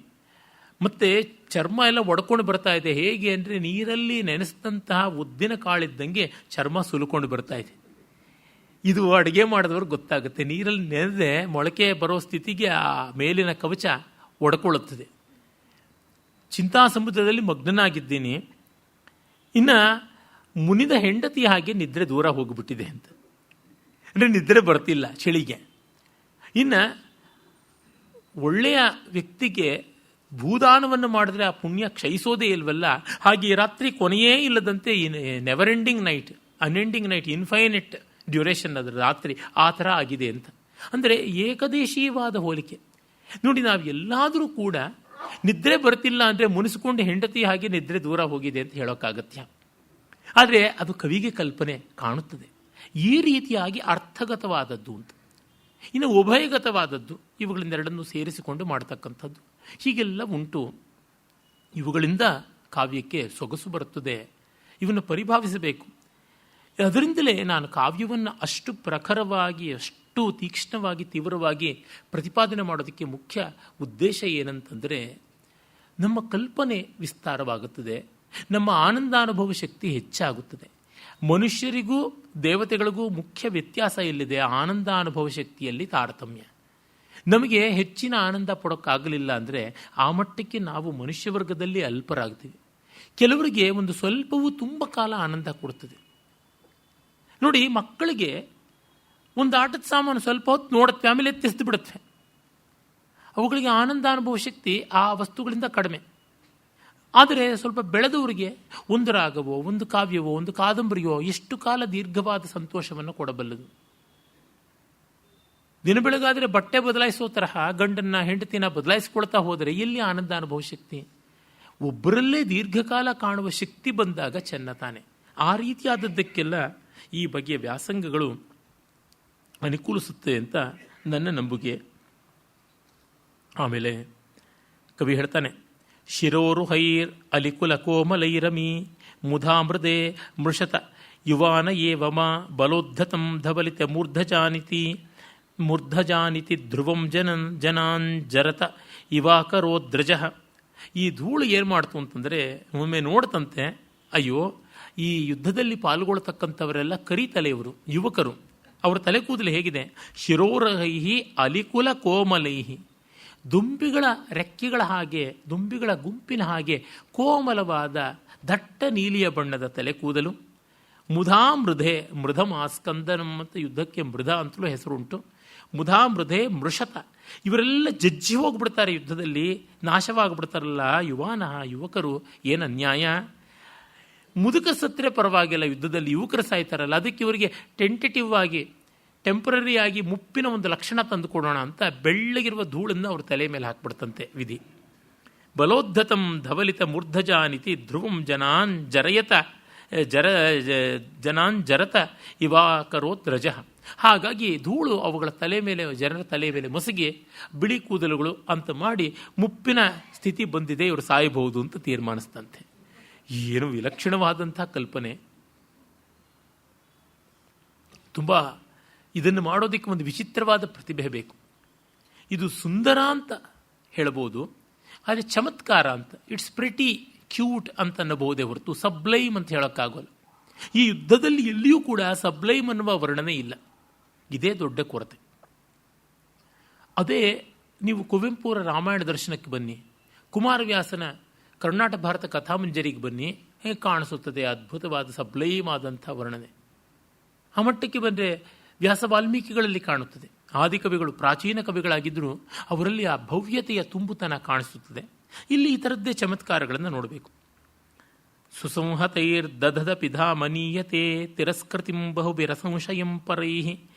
ಮತ್ತು ಚರ್ಮ ಎಲ್ಲ ಒಡ್ಕೊಂಡು ಬರ್ತಾ ಇದೆ. ಹೇಗೆ ಅಂದರೆ ನೀರಲ್ಲಿ ನೆನೆಸಿದಂತಹ ಉದ್ದಿನ ಕಾಳಿದ್ದಂಗೆ ಚರ್ಮ ಸುಲ್ಕೊಂಡು ಬರ್ತಾ ಇದೆ. ಇದು ಅಡುಗೆ ಮಾಡಿದವ್ರಿಗೆ ಗೊತ್ತಾಗುತ್ತೆ. ನೀರಲ್ಲಿ ನೆನೆದೆ ಮೊಳಕೆ ಬರೋ ಸ್ಥಿತಿಗೆ ಆ ಮೇಲಿನ ಕವಚ ಒಡ್ಕೊಳ್ಳುತ್ತದೆ. ಚಿಂತಾ ಸಮುದ್ರದಲ್ಲಿ ಮಗ್ನನಾಗಿದ್ದೀನಿ, ಇನ್ನು ಮುನಿದ ಹೆಂಡತಿ ಹಾಗೆ ನಿದ್ರೆ ದೂರ ಹೋಗಿಬಿಟ್ಟಿದೆ ಅಂತ. ಅಂದರೆ ನಿದ್ರೆ ಬರ್ತಿಲ್ಲ ಚಳಿಗೆ. ಇನ್ನು ಒಳ್ಳೆಯ ವ್ಯಕ್ತಿಗೆ ಭೂದಾನವನ್ನು ಮಾಡಿದ್ರೆ ಆ ಪುಣ್ಯ ಕ್ಷಯಿಸೋದೇ ಇಲ್ವಲ್ಲ, ಹಾಗೆ ರಾತ್ರಿ ಕೊನೆಯೇ ಇಲ್ಲದಂತೆ never ending night, unending night, infinite duration ಅದರ ರಾತ್ರಿ ಆ ಥರ ಆಗಿದೆ ಅಂತ. ಅಂದರೆ ಏಕದೇಶೀಯವಾದ ಹೋಲಿಕೆ ನೋಡಿ. ನಾವು ಎಲ್ಲಾದರೂ ಕೂಡ ನಿದ್ರೆ ಬರ್ತಿಲ್ಲ ಅಂದರೆ ಮುನಿಸ್ಕೊಂಡು ಹೆಂಡತಿ ಹಾಗೆ ನಿದ್ರೆ ದೂರ ಹೋಗಿದೆ ಅಂತ ಹೇಳೋಕ್ಕಾಗತ್ಯ? ಆದರೆ ಅದು ಕವಿಗೆ ಕಲ್ಪನೆ ಕಾಣುತ್ತದೆ. ಈ ರೀತಿಯಾಗಿ ಅರ್ಥಗತವಾದದ್ದು ಅಂತ. ಇನ್ನು ಉಭಯಗತವಾದದ್ದು, ಇವುಗಳಿಂದೆರಡನ್ನು ಸೇರಿಸಿಕೊಂಡು ಮಾಡತಕ್ಕಂಥದ್ದು, ಹೀಗೆಲ್ಲ ಉಂಟು. ಇವುಗಳಿಂದ ಕಾವ್ಯಕ್ಕೆ ಸೊಗಸು ಬರುತ್ತದೆ. ಇವನ್ನು ಪರಿಭಾವಿಸಬೇಕು. ಅದರಿಂದಲೇ ನಾನು ಕಾವ್ಯವನ್ನು ಅಷ್ಟು ಪ್ರಖರವಾಗಿ, ಅಷ್ಟು ತೀಕ್ಷ್ಣವಾಗಿ, ತೀವ್ರವಾಗಿ ಪ್ರತಿಪಾದನೆ ಮಾಡೋದಕ್ಕೆ ಮುಖ್ಯ ಉದ್ದೇಶ ಏನಂತಂದರೆ, ನಮ್ಮ ಕಲ್ಪನೆ ವಿಸ್ತಾರವಾಗುತ್ತದೆ, ನಮ್ಮ ಆನಂದಾನುಭವ ಶಕ್ತಿ ಹೆಚ್ಚಾಗುತ್ತದೆ. ಮನುಷ್ಯರಿಗೂ ದೇವತೆಗಳಿಗೂ ಮುಖ್ಯ ವ್ಯತ್ಯಾಸ ಎಲ್ಲಿದೆ? ಆನಂದಾನುಭವ ಶಕ್ತಿಯಲ್ಲಿ ತಾರತಮ್ಯ. ನಮಗೆ ಹೆಚ್ಚಿನ ಆನಂದ ಪಡೋಕ್ಕಾಗಲಿಲ್ಲ ಅಂದರೆ ಆ ಮಟ್ಟಕ್ಕೆ ನಾವು ಮನುಷ್ಯ ವರ್ಗದಲ್ಲಿ ಅಲ್ಪರಾಗ್ತೀವಿ. ಕೆಲವರಿಗೆ ಒಂದು ಸ್ವಲ್ಪವೂ ತುಂಬ ಕಾಲ ಆನಂದ ಕೊಡುತ್ತದೆ. ನೋಡಿ, ಮಕ್ಕಳಿಗೆ ಒಂದು ಆಟದ ಸಾಮಾನು ಸ್ವಲ್ಪ ಹೊತ್ತು ನೋಡುತ್ತೆ, ಆಮೇಲೆ ಎತ್ತಿಸ್ದು ಬಿಡುತ್ತೆ. ಅವುಗಳಿಗೆ ಆನಂದಾನುಭವ ಶಕ್ತಿ ಆ ವಸ್ತುಗಳಿಂದ ಕಡಿಮೆ. ಆದರೆ ಸ್ವಲ್ಪ ಬೆಳೆದವರಿಗೆ ಒಂದು ರಾಗವೋ, ಒಂದು ಕಾವ್ಯವೋ, ಒಂದು ಕಾದಂಬರಿಯೋ ಎಷ್ಟು ಕಾಲ ದೀರ್ಘವಾದ ಸಂತೋಷವನ್ನು ಕೊಡಬಲ್ಲದು. ದಿನ ಬೆಳಗಾದರೆ ಬಟ್ಟೆ ಬದಲಾಯಿಸೋ ತರಹ ಗಂಡನ್ನ ಹೆಂಡತಿನ ಬದಲಾಯಿಸಿಕೊಳ್ತಾ ಹೋದರೆ ಎಲ್ಲಿ ಆನಂದ ಅನುಭವ ಶಕ್ತಿ? ಒಬ್ಬರಲ್ಲೇ ದೀರ್ಘಕಾಲ ಕಾಣುವ ಶಕ್ತಿ ಬಂದಾಗ ಚೆನ್ನ ತಾನೆ. ಆ ರೀತಿಯಾದದ್ದಕ್ಕೆಲ್ಲ ಈ ಬಗೆಯ ವ್ಯಾಸಂಗಗಳು ಅನುಕೂಲಿಸುತ್ತೆ ಅಂತ ನನ್ನ ನಂಬಿಕೆ. ಆಮೇಲೆ ಕವಿ ಹೇಳ್ತಾನೆ, ಶಿರೋರುಹೈರ್ ಅಲಿಕುಲ ಕೋಮಲೈರಮಿ ಮುಧಾಮೃದೆ ಮೃಷತ ಯುವಾನ ಏವಮ ಬಲೋದ್ಧತಂ ಧವಲಿತ ಮೂರ್ಧಜಾನಿತಿ ಧ್ರುವಂ ಜನಾನ್ ಜರತ ಇವಾಕರೋದ್ರಜ. ಈ ಧೂಳು ಏನು ಮಾಡ್ತು ಅಂತಂದರೆ, ಒಮ್ಮೆ ನೋಡ್ತಂತೆ, ಅಯ್ಯೋ, ಈ ಯುದ್ಧದಲ್ಲಿ ಪಾಲ್ಗೊಳ್ತಕ್ಕಂಥವರೆಲ್ಲ ಕರಿ ತಲೆಯವರು, ಯುವಕರು, ಅವರ ತಲೆ ಕೂದಲು ಹೇಗಿದೆ? ಶಿರೋರಹೈಹಿ ಅಲಿಕುಲ ಕೋಮಲೈಹಿ, ದುಂಬಿಗಳ ರೆಕ್ಕೆಗಳ ಹಾಗೆ, ದುಂಬಿಗಳ ಗುಂಪಿನ ಹಾಗೆ ಕೋಮಲವಾದ ದಟ್ಟ ನೀಲಿಯ ಬಣ್ಣದ ತಲೆ ಕೂದಲು. ಮುಧಾ ಮೃಧೆ, ಮೃಧ ಮಾಸ್ಕಂದನಂ ಅಂತ ಯುದ್ಧಕ್ಕೆ ಮೃಧ ಅಂತಲೂ ಹೆಸರುಂಟು. ಮುಧಾ ಮೃಧೆ ಮೃಷತ, ಇವರೆಲ್ಲ ಜಜ್ಜಿ ಹೋಗ್ಬಿಡ್ತಾರೆ ಯುದ್ಧದಲ್ಲಿ, ನಾಶವಾಗಿಬಿಡ್ತಾರಲ್ಲ ಯುವಾನ, ಯುವಕರು. ಏನು ಅನ್ಯಾಯ! ಮುದುಕ ಸತ್ತರೆ ಪರವಾಗಿಲ್ಲ, ಯುದ್ಧದಲ್ಲಿ ಯುವಕರು ಸಾಯ್ತಾರಲ್ಲ, ಅದಕ್ಕೆ ಇವರಿಗೆ ಟೆಂಟೇಟಿವ್ ಆಗಿ, ಟೆಂಪರರಿ ಆಗಿ ಮುಪ್ಪಿನ ಒಂದು ಲಕ್ಷಣ ತಂದು ಕೊಡೋಣ ಅಂತ ಬೆಳ್ಳಗಿರುವ ಧೂಳನ್ನು ಅವ್ರ ತಲೆ ಮೇಲೆ ಹಾಕ್ಬಿಡ್ತಂತೆ ವಿಧಿ. ಬಲೋದ್ಧತಂ ಧವಲಿತ ಮೂರ್ಧಜಾನಿತಿ ಧ್ರುವಂ ಜನಾನ್ ಜರತ ಇವಾಕರೋತ್ ರಜ. ಹಾಗಾಗಿ ಧೂಳು ಅವುಗಳ ತಲೆ ಮೇಲೆ, ಜನರ ತಲೆ ಮೇಲೆ ಮಸಗಿ ಬಿಳಿ ಕೂದಲುಗಳು ಅಂತ ಮಾಡಿ ಮುಪ್ಪಿನ ಸ್ಥಿತಿ ಬಂದಿದೆ, ಇವರು ಸಾಯಬಹುದು ಅಂತ ತೀರ್ಮಾನಿಸ್ತಂತೆ. ಏನು ವಿಲಕ್ಷಣವಾದಂಥ ಕಲ್ಪನೆ! ತುಂಬ ಇದನ್ನು ಮಾಡೋದಕ್ಕೆ ಒಂದು ವಿಚಿತ್ರವಾದ ಪ್ರತಿಭೆ ಬೇಕು. ಇದು ಸುಂದರ ಅಂತ ಹೇಳಬಹುದು, ಆದರೆ ಚಮತ್ಕಾರ ಅಂತ, ಇಟ್ಸ್ ಪ್ರಿಟಿ ಕ್ಯೂಟ್ ಅಂತ ಅನ್ನಬಹುದೇ ಹೊರತು ಸಬ್ಲೈಮ್ ಅಂತ ಹೇಳೋಕ್ಕಾಗೋಲ್ಲ. ಈ ಯುದ್ಧದಲ್ಲಿ ಎಲ್ಲಿಯೂ ಕೂಡ ಸಬ್ಲೈಮ್ ಅನ್ನುವ ವರ್ಣನೆ ಇಲ್ಲ. ಇದೇ ದೊಡ್ಡ ಕೊರತೆ. ಅದೇ ನೀವು ಕುವೆಂಪುರ ರಾಮಾಯಣ ದರ್ಶನಕ್ಕೆ ಬನ್ನಿ, ಕುಮಾರವ್ಯಾಸನ ಕರ್ನಾಟಕ ಭಾರತ ಕಥಾಮಂಜರಿಗೆ ಬನ್ನಿ, ಹೇಗೆ ಕಾಣಿಸುತ್ತದೆ ಅದ್ಭುತವಾದ ಸಬ್ಲೈಮ್ ಆದಂಥ ವರ್ಣನೆ. ಆ ಮಟ್ಟಕ್ಕೆ ಬಂದರೆ ವ್ಯಾಸ ವಾಲ್ಮೀಕಿಗಳಲ್ಲಿ ಕಾಣುತ್ತದೆ. ಆದಿಕವಿಗಳು ಪ್ರಾಚೀನ ಕವಿಗಳಾಗಿದ್ದರೂ ಅವರಲ್ಲಿ ಆ ಭವ್ಯತೆಯ ತುಂಬುತನ ಕಾಣಿಸುತ್ತದೆ. ಇಲ್ಲಿ ಈ ಥರದ್ದೇ ಚಮತ್ಕಾರಗಳನ್ನು ನೋಡಬೇಕು. ಸುಸಂಹತೈರ್ದಧದ ಪಿಧಾಮನೀಯತೆ ತಿರಸ್ಕೃತಿಂ ಬಹುಬಿರಸಂಶಯಂ ಪರೈಃ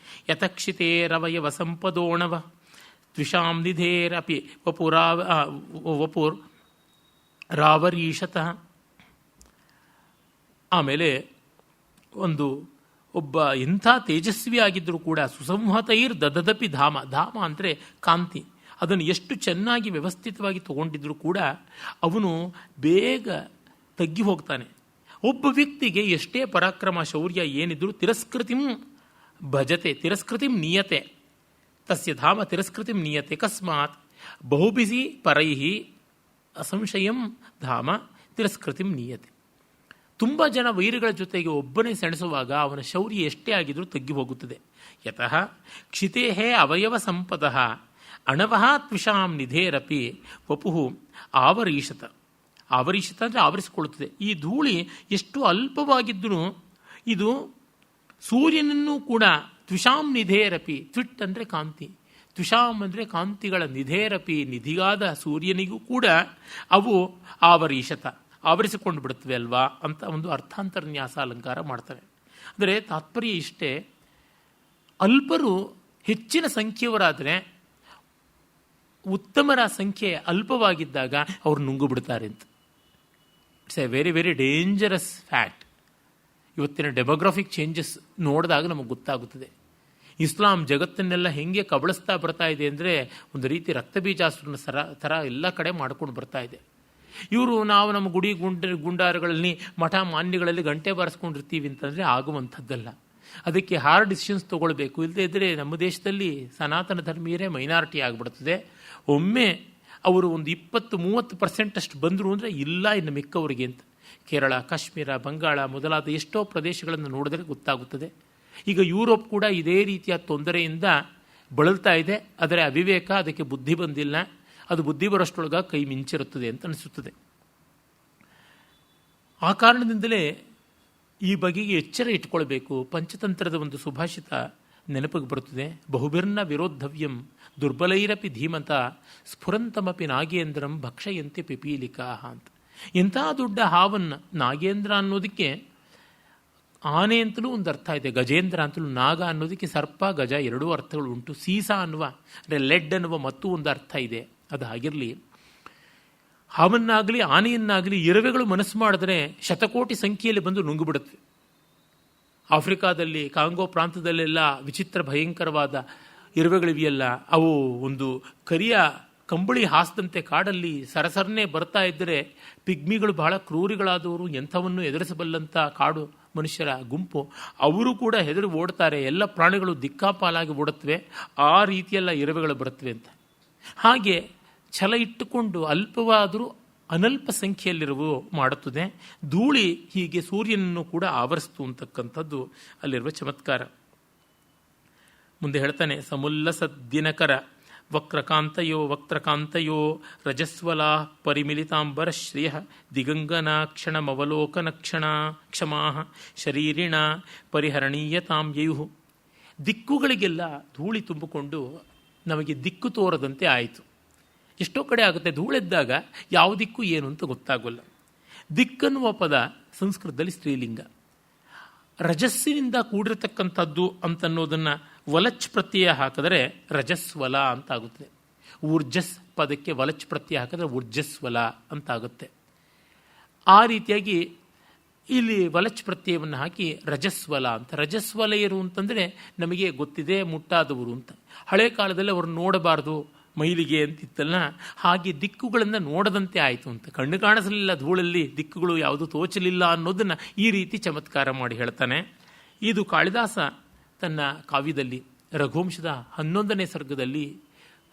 ಯತಕ್ಷಿತೇರವಯವ ಸಂಪದೋಣವ ದ್ವಿಷಾಂ ನಿಧೇರಪಿ ವಪುರ್ ರಾವರೀಶತಃ. ಆಮೇಲೆ ಒಬ್ಬ ಎಂಥ ತೇಜಸ್ವಿ ಆಗಿದ್ದರೂ ಕೂಡ ಸುಸಂಹತೈರ್ ದದದಪಿ ಧಾಮ, ಧಾಮ ಅಂದರೆ ಕಾಂತಿ, ಅದನ್ನು ಎಷ್ಟು ಚೆನ್ನಾಗಿ ವ್ಯವಸ್ಥಿತವಾಗಿ ತಗೊಂಡಿದ್ರೂ ಕೂಡ ಅವನು ಬೇಗ ತಗ್ಗಿ ಹೋಗ್ತಾನೆ. ಒಬ್ಬ ವ್ಯಕ್ತಿಗೆ ಎಷ್ಟೇ ಪರಾಕ್ರಮ ಶೌರ್ಯ ಏನಿದ್ರೂ ತಿರಸ್ಕೃತಿಂ ಭಜತೆ ತಿರಸ್ಕೃತಿಂ ನೀಯತೆ, ತಸ್ಯ ಧಾಮ ತಿರಸ್ಕೃತಿಂ ನೀಯತೆ ಕಸ್ಮಾತ್ ಬಹುಬಿಸಿ ಪರೈಹಿ ಅಸಂಶಯಂ ಧಾಮ ತಿರಸ್ಕೃತಿಂ ನೀಯತೆ. ತುಂಬ ಜನ ವೈರಿಗಳ ಜೊತೆಗೆ ಒಬ್ಬನೇ ಸೆಣಸುವಾಗ ಅವನ ಶೌರ್ಯ ಎಷ್ಟೇ ಆಗಿದ್ರೂ ತಗ್ಗಿ ಹೋಗುತ್ತದೆ. ಯತಃ ಕ್ಷಿತೇಹೇ ಅವಯವ ಸಂಪದಃ ಅಣವಃ ತ್ವಿಷಾಂ ನಿಧೇರಪಿ ವಪುಃ ಆವರೀಶತ. ಆವರಿಷತ ಅಂದರೆ ಆವರಿಸಿಕೊಳ್ಳುತ್ತದೆ. ಈ ಧೂಳಿ ಎಷ್ಟು ಅಲ್ಪವಾಗಿದ್ದರೂ ಇದು ಸೂರ್ಯನನ್ನು ಕೂಡ ತ್ವಿಷಾಂ ನಿಧೇರಪಿ, ತ್ವಿಟ್ ಅಂದರೆ ಕಾಂತಿ, ತ್ವಿಷಾಂ ಅಂದರೆ ಕಾಂತಿಗಳ ನಿಧೇರಪಿ, ನಿಧಿಗಾದ ಸೂರ್ಯನಿಗೂ ಕೂಡ ಅವು ಆವರಿಷತ ಆವರಿಸಿಕೊಂಡು ಬಿಡುತ್ತವೆ ಅಲ್ವಾ ಅಂತ ಒಂದು ಅರ್ಥಾಂತರ್ನ್ಯಾಸ ಅಲಂಕಾರ ಮಾಡ್ತಾರೆ. ಅಂದರೆ ತಾತ್ಪರ್ಯ ಇಷ್ಟೇ, ಅಲ್ಪರು ಹೆಚ್ಚಿನ ಸಂಖ್ಯೆಯವರಾದರೆ ಉತ್ತಮರ ಸಂಖ್ಯೆ ಅಲ್ಪವಾಗಿದ್ದಾಗ ಅವರು ನುಂಗು ಬಿಡ್ತಾರೆ ಅಂತ. It's A very very dangerous fact. ಇವತ್ತಿನ ಡೆಮೋಗ್ರಾಫಿಕ್ ಚೇಂಜಸ್ ನೋಡಿದಾಗ ನಮಗೆ ಗೊತ್ತಾಗುತ್ತದೆ. ಇಸ್ಲಾಂ ಜಗತ್ತನ್ನೆಲ್ಲ ಹೆಂಗೆ ಕಬಳಿಸ್ತಾ ಬರ್ತಾ ಇದೆ ಅಂದರೆ ಒಂದು ರೀತಿ ರಕ್ತಬೀಜಾಸುರನ ಥರ ಎಲ್ಲ ಕಡೆ ಮಾಡ್ಕೊಂಡು ಬರ್ತಾ ಇದೆ. ಇವರು ನಾವು ನಮ್ಮ ಗುಡಿ ಗುಂಡಾರಗಳಲ್ಲಿ ಮಠ ಮಾನ್ಯಗಳಲ್ಲಿ ಗಂಟೆ ಬಾರಿಸ್ಕೊಂಡಿರ್ತೀವಿ ಅಂತಂದರೆ ಆಗುವಂಥದ್ದಲ್ಲ. ಅದಕ್ಕೆ ಹಾರ್ಡ್ ಡಿಸಿಷನ್ಸ್ ತೊಗೊಳ್ಬೇಕು. ಇಲ್ಲದೇ ಇದ್ದರೆ ನಮ್ಮ ದೇಶದಲ್ಲಿ ಸನಾತನ ಧರ್ಮೀಯರೇ ಮೈನಾರಿಟಿ ಆಗಿಬಿಡ್ತದೆ. ಒಮ್ಮೆ ಅವರು ಒಂದು 20-30% ಅಷ್ಟು ಬಂದರು ಅಂದರೆ ಇಲ್ಲ ಇನ್ನು ಮಿಕ್ಕವರಿಗೆ ಅಂತ. ಕೇರಳ, ಕಾಶ್ಮೀರ, ಬಂಗಾಳ ಮೊದಲಾದ ಎಷ್ಟೋ ಪ್ರದೇಶಗಳನ್ನು ನೋಡಿದ್ರೆ ಗೊತ್ತಾಗುತ್ತದೆ. ಈಗ ಯುರೋಪ್ ಕೂಡ ಇದೇ ರೀತಿಯ ತೊಂದರೆಯಿಂದ ಬಳಲ್ತಾ ಇದೆ. ಆದರೆ ಅವಿವೇಕ, ಅದಕ್ಕೆ ಬುದ್ಧಿ ಬಂದಿಲ್ಲ. ಅದು ಬುದ್ಧಿ ಬರೋಷ್ಟೊಳಗ ಕೈ ಮಿಂಚಿರುತ್ತದೆ ಅಂತ ಅನಿಸುತ್ತದೆ. ಆ ಕಾರಣದಿಂದಲೇ ಈ ಬಗೆಗೆ ಎಚ್ಚರ ಇಟ್ಕೊಳ್ಬೇಕು. ಪಂಚತಂತ್ರದ ಒಂದು ಸುಭಾಷಿತ ನೆನಪಿಗೆ ಬರುತ್ತದೆ. ಬಹುಬಿರ್ನ ವಿರೋಧವ್ಯಂ ದುರ್ಬಲೈರಪಿ ಧೀಮಂತ ಸ್ಫುರಂತಮಪಿ ನಾಗೇಂದ್ರಂ ಭಕ್ಷಯಂತೆ ಪಿಪೀಲಿಕಾ ಅಂತ. ಎಂಥ ದೊಡ್ಡ ಹಾವನ್ನು, ನಾಗೇಂದ್ರ ಅನ್ನೋದಕ್ಕೆ ಆನೆ ಅಂತಲೂ ಒಂದು ಅರ್ಥ ಇದೆ, ಗಜೇಂದ್ರ ಅಂತಲೂ. ನಾಗ ಅನ್ನೋದಕ್ಕೆ ಸರ್ಪ, ಗಜ ಎರಡೂ ಅರ್ಥಗಳು ಉಂಟು. ಸೀಸ ಅನ್ನುವ ಅಂದರೆ ಲೆಡ್ ಅನ್ನುವ ಮತ್ತೂ ಒಂದು ಅರ್ಥ ಇದೆ. ಅದು ಹಾಗಿರಲಿ, ಹಾವನ್ನಾಗಲಿ ಆನೆಯನ್ನಾಗಲಿ ಇರುವೆಗಳು ಮನಸ್ಸು ಮಾಡಿದ್ರೆ ಶತಕೋಟಿ ಸಂಖ್ಯೆಯಲ್ಲಿ ಬಂದು ನುಂಗುಬಿಡುತ್ತೆ. ಆಫ್ರಿಕಾದಲ್ಲಿ ಕಾಂಗೋ ಪ್ರಾಂತದಲ್ಲೆಲ್ಲ ವಿಚಿತ್ರ ಭಯಂಕರವಾದ ಇರುವೆಗಳಿವೆಯಲ್ಲ, ಅವು ಒಂದು ಕರಿಯ ಕಂಬಳಿ ಹಾಸದಂತೆ ಕಾಡಲ್ಲಿ ಸರಸರನೆ ಬರ್ತಾ ಇದ್ದರೆ ಪಿಗ್ಮಿಗಳು ಬಹಳ ಕ್ರೂರಿಗಳಾದವರು, ಎಂಥವನ್ನು ಎದುರಿಸಬಲ್ಲಂಥ ಕಾಡು ಮನುಷ್ಯರ ಗುಂಪು, ಅವರು ಕೂಡ ಹೆದರಿ ಓಡ್ತಾರೆ. ಎಲ್ಲ ಪ್ರಾಣಿಗಳು ದಿಕ್ಕಾಪಾಲಾಗಿ ಓಡುತ್ತವೆ. ಆ ರೀತಿಯೆಲ್ಲ ಇರುವೆಗಳು ಬರುತ್ತವೆ ಅಂತ. ಹಾಗೆ ಛಲ ಇಟ್ಟುಕೊಂಡು ಅಲ್ಪವಾದರೂ ಅನಲ್ಪ ಸಂಖ್ಯೆಯಲ್ಲಿರುವ ಮಾಡುತ್ತದೆ. ಧೂಳಿ ಹೀಗೆ ಸೂರ್ಯನನ್ನು ಕೂಡ ಆವರಿಸ್ತು ಅಂತಕ್ಕಂಥದ್ದು ಅಲ್ಲಿರುವ ಚಮತ್ಕಾರ. ಮುಂದೆ ಹೇಳ್ತಾನೆ, ಸಮುಲ್ಲಸ ದಿನಕರ ವಕ್ತ್ರಕಾಂತಯೋ ರಜಸ್ವಲ ಪರಿಮಿಲಿತಾಂಬರ ಶ್ರಿಯ ದಿಗಂಗನಾ ಕ್ಷಣಮವಲೋಕನ ಕ್ಷಮಾ ಶರೀರಿಣ ಪರಿಹರಣೀಯತಾಂ ಯಯುಃ. ದಿಕ್ಕುಗಳಿಗೆಲ್ಲ ಧೂಳಿ ತುಂಬಿಕೊಂಡು ನಮಗೆ ದಿಕ್ಕು ತೋರದಂತೆ ಆಯಿತು. ಎಷ್ಟೋ ಕಡೆ ಆಗುತ್ತೆ, ಧೂಳೆದ್ದಾಗ ಯಾವ ದಿಕ್ಕು ಏನು ಅಂತ ಗೊತ್ತಾಗೋಲ್ಲ. ದಿಕ್ಕನ್ನುವ ಪದ ಸಂಸ್ಕೃತದಲ್ಲಿ ಸ್ತ್ರೀಲಿಂಗ. ರಜಸ್ಸಿನಿಂದ ಕೂಡಿರತಕ್ಕಂಥದ್ದು ಅಂತನ್ನೋದನ್ನು ವಲಚ್ ಪ್ರತ್ಯಯ ಹಾಕಿದರೆ ರಜಸ್ವಲ ಅಂತಾಗುತ್ತದೆ. ಊರ್ಜಸ್ ಪದಕ್ಕೆ ವಲಚ್ ಪ್ರತ್ಯಯ ಹಾಕಿದ್ರೆ ಊರ್ಜಸ್ವಲ ಅಂತಾಗುತ್ತೆ. ಆ ರೀತಿಯಾಗಿ ಇಲ್ಲಿ ವಲಚ್ ಪ್ರತ್ಯಯವನ್ನು ಹಾಕಿ ರಜಸ್ವಲ ಅಂತ. ರಜಸ್ವಲಯರು ಅಂತಂದರೆ ನಮಗೆ ಗೊತ್ತಿದೆ, ಮುಟ್ಟಾದವರು ಅಂತ. ಹಳೆ ಕಾಲದಲ್ಲಿ ಅವರು ನೋಡಬಾರ್ದು ಮೈಲಿಗೆ ಅಂತಿತ್ತಲ್ಲ, ಹಾಗೆ ದಿಕ್ಕುಗಳನ್ನು ನೋಡದಂತೆ ಆಯಿತು ಅಂತ. ಕಣ್ಣು ಕಾಣಿಸಲಿಲ್ಲ ಧೂಳಲ್ಲಿ, ದಿಕ್ಕುಗಳು ಯಾವುದು ತೋಚಲಿಲ್ಲ ಅನ್ನೋದನ್ನು ಈ ರೀತಿ ಚಮತ್ಕಾರ ಮಾಡಿ ಹೇಳ್ತಾನೆ. ಇದು ಕಾಳಿದಾಸ ತನ್ನ ಕಾವ್ಯದಲ್ಲಿ ರಘುವಂಶದ 11ನೇ ಸರ್ಗದಲ್ಲಿ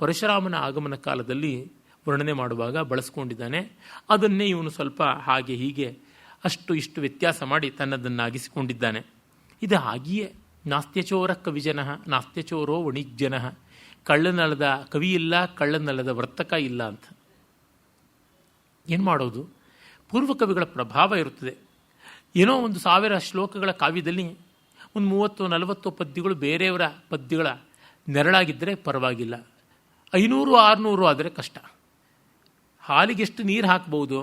ಪರಶುರಾಮನ ಆಗಮನ ಕಾಲದಲ್ಲಿ ವರ್ಣನೆ ಮಾಡುವಾಗ ಬಳಸ್ಕೊಂಡಿದ್ದಾನೆ. ಅದನ್ನೇ ಇವನು ಸ್ವಲ್ಪ ಹಾಗೆ ಹೀಗೆ ಅಷ್ಟು ಇಷ್ಟು ವ್ಯತ್ಯಾಸ ಮಾಡಿ ತನ್ನದನ್ನಾಗಿಸಿಕೊಂಡಿದ್ದಾನೆ. ಇದು ಹಾಗೆಯೇ ನಾಸ್ತ್ಯಚೋರ ಕವಿಜನಃ ನಾಸ್ತ್ಯಚೋರೋ ವಣಿಜ್ಜನಃ. ಕಳ್ಳನಲ್ಲದ ಕವಿ ಇಲ್ಲ, ಕಳ್ಳನಲ್ಲದ ವರ್ತಕ ಇಲ್ಲ ಅಂತ. ಏನು ಮಾಡೋದು? ಪೂರ್ವ ಕವಿಗಳ ಪ್ರಭಾವ ಇರುತ್ತದೆ. ಏನೋ ಒಂದು 1000 ಶ್ಲೋಕಗಳ ಕಾವ್ಯದಲ್ಲಿ ಒಂದು 30-40 ಪದ್ಯಗಳು ಬೇರೆಯವರ ಪದ್ಯಗಳ ನೆರಳಾಗಿದ್ದರೆ ಪರವಾಗಿಲ್ಲ. 500-600 ಆದರೆ ಕಷ್ಟ. ಹಾಲಿಗೆ ಎಷ್ಟು ನೀರು ಹಾಕ್ಬೋದು?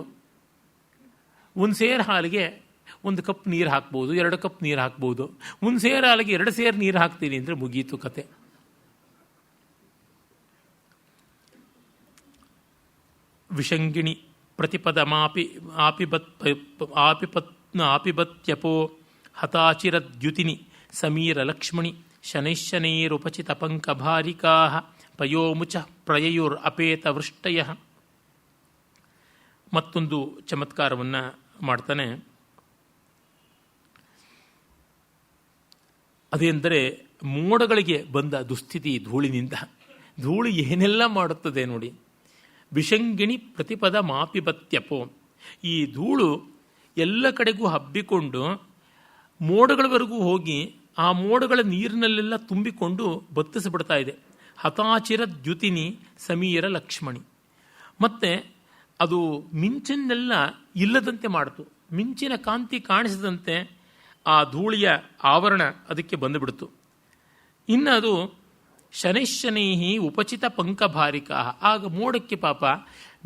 ಒಂದು ಸೇರು ಹಾಲಿಗೆ 1 ಕಪ್ ನೀರು ಹಾಕ್ಬೋದು, 2 ಕಪ್ ನೀರು ಹಾಕ್ಬೋದು. ಒಂದು ಸೇರು ಹಾಲಿಗೆ 2 ಸೇರು ನೀರು ಹಾಕ್ತೀನಿ ಅಂದರೆ ಮುಗೀತು ಕತೆ. ವಿಷಂಗಿಣಿ ಪ್ರತಿಪದ ಆಪಿಬತ್ಯಪೋ ಹತಾಚಿರದ್ಯುತಿನಿ ಸಮೀರ ಲಕ್ಷ್ಮಣಿ ಶನೈಶ್ಶನೈರುಪಚಿತ ಪಂಕಭಾರಿಕಾ ಪಯೋಮುಚ ಪ್ರಯಯುರ್ ಅಪೇತ ವೃಷ್ಟಯ. ಮತ್ತೊಂದು ಚಮತ್ಕಾರವನ್ನು ಮಾಡ್ತಾನೆ. ಅದೇಂದರೆ ಮೋಡಗಳಿಗೆ ಬಂದ ದುಸ್ಥಿತಿ ಧೂಳಿನಿಂದ. ಧೂಳಿ ಏನೆಲ್ಲ ಮಾಡುತ್ತದೆ ನೋಡಿ. ವಿಷಂಗಿಣಿ ಪ್ರತಿಪದ ಮಾಪಿಬತ್ಯಪೋ. ಈ ಧೂಳು ಎಲ್ಲ ಕಡೆಗೂ ಹಬ್ಬಿಕೊಂಡು ಮೋಡಗಳವರೆಗೂ ಹೋಗಿ ಆ ಮೋಡಗಳ ನೀರಿನಲ್ಲೆಲ್ಲ ತುಂಬಿಕೊಂಡು ಬತ್ತಿಸಿಬಿಡ್ತಾ ಇದೆ. ಹತಾಚಿರ ದ್ಯುತಿನಿ ಸಮೀರ ಲಕ್ಷ್ಮಣಿ. ಮತ್ತು ಅದು ಮಿಂಚನ್ನೆಲ್ಲ ಇಲ್ಲದಂತೆ ಮಾಡಿತು. ಮಿಂಚಿನ ಕಾಂತಿ ಕಾಣಿಸದಂತೆ ಆ ಧೂಳಿಯ ಆವರಣ ಅದಕ್ಕೆ ಬಂದುಬಿಡ್ತು. ಇನ್ನು ಅದು ಶನೈಶನೈಹಿ ಉಪಚಿತ ಪಂಕಭಾರಿಕ. ಆಗ ಮೋಡಕ್ಕೆ ಪಾಪ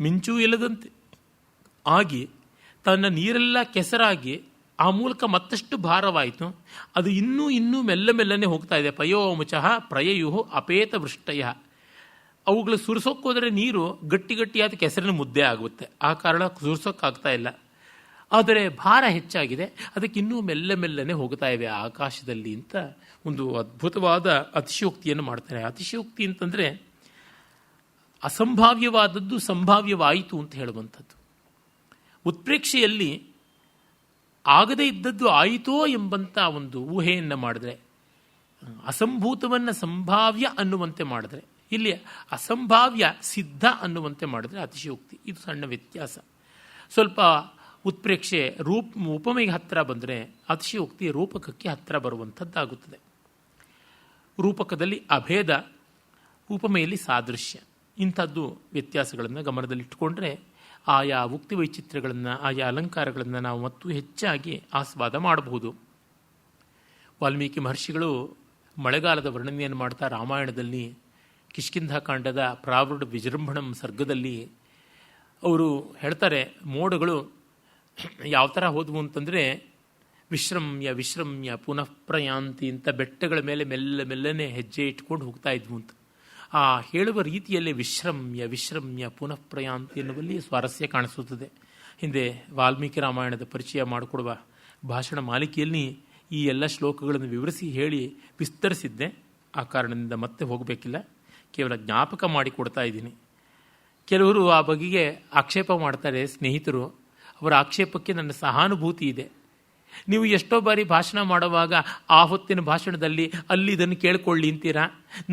ಮಿಂಚೂ ಇಲ್ಲದಂತೆ ಆಗಿ ತನ್ನ ನೀರೆಲ್ಲ ಕೆಸರಾಗಿ ಆ ಮೂಲಕ ಮತ್ತಷ್ಟು ಭಾರವಾಯಿತು. ಅದು ಇನ್ನೂ ಮೆಲ್ಲನೆ ಹೋಗ್ತಾ ಇದೆ. ಪಯೋಮುಚಃ ಪ್ರಯಯು ಅಪೇತ ವೃಷ್ಟಯ. ಅವುಗಳು ಸುರಿಸೋಕ್ಕೋದ್ರೆ ನೀರು ಗಟ್ಟಿಯಾದ ಕೆಸರಿನ ಮುದ್ದೆ ಆಗುತ್ತೆ. ಆ ಕಾರಣ ಸುರಿಸೋಕ್ಕಾಗ್ತಾ ಇಲ್ಲ. ಆದರೆ ಭಾರ ಹೆಚ್ಚಾಗಿದೆ, ಅದಕ್ಕೆ ಇನ್ನೂ ಮೆಲ್ಲನೆ ಹೋಗ್ತಾ ಇವೆ ಆಕಾಶದಲ್ಲಿ ಅಂತ ಒಂದು ಅದ್ಭುತವಾದ ಅತಿಶಯೋಕ್ತಿಯನ್ನು ಮಾಡ್ತಾರೆ. ಅತಿಶಯೋಕ್ತಿ ಅಂತಂದರೆ ಅಸಂಭಾವ್ಯವಾದದ್ದು ಸಂಭಾವ್ಯವಾಯಿತು ಅಂತ ಹೇಳುವಂಥದ್ದು. ಉತ್ಪ್ರೇಕ್ಷೆಯಲ್ಲಿ ಆಗದೇ ಇದ್ದದ್ದು ಆಯಿತೋ ಎಂಬಂಥ ಒಂದು ಊಹೆಯನ್ನು ಮಾಡಿದ್ರೆ, ಅಸಂಭೂತವನ್ನು ಸಂಭಾವ್ಯ ಅನ್ನುವಂತೆ ಮಾಡಿದ್ರೆ, ಇಲ್ಲಿ ಅಸಂಭಾವ್ಯ ಸಿದ್ಧ ಅನ್ನುವಂತೆ ಮಾಡಿದ್ರೆ ಅತಿಶಯೋಕ್ತಿ. ಇದು ಸಣ್ಣ ವ್ಯತ್ಯಾಸ. ಸ್ವಲ್ಪ ಉತ್ಪ್ರೇಕ್ಷೆ ಉಪಮೆಗೆ ಹತ್ತಿರ ಬಂದರೆ ಅತಿಶಯೋಕ್ತಿ ರೂಪಕಕ್ಕೆ ಹತ್ತಿರ ಬರುವಂಥದ್ದಾಗುತ್ತದೆ. ರೂಪಕದಲ್ಲಿ ಅಭೇದ, ಉಪಮೆಯಲ್ಲಿ ಸಾದೃಶ್ಯ. ಇಂಥದ್ದು ವ್ಯತ್ಯಾಸಗಳನ್ನು ಗಮನದಲ್ಲಿಟ್ಟುಕೊಂಡ್ರೆ ಆಯಾ ಉಕ್ತಿ ವೈಚಿತ್ರ್ಯಗಳನ್ನು, ಆಯಾ ಅಲಂಕಾರಗಳನ್ನು ನಾವು ಮತ್ತು ಹೆಚ್ಚಾಗಿ ಆಸ್ವಾದ ಮಾಡಬಹುದು. ವಾಲ್ಮೀಕಿ ಮಹರ್ಷಿಗಳು ಮಳೆಗಾಲದ ವರ್ಣನೆಯನ್ನು ಮಾಡ್ತಾ ರಾಮಾಯಣದಲ್ಲಿ ಕಿಷ್ಕಿಂಧಾಕಾಂಡದ ಪ್ರಾವೃಢ ವಿಜೃಂಭಣಂ ಸರ್ಗದಲ್ಲಿ ಅವರು ಹೇಳ್ತಾರೆ, ಮೋಡಗಳು ಯಾವ ಥರ ಹೋದವು ಅಂತಂದರೆ ವಿಶ್ರಮ್ಯ ಪುನಃ ಪ್ರಯಾಂತಿ ಅಂತ ಬೆಟ್ಟಗಳ ಮೇಲೆ ಮೆಲ್ಲನೆ ಹೆಜ್ಜೆ ಇಟ್ಕೊಂಡು ಹೋಗ್ತಾ ಇದ್ವು ಅಂತ. ಆ ಹೇಳುವ ರೀತಿಯಲ್ಲಿ ವಿಶ್ರಮ್ಯ ಪುನಃ ಪ್ರಯಾಂತಿ ಎನ್ನುವಲ್ಲಿ ಸ್ವಾರಸ್ಯ ಕಾಣಿಸುತ್ತದೆ. ಹಿಂದೆ ವಾಲ್ಮೀಕಿ ರಾಮಾಯಣದ ಪರಿಚಯ ಮಾಡಿಕೊಡುವ ಭಾಷಣ ಮಾಲಿಕೆಯಲ್ಲಿ ಈ ಎಲ್ಲ ಶ್ಲೋಕಗಳನ್ನು ವಿವರಿಸಿ ಹೇಳಿ ವಿಸ್ತರಿಸಿದ್ದೆ. ಆ ಕಾರಣದಿಂದ ಮತ್ತೆ ಹೋಗಬೇಕಿಲ್ಲ, ಕೇವಲ ಜ್ಞಾಪಕ ಮಾಡಿಕೊಡ್ತಾ ಇದ್ದೀನಿ. ಕೆಲವರು ಆ ಬಗೆಗೆ ಆಕ್ಷೇಪ ಮಾಡ್ತಾರೆ ಸ್ನೇಹಿತರು. ಅವರ ಆಕ್ಷೇಪಕ್ಕೆ ನನ್ನ ಸಹಾನುಭೂತಿ ಇದೆ. ನೀವು ಎಷ್ಟೋ ಬಾರಿ ಭಾಷಣ ಮಾಡುವಾಗ ಆ ಹೊತ್ತಿನ ಭಾಷಣದಲ್ಲಿ ಅಲ್ಲಿ ಇದನ್ನು ಕೇಳ್ಕೊಳ್ಳಿ ಅಂತೀರಾ.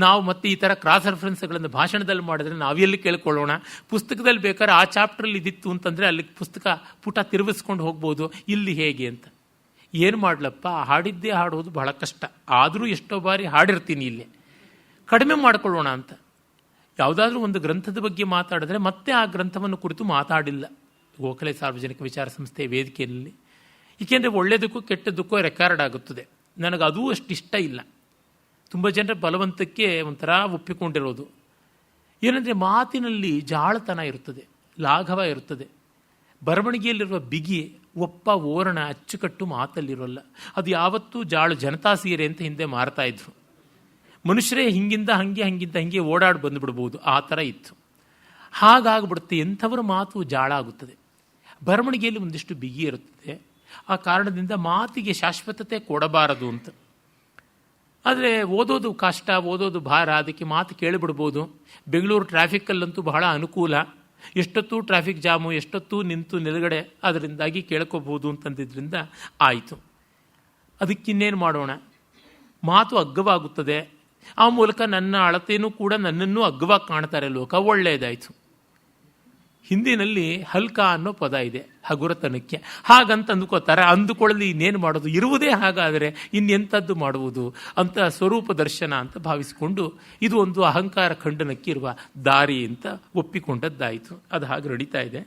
ನಾವು ಮತ್ತೆ ಈ ಥರ ಕ್ರಾಸ್ ರೆಫರೆನ್ಸ್ಗಳನ್ನು ಭಾಷಣದಲ್ಲಿ ಮಾಡಿದ್ರೆ ನಾವೆಲ್ಲಿ ಕೇಳ್ಕೊಳ್ಳೋಣ? ಪುಸ್ತಕದಲ್ಲಿ ಬೇಕಾದ್ರೆ ಆ ಚಾಪ್ಟ್ರಲ್ಲಿ ಇದಿತ್ತು ಅಂತಂದರೆ ಅಲ್ಲಿ ಪುಸ್ತಕ ಪುಟ ತಿರುಗಿಸ್ಕೊಂಡು ಹೋಗ್ಬೋದು, ಇಲ್ಲಿ ಹೇಗೆ ಅಂತ. ಏನು ಮಾಡಲಪ್ಪ, ಹಾಡಿದ್ದೇ ಹಾಡೋದು ಬಹಳ ಕಷ್ಟ. ಆದರೂ ಎಷ್ಟೋ ಬಾರಿ ಹಾಡಿರ್ತೀನಿ. ಇಲ್ಲಿ ಕಡಿಮೆ ಮಾಡಿಕೊಳ್ಳೋಣ ಅಂತ. ಯಾವುದಾದ್ರೂ ಒಂದು ಗ್ರಂಥದ ಬಗ್ಗೆ ಮಾತಾಡಿದ್ರೆ ಮತ್ತೆ ಆ ಗ್ರಂಥವನ್ನು ಕುರಿತು ಮಾತಾಡಿಲ್ಲ ಗೋಖಲೆ ಸಾರ್ವಜನಿಕ ವಿಚಾರ ಸಂಸ್ಥೆ ವೇದಿಕೆಯಲ್ಲಿ. ಏಕೆಂದರೆ ಒಳ್ಳೆಯದಕ್ಕೂ ಕೆಟ್ಟದ್ದಕ್ಕೂ ರೆಕಾರ್ಡ್ ಆಗುತ್ತದೆ. ನನಗೆ ಅದೂ ಅಷ್ಟು ಇಷ್ಟ ಇಲ್ಲ. ತುಂಬ ಜನರ ಬಲವಂತಕ್ಕೆ ಒಂಥರ ಒಪ್ಪಿಕೊಂಡಿರೋದು ಏನಂದರೆ ಮಾತಿನಲ್ಲಿ ಜಾಳತನ ಇರುತ್ತದೆ, ಲಾಘವ ಇರುತ್ತದೆ. ಬರವಣಿಗೆಯಲ್ಲಿರುವ ಬಿಗಿ ಒಪ್ಪ ಓರಣ ಅಚ್ಚುಕಟ್ಟು ಮಾತಲ್ಲಿರೋಲ್ಲ. ಅದು ಯಾವತ್ತೂ ಜಾಳು ಜನತಾ ಸೀರೆ ಅಂತ ಹಿಂದೆ ಮಾರ್ತಾ ಇದ್ರು. ಮನುಷ್ಯರೇ ಹಿಂಗಿಂದ ಹಂಗೆ ಓಡಾಡಿ ಬಂದುಬಿಡ್ಬೋದು, ಆ ಥರ ಇತ್ತು. ಹಾಗಾಗ್ಬಿಡುತ್ತೆ. ಎಂಥವರ ಮಾತು ಜಾಳ ಆಗುತ್ತದೆ. ಬರವಣಿಗೆಯಲ್ಲಿ ಒಂದಿಷ್ಟು ಬಿಗಿ ಇರುತ್ತದೆ. ಆ ಕಾರಣದಿಂದ ಮಾತಿಗೆ ಶಾಶ್ವತತೆ ಕೊಡಬಾರದು ಅಂತ. ಆದರೆ ಓದೋದು ಕಷ್ಟ, ಓದೋದು ಭಾರ, ಅದಕ್ಕೆ ಮಾತು ಕೇಳಿಬಿಡ್ಬೋದು. ಬೆಂಗಳೂರು ಟ್ರಾಫಿಕ್ಕಲ್ಲಂತೂ ಬಹಳ ಅನುಕೂಲ. ಎಷ್ಟೊತ್ತೂ ಟ್ರಾಫಿಕ್ ಜಾಮು, ಎಷ್ಟೊತ್ತೂ ನಿಂತು ನಿಲುಗಡೆ, ಅದರಿಂದಾಗಿ ಕೇಳ್ಕೋಬಹುದು ಅಂತಂದಿದ್ದರಿಂದ ಆಯಿತು. ಅದಕ್ಕಿನ್ನೇನು ಮಾಡೋಣ? ಮಾತು ಅಗ್ಗವಾಗುತ್ತದೆ. ಆ ಮೂಲಕ ನನ್ನ ಅಳತೆಯೂ ಕೂಡ ನನ್ನನ್ನು ಅಗ್ಗವಾಗಿ ಕಾಣ್ತಾರೆ ಲೋಕ. ಒಳ್ಳೆಯದಾಯಿತು. ಹಿಂದಿನಲ್ಲಿ ಹಲ್ಕ ಅನ್ನೋ ಪದ ಇದೆ, ಹಗುರತನಕ್ಕೆ. ಹಾಗಂತ ಅಂದುಕೋತಾರೆ. ಅಂದುಕೊಳ್ಳಲಿ ಇನ್ನೇನು ಮಾಡೋದು, ಇರುವುದೇ ಹಾಗಾದರೆ ಇನ್ನೆಂಥದ್ದು ಮಾಡುವುದು ಅಂತ ಸ್ವರೂಪ ದರ್ಶನ ಅಂತ ಭಾವಿಸಿಕೊಂಡು ಇದು ಒಂದು ಅಹಂಕಾರ ಖಂಡನಕ್ಕೆ ಇರುವ ದಾರಿ ಅಂತ ಒಪ್ಪಿಕೊಂಡದ್ದಾಯಿತು. ಅದು ಹಾಗೆ ನಡೀತಾ ಇದೆ.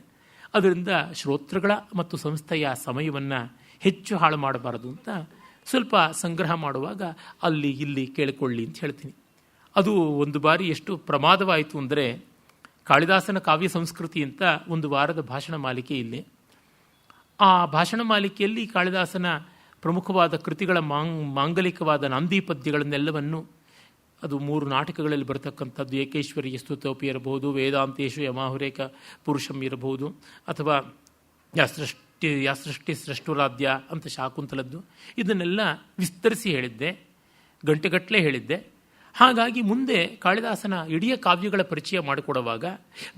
ಅದರಿಂದ ಶ್ರೋತೃಗಳ ಮತ್ತು ಸಂಸ್ಥೆಯ ಸಮಯವನ್ನು ಹೆಚ್ಚು ಹಾಳು ಮಾಡಬಾರದು ಅಂತ ಸ್ವಲ್ಪ ಸಂಗ್ರಹ ಮಾಡುವಾಗ ಅಲ್ಲಿ ಇಲ್ಲಿ ಕೇಳಿಕೊಳ್ಳಿ ಅಂತ ಹೇಳ್ತೀನಿ. ಅದು ಒಂದು ಬಾರಿ ಎಷ್ಟು ಪ್ರಮಾದವಾಯಿತು ಅಂದರೆ, ಕಾಳಿದಾಸನ ಕಾವ್ಯ ಸಂಸ್ಕೃತಿ ಅಂತ ಒಂದು ವಾರದ ಭಾಷಣ ಮಾಲಿಕೆ ಇಲ್ಲಿ. ಆ ಭಾಷಣ ಮಾಲಿಕೆಯಲ್ಲಿ ಕಾಳಿದಾಸನ ಪ್ರಮುಖವಾದ ಕೃತಿಗಳ ಮಾಂಗಲಿಕವಾದ ನಾಂದಿ ಪದ್ಯಗಳನ್ನೆಲ್ಲವನ್ನು, ಅದು 3 ನಾಟಕಗಳಲ್ಲಿ ಬರತಕ್ಕಂಥದ್ದು, ಏಕೈಶ್ವರ್ಯ ಸ್ತುತೋಪಿ ಇರಬಹುದು, ವೇದಾಂತೇಶು ಯಮಾಹುರೇಕ ಪುರುಷಂ ಇರಬಹುದು, ಅಥವಾ ಸೃಷ್ಟಿ ಸೃಷ್ಟುರಾಧ್ಯ ಅಂತ ಶಾಕುಂತಲದ್ದು, ಇದನ್ನೆಲ್ಲ ವಿಸ್ತರಿಸಿ ಹೇಳಿದ್ದೆ, ಗಂಟೆಗಟ್ಟಲೆ ಹೇಳಿದ್ದೆ. ಹಾಗಾಗಿ ಮುಂದೆ ಕಾಳಿದಾಸನ ಇಡೀ ಕಾವ್ಯಗಳ ಪರಿಚಯ ಮಾಡಿಕೊಡುವಾಗ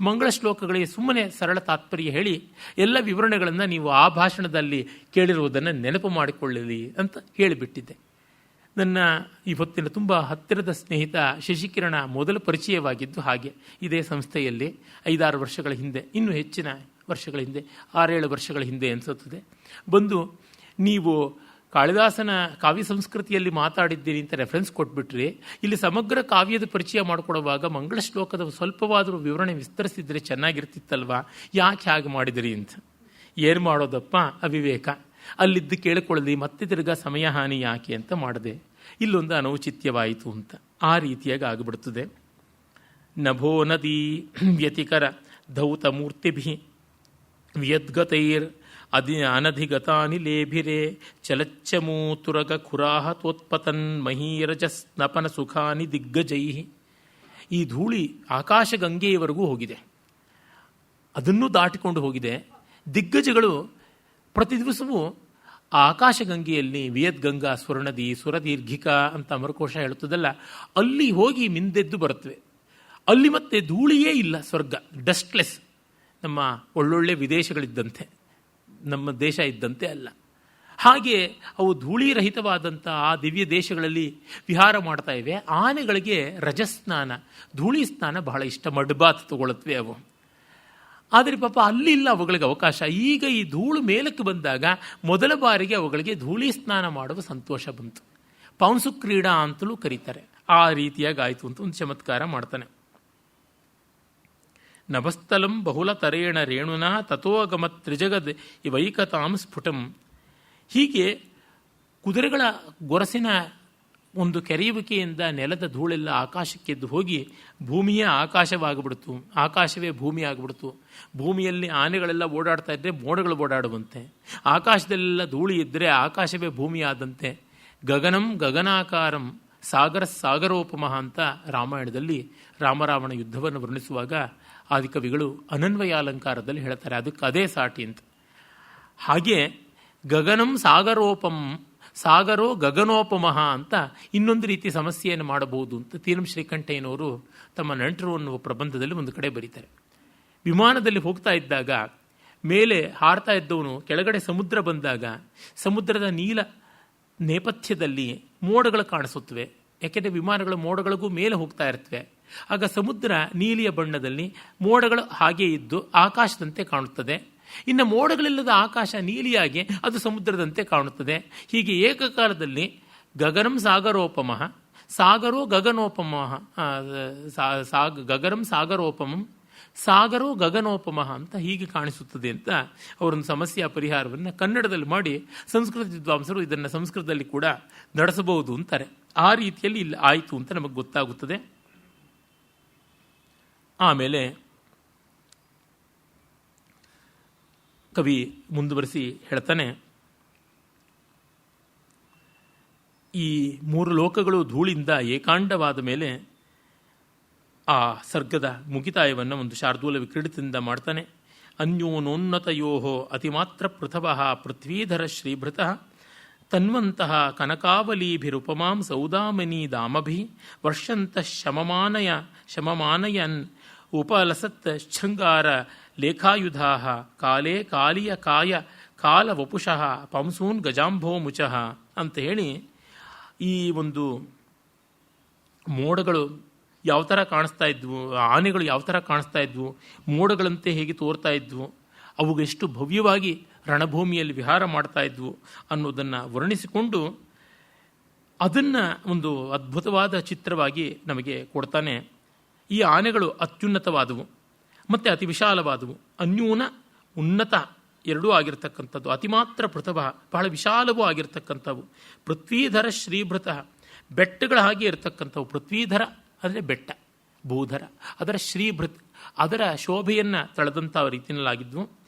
ಮಂಗಳ ಶ್ಲೋಕಗಳಿಗೆ ಸುಮ್ಮನೆ ಸರಳ ತಾತ್ಪರ್ಯ ಹೇಳಿ ಎಲ್ಲ ವಿವರಣೆಗಳನ್ನು ನೀವು ಆ ಭಾಷಣದಲ್ಲಿ ಕೇಳಿರುವುದನ್ನು ನೆನಪು ಮಾಡಿಕೊಳ್ಳಲಿ ಅಂತ ಹೇಳಿಬಿಟ್ಟಿದ್ದೆ. ನನ್ನ ಇವತ್ತಿನ ತುಂಬ ಹತ್ತಿರದ ಸ್ನೇಹಿತ ಶಶಿಕಿರಣ ಮೊದಲ ಪರಿಚಯವಾಗಿದ್ದು ಹಾಗೆ ಇದೇ ಸಂಸ್ಥೆಯಲ್ಲಿ 5-6 ವರ್ಷಗಳ ಹಿಂದೆ, ಇನ್ನೂ ಹೆಚ್ಚಿನ ವರ್ಷಗಳ ಹಿಂದೆ, 6-7 ವರ್ಷಗಳ ಹಿಂದೆ ಅನಿಸುತ್ತದೆ. ಬಂದು ನೀವು ಕಾಳಿದಾಸನ ಕಾವ್ಯ ಸಂಸ್ಕೃತಿಯಲ್ಲಿ ಮಾತಾಡಿದ್ದೀನಿ ಅಂತ ರೆಫರೆನ್ಸ್ ಕೊಟ್ಬಿಟ್ರಿ, ಇಲ್ಲಿ ಸಮಗ್ರ ಕಾವ್ಯದ ಪರಿಚಯ ಮಾಡಿಕೊಡುವಾಗ ಮಂಗಳ ಶ್ಲೋಕದ ಸ್ವಲ್ಪವಾದರೂ ವಿವರಣೆ ವಿಸ್ತರಿಸಿದ್ರೆ ಚೆನ್ನಾಗಿರ್ತಿತ್ತಲ್ವಾ, ಯಾಕೆ ಹಾಗೆ ಮಾಡಿದಿರಿ ಅಂತ. ಏನು ಮಾಡೋದಪ್ಪ ಅವಿವೇಕ, ಅಲ್ಲಿದ್ದು ಕೇಳಿಕೊಳ್ಳಿ ಮತ್ತೆ ತಿರ್ಗಾ ಸಮಯ ಹಾನಿ ಯಾಕೆ ಅಂತ ಮಾಡಿದೆ. ಇಲ್ಲೊಂದು ಅನೌಚಿತ್ಯವಾಯಿತು ಅಂತ ಆ ರೀತಿಯಾಗಿ ಆಗಿಬಿಡುತ್ತದೆ. ನಭೋ ನದಿ ವ್ಯತಿಕರ ಧೌತ ಮೂರ್ತಿಭಿ ವ್ಯದ್ಗತೈರ್ ಅನಧಿಗತಾನಿ ಲೇಭಿರೆ ಚಲಚ್ಚಮೂತುರಗ ಖುರಾಹ ತೋತ್ಪತನ್ ಮಹೀರಜಸ್ನಪನ ಸುಖಾನಿ ದಿಗ್ಗಜೈ. ಈ ಧೂಳಿ ಆಕಾಶ ಗಂಗೆಯವರೆಗೂ ಹೋಗಿದೆ, ಅದನ್ನು ದಾಟಿಕೊಂಡು ಹೋಗಿದೆ. ದಿಗ್ಗಜಗಳು ಪ್ರತಿ ದಿವಸವೂ ಆಕಾಶಗಂಗೆಯಲ್ಲಿ ವಿಯದ್ಗಂಗಾ ಸ್ವರ್ಣದಿ ಸುರದೀರ್ಘಿಕಾ ಅಂತ ಅಮರಕೋಶ ಹೇಳುತ್ತದಲ್ಲ, ಅಲ್ಲಿ ಹೋಗಿ ಮಿಂದೆದ್ದು ಬರುತ್ತವೆ. ಅಲ್ಲಿ ಮತ್ತೆ ಧೂಳಿಯೇ ಇಲ್ಲ, ಸ್ವರ್ಗ ಡಸ್ಟ್ಲೆಸ್. ನಮ್ಮ ಒಳ್ಳೊಳ್ಳೆ ವಿದೇಶಗಳಿದ್ದಂತೆ ನಮ್ಮ ದೇಶ ಇದ್ದಂತೆ ಅಲ್ಲ. ಹಾಗೆ ಅವು ಧೂಳಿರಹಿತವಾದಂಥ ಆ ದಿವ್ಯ ದೇಶಗಳಲ್ಲಿ ವಿಹಾರ ಮಾಡ್ತಾ ಇವೆ. ಆನೆಗಳಿಗೆ ರಜಸ್ನಾನ, ಧೂಳಿ ಸ್ನಾನ ಬಹಳ ಇಷ್ಟ, ಮಡ್ಬಾತ್ ತಗೊಳತ್ವೆ ಅವು. ಆದರೆ ಪಾಪ ಅಲ್ಲಿಲ್ಲ ಅವುಗಳಿಗೆ ಅವಕಾಶ. ಈಗ ಈ ಧೂಳು ಮೇಲಕ್ಕೆ ಬಂದಾಗ ಮೊದಲ ಬಾರಿಗೆ ಅವುಗಳಿಗೆ ಧೂಳಿ ಸ್ನಾನ ಮಾಡುವ ಸಂತೋಷ ಬಂತು. ಪೌನ್ಸು ಕ್ರೀಡಾ ಅಂತಲೂ ಕರೀತಾರೆ. ಆ ರೀತಿಯಾಗಿ ಆಯಿತು ಅಂತ ಒಂದು ಚಮತ್ಕಾರ ಮಾಡ್ತಾನೆ. ನಭಸ್ಥಲಂ ಬಹುಲ ತರೇಣ ರೇಣುನ ತಥೋಗಮತ್ ತ್ರಿಜಗದ್ ಇವೈಕತಾಂ ಸ್ಫುಟಂ. ಹೀಗೆ ಕುದುರೆಗಳ ಗೊರಸಿನ ಒಂದು ಕೆರೆಯುವಿಕೆಯಿಂದ ನೆಲದ ಧೂಳೆಲ್ಲ ಆಕಾಶಕ್ಕೆದ್ದು ಹೋಗಿ ಭೂಮಿಯೇ ಆಕಾಶವಾಗಿಬಿಡ್ತು, ಆಕಾಶವೇ ಭೂಮಿ ಆಗಿಬಿಡ್ತು. ಭೂಮಿಯಲ್ಲಿ ಆನೆಗಳೆಲ್ಲ ಓಡಾಡ್ತಾ ಇದ್ದರೆ ಮೋಡಗಳು ಓಡಾಡುವಂತೆ, ಆಕಾಶದಲ್ಲೆಲ್ಲ ಧೂಳಿ ಇದ್ದರೆ ಆಕಾಶವೇ ಭೂಮಿಯಾದಂತೆ. ಗಗನಂ ಗಗನಾಕಾರಂ ಸಾಗರ ಸಾಗರೋಪಮಃ ಅಂತ ರಾಮಾಯಣದಲ್ಲಿ ರಾಮರಾವಣ ಯುದ್ಧವನ್ನು ವರ್ಣಿಸುವಾಗ ಆದಿಕವಿಗಳು ಅನನ್ವಯಾಲಂಕಾರದಲ್ಲಿ ಹೇಳ್ತಾರೆ. ಅದಕ್ಕೆ ಅದೇ ಸಾಟಿ ಅಂತ. ಹಾಗೆ ಗಗನಂ ಸಾಗರೋಪಂ ಸಾಗರೋ ಗಗನೋಪಮಃ ಅಂತ ಇನ್ನೊಂದು ರೀತಿ ಸಮಸ್ಯೆಯನ್ನು ಮಾಡಬಹುದು ಅಂತ ತೀರಂ ಶ್ರೀಕಂಠಯ್ಯನವರು ತಮ್ಮ ನಂಟರು ಅನ್ನುವ ಪ್ರಬಂಧದಲ್ಲಿ ಒಂದು ಕಡೆ ಬರೀತಾರೆ. ವಿಮಾನದಲ್ಲಿ ಹೋಗ್ತಾ ಇದ್ದಾಗ ಮೇಲೆ ಹಾರ್ತಾ ಇದ್ದವನು ಕೆಳಗಡೆ ಸಮುದ್ರ ಬಂದಾಗ ಸಮುದ್ರದ ನೀಲ ನೇಪಥ್ಯದಲ್ಲಿ ಮೋಡಗಳು ಕಾಣಿಸುತ್ತವೆ. ಯಾಕೆಂದರೆ ವಿಮಾನಗಳು ಮೋಡಗಳಿಗೂ ಮೇಲೆ ಹೋಗ್ತಾ ಇರ್ತವೆ. ಆಗ ಸಮುದ್ರ ನೀಲಿಯ ಬಣ್ಣದಲ್ಲಿ, ಮೋಡಗಳು ಹಾಗೆ ಇದ್ದು ಆಕಾಶದಂತೆ ಕಾಣುತ್ತದೆ. ಇನ್ನು ಮೋಡಗಳಿಲ್ಲದ ಆಕಾಶ ನೀಲಿಯಾಗಿ ಅದು ಸಮುದ್ರದಂತೆ ಕಾಣುತ್ತದೆ. ಹೀಗೆ ಏಕಕಾಲದಲ್ಲಿ ಗಗನಂ ಸಾಗರೋಪಮಃ ಸಾಗರೋ ಗಗನೋಪಮಃ ಗಗನಂ ಸಾಗರೋಪಮಂ ಸಾಗರೋ ಗಗನೋಪಮಃ ಅಂತ ಹೀಗೆ ಕಾಣಿಸುತ್ತದೆ ಅಂತ ಅವರೊಂದು ಸಮಸ್ಯೆಯ ಪರಿಹಾರವನ್ನು ಕನ್ನಡದಲ್ಲಿ ಮಾಡಿ ಸಂಸ್ಕೃತ ವಿದ್ವಾಂಸರು ಇದನ್ನು ಸಂಸ್ಕೃತದಲ್ಲಿ ಕೂಡ ನಡೆಸಬಹುದು ಅಂತಾರೆ. ಆ ರೀತಿಯಲ್ಲಿ ಇಲ್ಲಿ ಆಯಿತು ಅಂತ ನಮಗೆ ಗೊತ್ತಾಗುತ್ತದೆ. ಆಮೇಲೆ ಕವಿ ಮುಂದುವರಿಸಿ ಹೇಳ್ತಾನೆ, ಈ ಮೂರು ಲೋಕಗಳು ಧೂಳಿಂದ ಏಕಾಂಡವಾದ ಮೇಲೆ ಆ ಸರ್ಗದ ಮುಗಿತಾಯವನ್ನು ಒಂದು ಶಾರ್ದೂಲ ವಿಕ್ರೀಡಿತದಿಂದ ಮಾಡ್ತಾನೆ. ಅನ್ಯೋನೋನ್ನತಯೋ ಅತಿಮಾತ್ರ ಪೃಥವಃ ಪೃಥ್ವೀಧರ ಶ್ರೀಭೃತಃ ತನ್ವಂತಹ ಕನಕಾವಲೀಭಿರುಪಮಾಂ ಸೌದಾಮನಿ ದಾಮಭಿ ವರ್ಷಂತಃ ಶಮಮಾನಯನ್ ಉಪಲಸತ್ ಶೃಂಗಾರ ಲೇಖಾಯುಧಾ ಕಾಲೇ ಕಾಲಿಯ ಕಾಯ ಕಾಲ ವಪುಷಃ ಪಂಸೂನ್ ಗಜಾಂಭೋ ಮುಚಃ ಅಂತ ಹೇಳಿ ಈ ಒಂದು ಮೋಡಗಳು ಯಾವ ಥರ ಕಾಣಿಸ್ತಾ ಇದ್ವು, ಆನೆಗಳು ಯಾವ ಥರ ಕಾಣಿಸ್ತಾ ಇದ್ವು, ಮೋಡಗಳಂತೆ ಹೇಗೆ ತೋರ್ತಾ ಇದ್ವು, ಅವುಗೆಷ್ಟು ಭವ್ಯವಾಗಿ ರಣಭೂಮಿಯಲ್ಲಿ ವಿಹಾರ ಮಾಡ್ತಾ ಇದ್ವು ಅನ್ನೋದನ್ನು ವರ್ಣಿಸಿಕೊಂಡು ಅದನ್ನು ಒಂದು ಅದ್ಭುತವಾದ ಚಿತ್ರವಾಗಿ ನಮಗೆ ಕೊಡ್ತಾನೆ. ಈ ಆನೆಗಳು ಅತ್ಯುನ್ನತವಾದವು ಮತ್ತು ಅತಿ ವಿಶಾಲವಾದವು, ಅನ್ಯೂನ ಉನ್ನತ ಎರಡೂ ಆಗಿರ್ತಕ್ಕಂಥದ್ದು, ಅತಿಮಾತ್ರ ಪೃಥವ ಬಹಳ ವಿಶಾಲವೂ ಆಗಿರ್ತಕ್ಕಂಥವು, ಪೃಥ್ವೀಧರ ಶ್ರೀಭೃತ ಬೆಟ್ಟಗಳ ಹಾಗೆ ಇರತಕ್ಕಂಥವು. ಪೃಥ್ವೀಧರ ಅಂದರೆ ಬೆಟ್ಟ, ಭೂಧರ ಅದರ ಶ್ರೀಭೃತ್ ಅದರ ಶೋಭೆಯನ್ನು ತಳೆದಂಥ ರೀತಿಯಲ್ಲಾಗಿದ್ವು.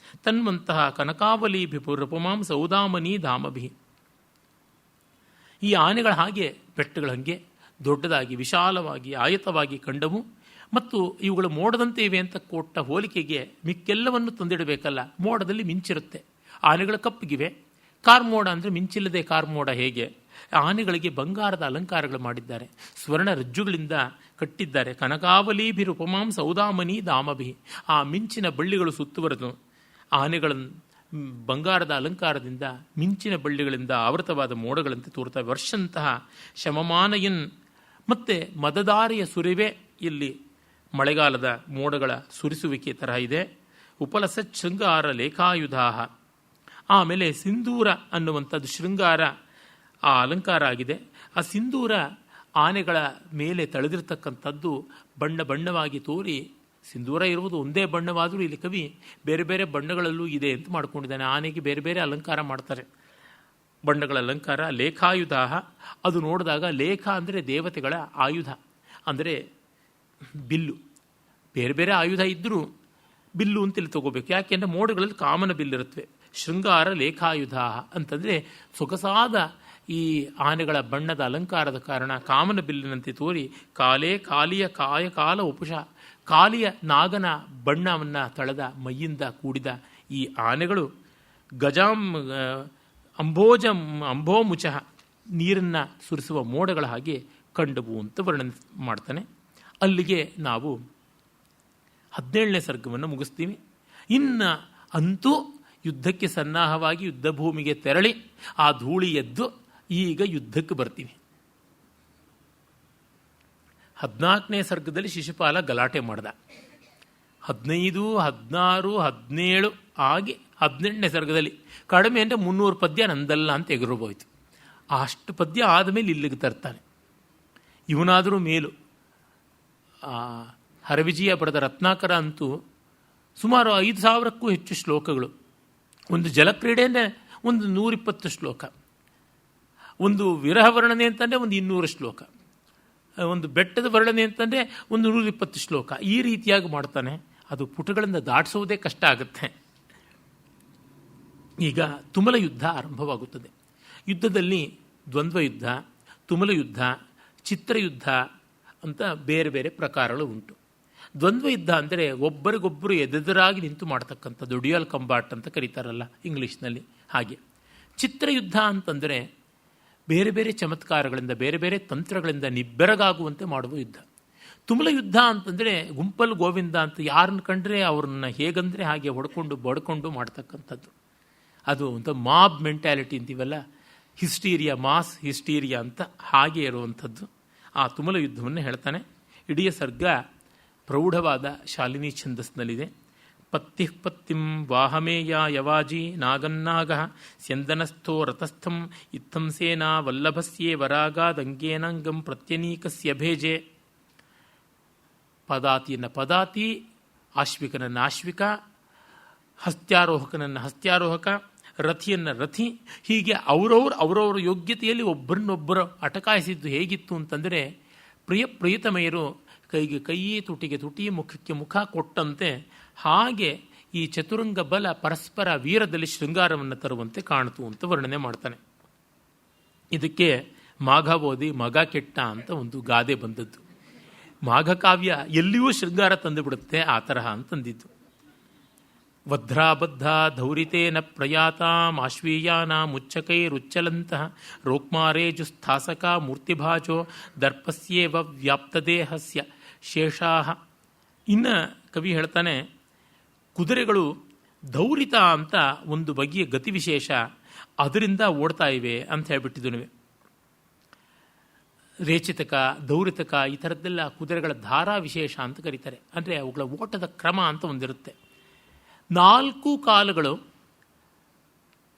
ತನ್ವಂತಹ ಕನಕಾವಲೀಭಿಪುರಪಮಾಂ ಸೌದಾಮನಿ ಧಾಮಭಿ. ಈ ಆನೆಗಳ ಹಾಗೆ ಬೆಟ್ಟಗಳ ಹಾಗೆ ದೊಡ್ಡದಾಗಿ ವಿಶಾಲವಾಗಿ ಆಯತವಾಗಿ ಕಂಡವು. ಮತ್ತು ಇವುಗಳು ಮೋಡದಂತೆ ಇವೆ ಅಂತ ಕೊಟ್ಟ ಹೋಲಿಕೆಗೆ ಮಿಕ್ಕೆಲ್ಲವನ್ನು ತಂದಿಡಬೇಕಲ್ಲ. ಮೋಡದಲ್ಲಿ ಮಿಂಚಿರುತ್ತೆ, ಆನೆಗಳ ಕಪ್ಪಗಿವೆ. ಕಾರ್ಮೋಡ ಅಂದರೆ ಮಿಂಚಿಲ್ಲದೆ ಕಾರ್ಮೋಡ ಹೇಗೆ? ಆನೆಗಳಿಗೆ ಬಂಗಾರದ ಅಲಂಕಾರಗಳು ಮಾಡಿದ್ದಾರೆ, ಸ್ವರ್ಣ ರಜ್ಜುಗಳಿಂದ ಕಟ್ಟಿದ್ದಾರೆ. ಕನಕಾವಲೀಭಿರುಪಮಾಂ ಸೌದಾಮನಿ ದಾಮಭಿ. ಆ ಮಿಂಚಿನ ಬಳ್ಳಿಗಳು ಸುತ್ತುವರೆದು ಆನೆಗಳನ್ನು ಬಂಗಾರದ ಅಲಂಕಾರದಿಂದ ಮಿಂಚಿನ ಬಳ್ಳಿಗಳಿಂದ ಆವೃತವಾದ ಮೋಡಗಳಂತೆ ತೋರುತ್ತವೆ. ವರ್ಷಂತಹ ಶಮಮಾನಯನ್ ಮತ್ತು ಮದದಾರಿಯ ಸುರಿವೆ ಇಲ್ಲಿ ಮಳೆಗಾಲದ ಮೋಡಗಳ ಸುರಿಸುವಿಕೆ ತರಹ ಇದೆ. ಉಪಲಸ ಶೃಂಗಾರ ಲೇಖಾಯುಧಾಹ. ಆಮೇಲೆ ಸಿಂಧೂರ ಅನ್ನುವಂಥದ್ದು ಶೃಂಗಾರ ಆ ಅಲಂಕಾರ ಆಗಿದೆ. ಆ ಸಿಂಧೂರ ಆನೆಗಳ ಮೇಲೆ ತಳೆದಿರ್ತಕ್ಕಂಥದ್ದು ಬಣ್ಣ ಬಣ್ಣವಾಗಿ ತೋರಿ, ಸಿಂಧೂರ ಇರುವುದು ಒಂದೇ ಬಣ್ಣವಾದರೂ ಇಲ್ಲಿ ಕವಿ ಬೇರೆ ಬೇರೆ ಬಣ್ಣಗಳಲ್ಲೂ ಇದೆ ಅಂತ ಮಾಡ್ಕೊಂಡಿದ್ದಾನೆ. ಆನೆಗೆ ಬೇರೆ ಬೇರೆ ಅಲಂಕಾರ ಮಾಡ್ತಾರೆ, ಬಣ್ಣಗಳ ಅಲಂಕಾರ. ಲೇಖಾಯುಧ, ಅದು ನೋಡಿದಾಗ ಲೇಖ ಅಂದರೆ ದೇವತೆಗಳ ಆಯುಧ, ಅಂದರೆ ಬಿಲ್ಲು. ಬೇರೆ ಬೇರೆ ಆಯುಧ ಇದ್ದರೂ ಬಿಲ್ಲು ಅಂತೇಳಿ ತಗೋಬೇಕು, ಯಾಕೆಂದರೆ ಮೋಡಗಳಲ್ಲಿ ಕಾಮನ ಬಿಲ್ಲಿರುತ್ತವೆ. ಶೃಂಗಾರ ಲೇಖಾಯುಧ ಅಂತಂದರೆ ಸೊಗಸಾದ ಈ ಆನೆಗಳ ಬಣ್ಣದ ಅಲಂಕಾರದ ಕಾರಣ ಕಾಮನ ಬಿಲ್ಲಿನಂತೆ ತೋರಿ, ಕಾಲೇ ಕಾಲಿಯ ಕಾಯ ಕಾಲ ಉಪುಷ, ಕಾಲಿಯ ನಾಗನ ಬಣ್ಣವನ್ನು ತಳೆದ ಮೈಯಿಂದ ಕೂಡಿದ ಈ ಆನೆಗಳು ಗಜಾಂ ಅಂಬೋಮುಚ, ನೀರನ್ನು ಸುರಿಸುವ ಮೋಡಗಳ ಹಾಗೆ ಕಂಡವು ಅಂತ ವರ್ಣನೆ ಮಾಡ್ತಾನೆ. ಅಲ್ಲಿಗೆ ನಾವು 17ನೇ ಸರ್ಗವನ್ನು ಮುಗಿಸ್ತೀವಿ. ಇನ್ನು ಅಂತೂ ಯುದ್ಧಕ್ಕೆ ಸನ್ನಾಹವಾಗಿ ಯುದ್ಧ ಭೂಮಿಗೆ ತೆರಳಿ ಆ ಧೂಳಿ ಎದ್ದು ಈಗ ಯುದ್ಧಕ್ಕೆ ಬರ್ತೀವಿ. 14ನೇ ಸರ್ಗದಲ್ಲಿ ಶಿಶುಪಾಲ ಗಲಾಟೆ ಮಾಡ್ದ. 15, 16, 17 ಆಗಿ 18ನೇ ಸರ್ಗದಲ್ಲಿ ಕಡಿಮೆ ಅಂದರೆ 300 ಪದ್ಯ ನಂದಲ್ಲ ಅಂತ ಎಗರಬೋಯ್ತು. ಅಷ್ಟು ಪದ್ಯ ಆದಮೇಲೆ ಇಲ್ಲಿಗೆ ತರ್ತಾನೆ. ಇವನಾದರೂ ಮೇಲು. ಹರವಿಜಯ ಬರೆದ ರತ್ನಾಕರ ಅಂತೂ ಸುಮಾರು 5,000ಕ್ಕೂ ಹೆಚ್ಚು ಶ್ಲೋಕಗಳು. ಒಂದು ಜಲಕ್ರೀಡೆ ಅಂದರೆ ಒಂದು 120 ಶ್ಲೋಕ, ಒಂದು ವಿರಹ ವರ್ಣನೆ ಅಂತಂದರೆ ಒಂದು 200 ಶ್ಲೋಕ, ಒಂದು ಬೆಟ್ಟದ ವರ್ಣನೆ ಅಂತಂದರೆ ಒಂದು 120 ಶ್ಲೋಕ. ಈ ರೀತಿಯಾಗಿ ಮಾಡ್ತಾನೆ. ಅದು ಪುಟಗಳಿಂದ ದಾಟಿಸೋದೇ ಕಷ್ಟ ಆಗುತ್ತೆ. ಈಗ ತುಮಲ ಯುದ್ಧ ಆರಂಭವಾಗುತ್ತದೆ. ಯುದ್ಧದಲ್ಲಿ ದ್ವಂದ್ವ ಯುದ್ಧ, ತುಮಲ ಯುದ್ಧ, ಚಿತ್ರಯುದ್ಧ ಅಂತ ಬೇರೆ ಬೇರೆ ಪ್ರಕಾರಗಳು ಉಂಟು. ದ್ವಂದ್ವ ಯುದ್ಧ ಅಂದರೆ ಒಬ್ಬರಿಗೊಬ್ಬರು ಎದುರಾಗಿ ನಿಂತು ಮಾಡ್ತಕ್ಕಂಥದ್ದು, ಡ್ಯುಯಲ್ ಕಂಬಾಟ್ ಅಂತ ಕರೀತಾರಲ್ಲ ಇಂಗ್ಲೀಷ್ನಲ್ಲಿ. ಹಾಗೆ ಚಿತ್ರಯುದ್ಧ ಅಂತಂದರೆ ಬೇರೆ ಬೇರೆ ಚಮತ್ಕಾರಗಳಿಂದ, ಬೇರೆ ಬೇರೆ ತಂತ್ರಗಳಿಂದ ನಿಬ್ಬೆರಗಾಗುವಂತೆ ಮಾಡುವ ಯುದ್ಧ. ತುಮಲ ಯುದ್ಧ ಅಂತಂದರೆ ಗುಂಪಲ್ ಗೋವಿಂದ ಅಂತ ಯಾರನ್ನು ಕಂಡ್ರೆ ಅವ್ರನ್ನ ಹೇಗಂದರೆ ಹಾಗೆ ಹೊಡ್ಕೊಂಡು ಬಡ್ಕೊಂಡು ಮಾಡ್ತಕ್ಕಂಥದ್ದು. ಅದು ಅಂತ ಮಾಬ್ ಮೆಂಟ್ಯಾಲಿಟಿ ಅಂತೀವಲ್ಲ, ಹಿಸ್ಟೀರಿಯಾ, ಮಾಸ್ ಹಿಸ್ಟೀರಿಯಾ ಅಂತ ಹಾಗೆ ಇರುವಂಥದ್ದು. ಆ ತುಮಲ ಯುದ್ಧವನ್ನು ಹೇಳ್ತಾನೆ. ಇಡೀ ಸರ್ಗ ಪ್ರೌಢವಾದ ಶಾಲಿನಿ ಛಂದಸ್ನಲ್ಲಿದೆ. ಪತ್ತಿಃ ಪತ್ತಿಂ ವಾಹಮೇಯ ಯವಾಜಿ ನಾಗನ್ನಾಗ ಸ್ಯಂದನಸ್ಥೋ ರಥಸ್ಥಂ ಇತ್ತಂ ಸೇನಾ ವಲ್ಲಭಸ್ಯೇ ವರಾಗಾದಂಗೇನಾಂಗಂ ಪ್ರತ್ಯನೀಕಸ್ಯ ಭೇಜೆ. ಪದಾತಿಯನ್ನು ಪದಾತಿ, ಆಶ್ವಿಕನನ್ನು ಆಶ್ವಿಕ, ಹಸ್ತ್ಯಾರೋಹಕನನ್ನು ಹಸ್ತ್ಯಾರೋಹಕ, ರಥಿಯನ್ನು ರಥಿ, ಹೀಗೆ ಅವರವರ ಯೋಗ್ಯತೆಯಲ್ಲಿ ಒಬ್ಬರನ್ನೊಬ್ಬರು ಅಟಕಾಯಿಸಿದ್ದು ಹೇಗಿತ್ತು ಅಂತಂದರೆ, ಪ್ರಿಯತಮೆಯರು ಕೈಗೆ ಕೈ, ತುಟಿಗೆ ತುಟಿ, ಮುಖಕ್ಕೆ ಮುಖ ಕೊಟ್ಟಂತೆ ಹಾಗೆ ಈ ಚತುರಂಗ ಬಲ ಪರಸ್ಪರ ವೀರದಲ್ಲಿ ಶೃಂಗಾರವನ್ನು ತರುವಂತೆ ಕಾಣಿತು ಅಂತ ವರ್ಣನೆ ಮಾಡ್ತಾನೆ. ಇದಕ್ಕೆ ಮಾಘ ಓದಿ ಮಗ ಕೆಟ್ಟ ಅಂತ ಒಂದು ಗಾದೆ ಬಂದದ್ದು. ಮಾಘಕಾವ್ಯ ಎಲ್ಲಿಯೂ ಶೃಂಗಾರ ತಂದುಬಿಡುತ್ತೆ, ಆ ತರಹ ಅಂತಂದಿದ್ದು. ವಧ್ರಾಬದ್ಧ ಧೌರಿತೇನ ಪ್ರಯಾತಾಂ ಆಶ್ವೀಯಾನ ಮುಚ್ಚಕೈರುಚ್ಚಲಂತಹ ರೋಕ್ಮಾರೇಜುಸ್ಥಾಸಕ ಮೂರ್ತಿಭಾಜೋ ದರ್ಪಸ್ಯೇವ ವ್ಯಾಪ್ತದೇಹಸ್ಯ ಶೇಷಾಹ. ಇನ್ನು ಕವಿ ಹೇಳ್ತಾನೆ, ಕುದುರೆಗಳು ಧೌರಿತ ಅಂತ ಒಂದು ಬಗೆಯ ಗತಿವಿಶೇಷ, ಅದರಿಂದ ಓಡ್ತಾ ಇವೆ ಅಂತ ಹೇಳ್ಬಿಟ್ಟಿದ್ವಿ. ರೇಚಿತಕ, ದೌರಿತಕ ಈ ಥರದ್ದೆಲ್ಲ ಕುದುರೆಗಳ ಧಾರಾ ವಿಶೇಷ ಅಂತ ಕರೀತಾರೆ. ಅಂದರೆ ಅವುಗಳ ಓಟದ ಕ್ರಮ ಅಂತ ಒಂದಿರುತ್ತೆ. 4 ಕಾಲುಗಳು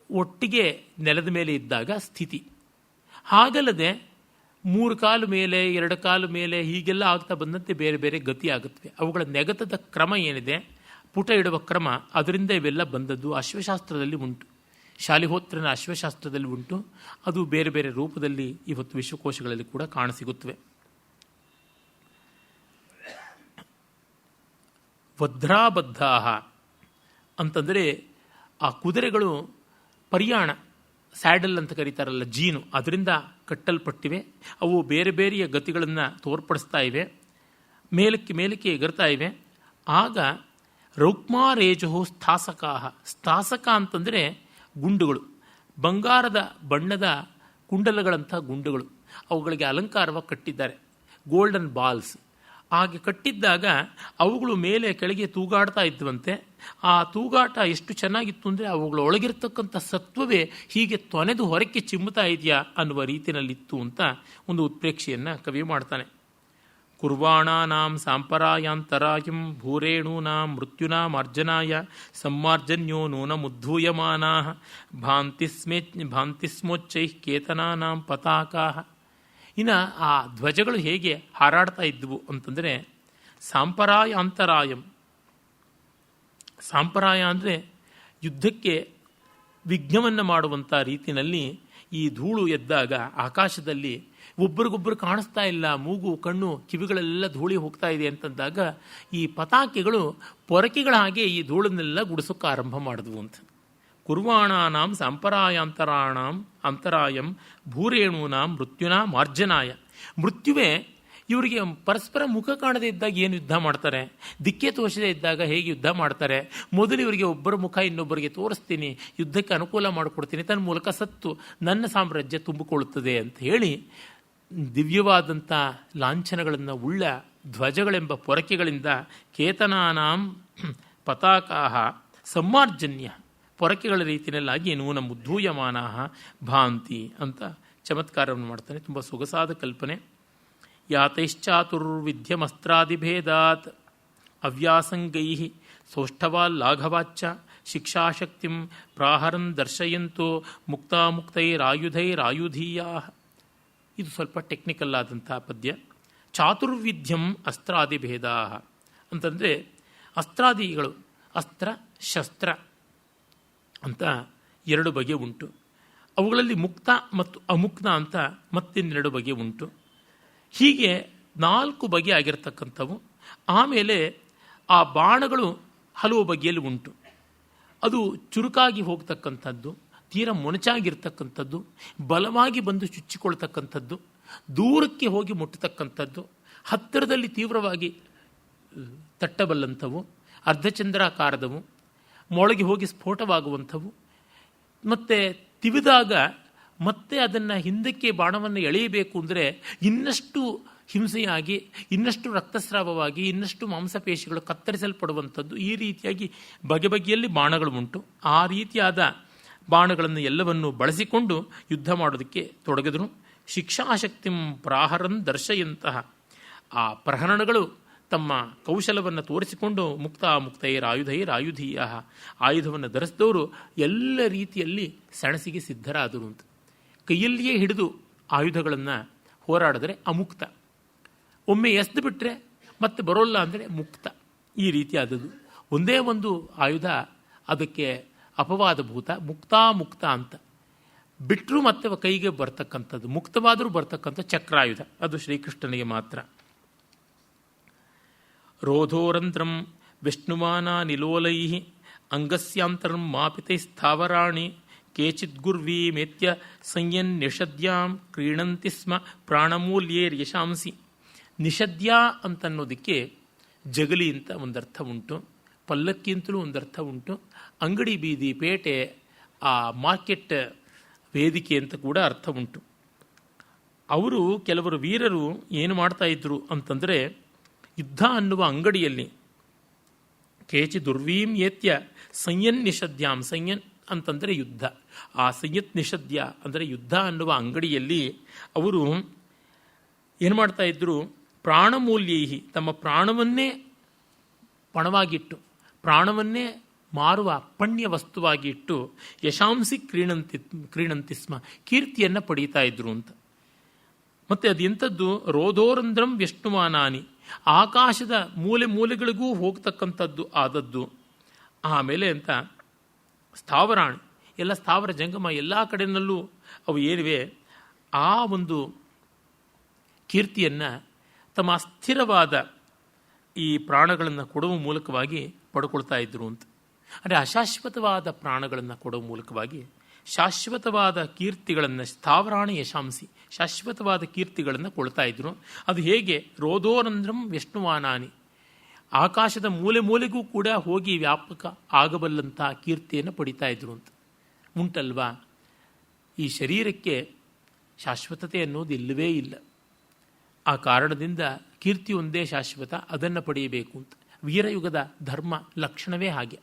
ಒಟ್ಟಿಗೆ ನೆಲದ ಮೇಲೆ ಇದ್ದಾಗ ಸ್ಥಿತಿ, ಹಾಗಲ್ಲದೆ 3 ಕಾಲು ಮೇಲೆ, 2 ಕಾಲು ಮೇಲೆ ಹೀಗೆಲ್ಲ ಆಗ್ತಾ ಬಂದಂತೆ ಬೇರೆ ಬೇರೆ ಗತಿ ಆಗುತ್ತವೆ. ಅವುಗಳ ನೆಗತದ ಕ್ರಮ ಏನಿದೆ, ಪುಟ ಇಡುವ ಕ್ರಮ, ಅದರಿಂದ ಇವೆಲ್ಲ ಬಂದದ್ದು. ಅಶ್ವಶಾಸ್ತ್ರದಲ್ಲಿ ಉಂಟು, ಶಾಲಿಹೋತ್ರನ ಅಶ್ವಶಾಸ್ತ್ರದಲ್ಲಿ ಉಂಟು. ಅದು ಬೇರೆ ಬೇರೆ ರೂಪದಲ್ಲಿ ಇವತ್ತು ವಿಶ್ವಕೋಶಗಳಲ್ಲಿ ಕೂಡ ಕಾಣಸಿಗುತ್ತವೆ. ವಧ್ರಾಬದ್ಧಾಹ ಅಂತಂದರೆ ಆ ಕುದುರೆಗಳು ಪರ್ಯಾಣ, ಸ್ಯಾಡಲ್ ಅಂತ ಕರೀತಾರಲ್ಲ, ಜೀನು, ಅದರಿಂದ ಕಟ್ಟಲ್ಪಟ್ಟಿವೆ. ಅವು ಬೇರೆ ಬೇರೆಯ ಗತಿಗಳನ್ನು ತೋರ್ಪಡಿಸ್ತಾ ಇವೆ, ಮೇಲಕ್ಕೆ ಮೇಲಕ್ಕೆ ಎಗರ್ತಾ ಇವೆ. ಆಗ ರೌಕ್ಮಾರೇಜು ಸ್ಥಾಸಕಾಹ, ಸ್ಥಾಸಕ ಅಂತಂದರೆ ಗುಂಡುಗಳು, ಬಂಗಾರದ ಬಣ್ಣದ ಕುಂಡಲಗಳಂಥ ಗುಂಡುಗಳು, ಅವುಗಳಿಗೆ ಅಲಂಕಾರವಾಗಿ ಕಟ್ಟಿದ್ದಾರೆ, ಗೋಲ್ಡನ್ ಬಾಲ್ಸ್. ಹಾಗೆ ಕಟ್ಟಿದ್ದಾಗ ಅವುಗಳು ಮೇಲೆ ಕೆಳಗೆ ತೂಗಾಡ್ತಾ ಇದ್ವಂತೆ. ಆ ತೂಗಾಟ ಎಷ್ಟು ಚೆನ್ನಾಗಿತ್ತು ಅಂದರೆ ಅವುಗಳ ಒಳಗಿರ್ತಕ್ಕಂಥ ಸತ್ವವೇ ಹೀಗೆ ತೊನೆದು ಹೊರಕ್ಕೆ ಚಿಮ್ಮುತ್ತಾ ಇದೆಯಾ ಅನ್ನುವ ರೀತಿಯಲ್ಲಿತ್ತು ಅಂತ ಒಂದು ಉತ್ಪ್ರೇಕ್ಷೆಯನ್ನು ಕವಿ ಮಾಡ್ತಾನೆ. ಕುರ್ವಾಣಾನಾಂ ಸಾಂಪರಾಯಾಂತರಾಯಂ ಭೂರೇಣೂನಾಂ ಮೃತ್ಯುನಾಮಾರ್ಜನಾಯ ಸಮ್ಮಾರ್ಜನ್ಯೋ ನೂನಮುದ್ಧೂಯಮಾನಾಃ ಭಾಂತಿಸ್ಮೋಚ್ಚೈಃ ಕೇತನಾನಾಂ ಪತಾಕಾಃ. ಇನ್ನು ಆ ಧ್ವಜಗಳು ಹೇಗೆ ಹಾರಾಡ್ತಾ ಇದ್ವು ಅಂತಂದರೆ, ಸಾಂಪರಾಯಾಂತರಾಯಂ, ಸಾಂಪರಾಯ ಅಂದರೆ ಯುದ್ಧಕ್ಕೆ ವಿಘ್ನವನ್ನು ಮಾಡುವಂಥ ರೀತಿಯಲ್ಲಿ ಈ ಧೂಳು ಎದ್ದಾಗ ಆಕಾಶದಲ್ಲಿ ಒಬ್ಬರಿಗೊಬ್ಬರು ಕಾಣಿಸ್ತಾ ಇಲ್ಲ, ಮೂಗು ಕಣ್ಣು ಕಿವಿಗಳೆಲ್ಲ ಧೂಳಿ ಹೋಗ್ತಾ ಇದೆ ಅಂತಂದಾಗ ಈ ಪತಾಕೆಗಳು ಪೊರಕೆಗಳ ಹಾಗೆ ಈ ಧೂಳನ್ನೆಲ್ಲ ಗುಡಿಸೋಕೆ ಆರಂಭ ಮಾಡಿದ್ವು ಅಂತ. ಕುರ್ವಾಣಾನಾಂ ಸಾಂಪರಾಯಾಂತರಾಣಾಂ ಅಂತರಾಯಂ ಭೂರೇಣೂನಾಂ ಮೃತ್ಯುನಾ ಮಾರ್ಜನಾಯ. ಮೃತ್ಯುವೇ ಇವರಿಗೆ ಪರಸ್ಪರ ಮುಖ ಕಾಣದೇ ಇದ್ದಾಗ ಏನು ಯುದ್ಧ ಮಾಡ್ತಾರೆ, ದಿಕ್ಕೆ ತೋಚದೇ ಇದ್ದಾಗ ಹೇಗೆ ಯುದ್ಧ ಮಾಡ್ತಾರೆ, ಮೊದಲು ಇವರಿಗೆ ಒಬ್ಬರ ಮುಖ ಇನ್ನೊಬ್ಬರಿಗೆ ತೋರಿಸ್ತೀನಿ, ಯುದ್ಧಕ್ಕೆ ಅನುಕೂಲ ಮಾಡಿಕೊಡ್ತೀನಿ, ತನ್ನ ಮೂಲಕ ಸತ್ತು ನನ್ನ ಸಾಮ್ರಾಜ್ಯ ತುಂಬಿಕೊಳ್ಳುತ್ತದೆ ಅಂತ ಹೇಳಿ ದಿವ್ಯವಾದಂಥ ಲಾಂಛನಗಳನ್ನು ಉಳ್ಳ ಧ್ವಜಗಳೆಂಬ ಪೊರಕೆಗಳಿಂದ ಕೇತನಾನಾಂ ಪತಾಕಾಹ ಸಮ್ಮಾರ್ಜನ್ಯ, ಪೊರಕೆಗಳ ರೀತಿಯಲ್ಲಾಗಿ ನೂನ ಮುದ್ಧೂಯಮಾನಾಹ ಭಾಂತಿ ಅಂತ ಚಮತ್ಕಾರವನ್ನು ಮಾಡ್ತಾನೆ. ತುಂಬ ಸೊಗಸಾದ ಕಲ್ಪನೆ. ಯಾತೈಶ್ಚಾತುರ್ವಿದ್ಯಮಸ್ತ್ರಾದಿಭೇದಾತ್ ಅವ್ಯಾಸಂಗೈ ಸೌಷ್ಠವಾಲ್ಲಾಘವಾಚ್ಚ ಶಿಕ್ಷಾಶಕ್ತಿಂ ಪ್ರಾಹರನ್ ದರ್ಶಯಂತೋ ಮುಕ್ತಾಮುಕ್ತೈರಾಯುಧೈರಾಯುಧೀಯಾ. ಇದು ಸ್ವಲ್ಪ ಟೆಕ್ನಿಕಲ್ ಆದಂಥ ಪದ್ಯ. ಚಾತುರ್ವಿದ್ಯಂ ಅಸ್ತ್ರಾದಿಭೇದಾ ಅಂತಂದರೆ ಅಸ್ತ್ರಾದಿಗಳು, ಅಸ್ತ್ರ ಶಸ್ತ್ರ ಅಂತ ಎರಡು ಬಗೆ ಉಂಟು. ಅವುಗಳಲ್ಲಿ ಮುಕ್ತ ಮತ್ತು ಅಮುಕ್ತ ಅಂತ ಮತ್ತಿನ್ನೆರಡು ಬಗೆ ಉಂಟು. ಹೀಗೆ 4 ಬಗೆ ಆಗಿರ್ತಕ್ಕಂಥವು. ಆಮೇಲೆ ಆ ಬಾಣಗಳು ಹಲವು ಬಗೆಯಲ್ಲಿ ಉಂಟು. ಅದು ಚುರುಕಾಗಿ ಹೋಗ್ತಕ್ಕಂಥದ್ದು, ತೀರ ಮೊನಚಾಗಿರ್ತಕ್ಕಂಥದ್ದು, ಬಲವಾಗಿ ಬಂದು ಚುಚ್ಚಿಕೊಳ್ತಕ್ಕಂಥದ್ದು, ದೂರಕ್ಕೆ ಹೋಗಿ ಮುಟ್ಟತಕ್ಕಂಥದ್ದು, ಹತ್ತಿರದಲ್ಲಿ ತೀವ್ರವಾಗಿ ತಟ್ಟಬಲ್ಲಂಥವು, ಅರ್ಧಚಂದ್ರಾಕಾರದವು, ಮೊಳಗೆ ಹೋಗಿ ಸ್ಫೋಟವಾಗುವಂಥವು, ಮತ್ತು ತಿವಿದಾಗ ಮತ್ತೆ ಅದನ್ನು ಹಿಂದಕ್ಕೆ ಬಾಣವನ್ನು ಎಳೆಯಬೇಕು ಅಂದರೆ ಇನ್ನಷ್ಟು ಹಿಂಸೆಯಾಗಿ, ಇನ್ನಷ್ಟು ರಕ್ತಸ್ರಾವವಾಗಿ, ಇನ್ನಷ್ಟು ಮಾಂಸಪೇಶಿಗಳು ಕತ್ತರಿಸಲ್ಪಡುವಂಥದ್ದು. ಈ ರೀತಿಯಾಗಿ ಬಗೆ ಬಗೆಯಲ್ಲಿ ಬಾಣಗಳು ಉಂಟು. ಆ ರೀತಿಯಾದ ಬಾಣಗಳನ್ನು ಎಲ್ಲವನ್ನು ಬಳಸಿಕೊಂಡು ಯುದ್ಧ ಮಾಡೋದಕ್ಕೆ ತೊಡಗಿದ್ರು. ಶಿಕ್ಷಾಶಕ್ತಿಂ ಪ್ರಾಹರನ್ ದರ್ಶಯಂತಹ ಆ ಪ್ರಹರಣಗಳು ತಮ್ಮ ಕೌಶಲವನ್ನು ತೋರಿಸಿಕೊಂಡು ಮುಕ್ತೈರಾಯುಧೈರಾಯುಧೀಯ, ಆಯುಧವನ್ನು ಧರಿಸಿದವರು ಎಲ್ಲ ರೀತಿಯಲ್ಲಿ ಸೆಣಸಿಗೆ ಸಿದ್ಧರಾದರು ಅಂತ. ಕೈಯಲ್ಲಿಯೇ ಹಿಡಿದು ಆಯುಧಗಳನ್ನು ಹೋರಾಡಿದ್ರೆ ಅಮುಕ್ತ, ಒಮ್ಮೆ ಎಸ್ದು ಬಿಟ್ಟರೆ ಮತ್ತೆ ಬರೋಲ್ಲ ಅಂದರೆ ಮುಕ್ತ. ಈ ರೀತಿಯಾದದ್ದು ಒಂದೇ ಒಂದು ಆಯುಧ ಅದಕ್ಕೆ ಅಪವಾದಭೂತ, ಮುಕ್ತ ಅಂತ. ಬಿಟ್ಟರೂ ಮತ್ತೆ ಕೈಗೆ ಬರ್ತಕ್ಕಂಥದ್ದು, ಮುಕ್ತವಾದರೂ ಬರ್ತಕ್ಕಂಥ ಚಕ್ರಾಯುಧ ಅದು ಶ್ರೀಕೃಷ್ಣನಿಗೆ ಮಾತ್ರ. ರೋಧೋರಂಧ್ರಂ ವಿಷ್ಣುಮಾನ ನಿಲೋಲೈ ಅಂಗಸ್ಯಾಂತರಂ ಮಾಪಿತೈ ಸ್ಥಾವರಾಣಿ ಕೇಚಿದ್ಗುರ್ವೀಮೇತ್ಯ ಸಂಯನ್ನಿಷದ್ಯಾಂ ಕ್ರೀಣಂತಿ ಸ್ಮ ಪ್ರಾಣಮೂಲ್ಯೇರ್ಯಶಾಂಸಿ. ನಿಷದ್ಯ ಅಂತನ್ನೋದಕ್ಕೆ ಜಗಲಿ ಅಂತ ಒಂದರ್ಥ ಉಂಟು, ಪಲ್ಲಕ್ಕಿ ಅಂತಲೂ ಒಂದರ್ಥ ಉಂಟು, ಅಂಗಡಿ ಬೀದಿ ಪೇಟೆ ಆ ಮಾರ್ಕೆಟ್ ವೇದಿಕೆ ಅಂತ ಕೂಡ ಅರ್ಥ ಉಂಟು. ಅವರು ಕೆಲವರು ವೀರರು ಏನು ಮಾಡ್ತಾ ಇದ್ರು ಅಂತಂದರೆ, ಯುದ್ಧ ಅನ್ನುವ ಅಂಗಡಿಯಲ್ಲಿ ಕೇಚಿ ದುರ್ವೀಂ ಏತ್ಯ ಸಂಯನ್ ನಿಷದ್ಯಾಂ, ಸಂಯನ್ ಅಂತಂದರೆ ಯುದ್ಧ, ಆ ಸಂಯತ್ ನಿಷದ್ಯ ಅಂದರೆ ಯುದ್ಧ ಅನ್ನುವ ಅಂಗಡಿಯಲ್ಲಿ ಅವರು ಏನು ಮಾಡ್ತಾ ಇದ್ರು, ಪ್ರಾಣಮೂಲ್ಯೈಹಿ ತಮ್ಮ ಪ್ರಾಣವನ್ನೇ ಪಣವಾಗಿಟ್ಟು, ಪ್ರಾಣವನ್ನೇ ಮಾರುವ ಪಣ್ಯ ವಸ್ತುವಾಗಿ ಇಟ್ಟು ಯಶಾಂಸಿ ಕ್ರೀಣಂತಿ ಸ್ಮ, ಕೀರ್ತಿಯನ್ನು ಪಡೀತಾ ಇದ್ರು ಅಂತ. ಮತ್ತು ಅದೆಂಥದ್ದು, ರೋಧೋರಂಧ್ರಂ ವ್ಯಷ್ಣುಮಾನಾನಿ, ಆಕಾಶದ ಮೂಲೆ ಮೂಲೆಗಳಿಗೂ ಹೋಗ್ತಕ್ಕಂಥದ್ದು ಆದದ್ದು. ಆಮೇಲೆ ಅಂತ ಸ್ಥಾವರಾಣಿ, ಎಲ್ಲ ಸ್ಥಾವರ ಜಂಗಮ ಎಲ್ಲ ಕಡೆಯಲ್ಲೂ ಅವು ಏನಿವೆ ಆ ಒಂದು ಕೀರ್ತಿಯನ್ನು ತಮ್ಮ ಅಸ್ಥಿರವಾದ ಈ ಪ್ರಾಣಗಳನ್ನು ಕೊಡುವ ಮೂಲಕವಾಗಿ ಪಡ್ಕೊಳ್ತಾ ಇದ್ರು ಅಂತ. ಅಂದರೆ ಅಶಾಶ್ವತವಾದ ಪ್ರಾಣಗಳನ್ನು ಕೊಡುವ ಮೂಲಕವಾಗಿ ಶಾಶ್ವತವಾದ ಕೀರ್ತಿಗಳನ್ನು, ಸ್ಥಾವರಾಣಿ ಯಶಾಂಸಿ, ಶಾಶ್ವತವಾದ ಕೀರ್ತಿಗಳನ್ನು ಕೊಡ್ತಾ ಇದ್ರು. ಅದು ಹೇಗೆ, ರೋಧೋರಂಧ್ರಂ ವ್ಯಷ್ಣುವಾನಾನಿ, ಆಕಾಶದ ಮೂಲೆ ಮೂಲೆಗೂ ಕೂಡ ಹೋಗಿ ವ್ಯಾಪಕ ಆಗಬಲ್ಲಂಥ ಕೀರ್ತಿಯನ್ನು ಪಡಿತಾ ಇದ್ರು ಅಂತ ಉಂಟಲ್ವಾ. ಈ ಶರೀರಕ್ಕೆ ಶಾಶ್ವತತೆ ಅನ್ನೋದು ಇಲ್ಲವೇ ಇಲ್ಲ. ಆ ಕಾರಣದಿಂದ ಕೀರ್ತಿ ಒಂದೇ ಶಾಶ್ವತ, ಅದನ್ನು ಪಡೆಯಬೇಕು ಅಂತ ವೀರಯುಗದ ಧರ್ಮ ಲಕ್ಷಣವೇ ಹಾಗೆ.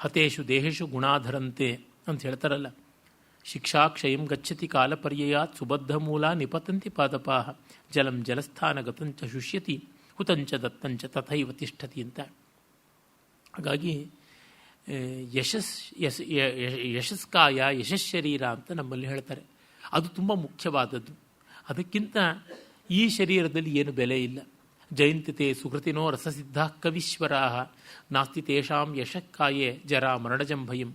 ಹತೇಶು ದೇಹೇಶು ಗುಣಾಧರಂತೆ ಅಂತ ಹೇಳ್ತಾರಲ್ಲ, ಶಿಕ್ಷಾಕ್ಷಯಂ ಗಚ್ಚತಿ ಕಾಲಪರ್ಯಯಾತ್ ಸುಬದ್ಧ ಮೂಲ ನಿಪತಂತಿ ಪಾದಪಾಹ ಜಲಂ ಜಲಸ್ಥಾನ ಗತಂಚ ಶುಷ್ಯತಿ ಹುತಂಚ ದತ್ತಂಚ ತಥೈವ ತಿಷ್ಠತಿ ಅಂತ. ಹಾಗಾಗಿ ಯಶಸ್ಕಾಯ ಯಶಸ್ಶರೀರ ಅಂತ ನಮ್ಮಲ್ಲಿ ಹೇಳ್ತಾರೆ. ಅದು ತುಂಬ ಮುಖ್ಯವಾದದ್ದು. ಅದಕ್ಕಿಂತ ಈ ಶರೀರದಲ್ಲಿ ಏನು ಬೆಲೆ ಇಲ್ಲ. ಜಯಂತಿತೆ ಸುಕೃತಿನೋ ರಸಸಿದ್ಧ ಕವೀಶ್ವರಾ ನಾಸ್ತಿ ತೇಷಾಂ ಯಶಕ್ಕಾಯೇ ಜರಾ ಮರಣಜಂ ಭಯಂ.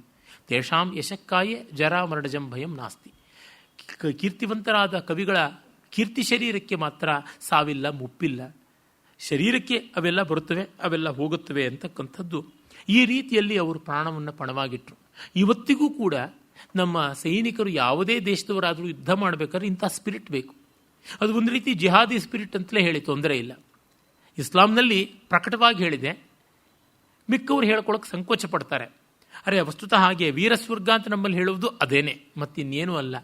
ತೇಷಾಂ ಯಶಕ್ಕಾಯೇ ಜರಾ ಮರಣಜಂ ಭಯಂ ನಾಸ್ತಿ. ಕೀರ್ತಿವಂತರಾದ ಕವಿಗಳ ಕೀರ್ತಿ ಶರೀರಕ್ಕೆ ಮಾತ್ರ ಸಾವಿಲ್ಲ, ಮುಪ್ಪಿಲ್ಲ. ಶರೀರಕ್ಕೆ ಅವೆಲ್ಲ ಬರುತ್ತವೆ, ಅವೆಲ್ಲ ಹೋಗುತ್ತವೆ ಅಂತಕ್ಕಂಥದ್ದು. ಈ ರೀತಿಯಲ್ಲಿ ಅವರು ಪ್ರಾಣವನ್ನು ಪಣವಾಗಿಟ್ಟರು. ಇವತ್ತಿಗೂ ಕೂಡ ನಮ್ಮ ಸೈನಿಕರು ಯಾವುದೇ ದೇಶದವರಾದರೂ ಯುದ್ಧ ಮಾಡಬೇಕಾದ್ರೆ ಇಂಥ ಸ್ಪಿರಿಟ್ ಬೇಕು. ಅದು ಒಂದು ರೀತಿ ಜಿಹಾದಿ ಸ್ಪಿರಿಟ್ ಅಂತಲೇ ಹೇಳಿ ತೊಂದರೆ ಇಲ್ಲ. ಇಸ್ಲಾಂನಲ್ಲಿ ಪ್ರಕಟವಾಗಿ ಹೇಳಿದೆ, ಮಿಕ್ಕವರು ಹೇಳ್ಕೊಳ್ಳೋಕೆ ಸಂಕೋಚ ಪಡ್ತಾರೆ. ಅರೆ ವಸ್ತುತಃ ಹಾಗೆ ವೀರಸ್ವರ್ಗ ಅಂತ ನಮ್ಮಲ್ಲಿ ಹೇಳುವುದು ಅದೇನೆ, ಮತ್ತಿನ್ನೇನೂ ಅಲ್ಲ.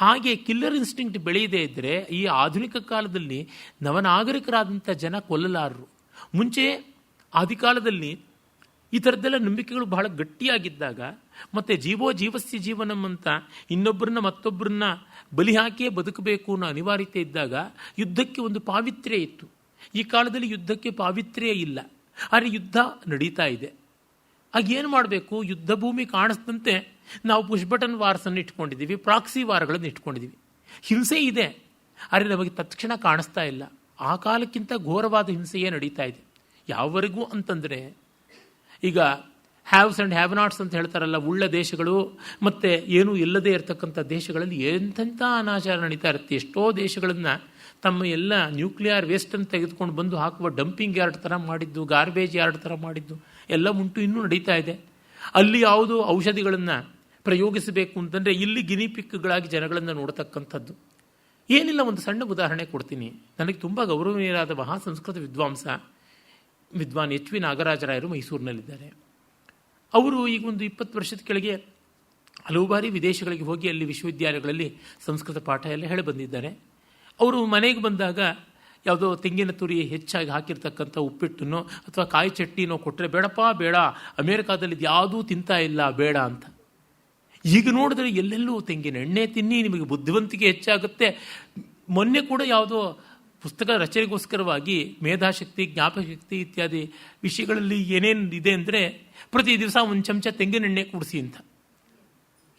ಹಾಗೆ ಕಿಲ್ಲರ್ ಇನ್ಸ್ಟಿಂಕ್ಟ್ ಬೆಳೆಯದೇ ಇದ್ದರೆ ಈ ಆಧುನಿಕ ಕಾಲದಲ್ಲಿ ನವನಾಗರಿಕರಾದಂಥ ಜನ ಕೊಲ್ಲಲಾರರು. ಮುಂಚೆ ಆದಿಕಾಲದಲ್ಲಿ ಈ ಥರದ್ದೆಲ್ಲ ನಂಬಿಕೆಗಳು ಬಹಳ ಗಟ್ಟಿಯಾಗಿದ್ದಾಗ, ಮತ್ತು ಜೀವೋ ಜೀವಸ್ಯ ಜೀವನಂ ಅಂತ ಇನ್ನೊಬ್ಬರನ್ನ ಮತ್ತೊಬ್ಬರನ್ನ ಬಲಿ ಹಾಕಿಯೇ ಬದುಕಬೇಕು ಅನ್ನೋ ಅನಿವಾರ್ಯತೆ ಇದ್ದಾಗ ಯುದ್ಧಕ್ಕೆ ಒಂದು ಪಾವಿತ್ರ್ಯ ಇತ್ತು. ಈ ಕಾಲದಲ್ಲಿ ಯುದ್ಧಕ್ಕೆ ಪಾವಿತ್ರ್ಯ ಇಲ್ಲ, ಆದರೆ ಯುದ್ಧ ನಡೀತಾ ಇದೆ. ಆಗ ಏನು ಮಾಡಬೇಕು? ಯುದ್ಧ ಭೂಮಿ ಕಾಣಿಸ್ತಂತೆ ನಾವು ಪುಷ್ ಬಟನ್ ವಾರ್ಸನ್ನು ಇಟ್ಕೊಂಡಿದ್ದೀವಿ, ಪ್ರಾಕ್ಸಿ ವಾರಗಳನ್ನು ಇಟ್ಕೊಂಡಿದ್ದೀವಿ. ಹಿಂಸೆ ಇದೆ, ಆದರೆ ನಮಗೆ ತತ್ಕ್ಷಣ ಕಾಣಿಸ್ತಾ ಇಲ್ಲ. ಆ ಕಾಲಕ್ಕಿಂತ ಘೋರವಾದ ಹಿಂಸೆಯೇ ನಡೀತಾ ಇದೆ. ಯಾವವರೆಗೂ ಅಂತಂದರೆ, ಈಗ ಹ್ಯಾವ್ಸ್ ಆ್ಯಂಡ್ ಹ್ಯಾವ್ ನಾಟ್ಸ್ ಅಂತ ಹೇಳ್ತಾರಲ್ಲ, ಉಳ್ಳ ದೇಶಗಳು ಮತ್ತು ಏನೂ ಇಲ್ಲದೇ ಇರತಕ್ಕಂಥ ದೇಶಗಳಲ್ಲಿ ಎಂಥೆಂಥ ಅನಾಚಾರ ನಡೀತಾ ಇರುತ್ತೆ. ಎಷ್ಟೋ ದೇಶಗಳನ್ನು ತಮ್ಮ ಎಲ್ಲ ನ್ಯೂಕ್ಲಿಯರ್ ವೇಸ್ಟನ್ನು ತೆಗೆದುಕೊಂಡು ಬಂದು ಹಾಕುವ ಡಂಪಿಂಗ್ ಯಾರ್ಡ್ ಥರ ಮಾಡಿದ್ದು, ಗಾರ್ಬೇಜ್ ಯಾರ್ಡ್ ಥರ ಮಾಡಿದ್ದು ಎಲ್ಲ ಉಂಟು, ಇನ್ನೂ ನಡೀತಾ ಇದೆ. ಅಲ್ಲಿ ಯಾವುದೋ ಔಷಧಿಗಳನ್ನು ಪ್ರಯೋಗಿಸಬೇಕು ಅಂತಂದರೆ ಇಲ್ಲಿ ಗಿನಿಪಿಕ್ಗಳಾಗಿ ಜನಗಳನ್ನು ನೋಡತಕ್ಕಂಥದ್ದು. ಏನಿಲ್ಲ, ಒಂದು ಸಣ್ಣ ಉದಾಹರಣೆ ಕೊಡ್ತೀನಿ. ನನಗೆ ತುಂಬ ಗೌರವನೀಯರಾದ ಮಹಾ ಸಂಸ್ಕೃತ ವಿದ್ವಾನ್ ಎಚ್ ವಿ ನಾಗರಾಜರಾಯರು ಮೈಸೂರಿನಲ್ಲಿದ್ದಾರೆ. ಅವರು ಈಗ ಒಂದು 20 ವರ್ಷದ ಕೆಳಗೆ ಹಲವು ಬಾರಿ ವಿದೇಶಗಳಿಗೆ ಹೋಗಿ ಅಲ್ಲಿ ವಿಶ್ವವಿದ್ಯಾಲಯಗಳಲ್ಲಿ ಸಂಸ್ಕೃತ ಪಾಠ ಎಲ್ಲ ಹೇಳಿ ಬಂದಿದ್ದಾರೆ. ಅವರು ಮನೆಗೆ ಬಂದಾಗ ಯಾವುದೋ ತೆಂಗಿನ ತುರಿ ಹೆಚ್ಚಾಗಿ ಹಾಕಿರ್ತಕ್ಕಂಥ ಉಪ್ಪಿಟ್ಟನೋ ಅಥವಾ ಕಾಯಿ ಚಟ್ನಿನೋ ಕೊಟ್ಟರೆ ಬೇಡಪ್ಪ ಬೇಡ, ಅಮೇರಿಕಾದಲ್ಲಿ ಯಾವುದೂ ತಿಂತಾ ಇಲ್ಲ ಬೇಡ ಅಂತ. ಈಗ ನೋಡಿದ್ರೆ ಎಲ್ಲೆಲ್ಲೂ ತೆಂಗಿನ ಎಣ್ಣೆ ತಿನ್ನಿ, ನಿಮಗೆ ಬುದ್ಧಿವಂತಿಕೆ ಹೆಚ್ಚಾಗುತ್ತೆ. ಮೊನ್ನೆ ಕೂಡ ಯಾವುದೋ ಪುಸ್ತಕ ರಚನೆಗೋಸ್ಕರವಾಗಿ ಮೇಧಾಶಕ್ತಿ, ಜ್ಞಾಪಕಶಕ್ತಿ ಇತ್ಯಾದಿ ವಿಷಯಗಳಲ್ಲಿ ಏನೇನು ಇದೆ ಅಂದರೆ ಪ್ರತಿ ದಿವಸ ಒಂದು ಚಮಚ ತೆಂಗಿನೆಣ್ಣೆ ಕುಡಿಸಿ ಅಂತ.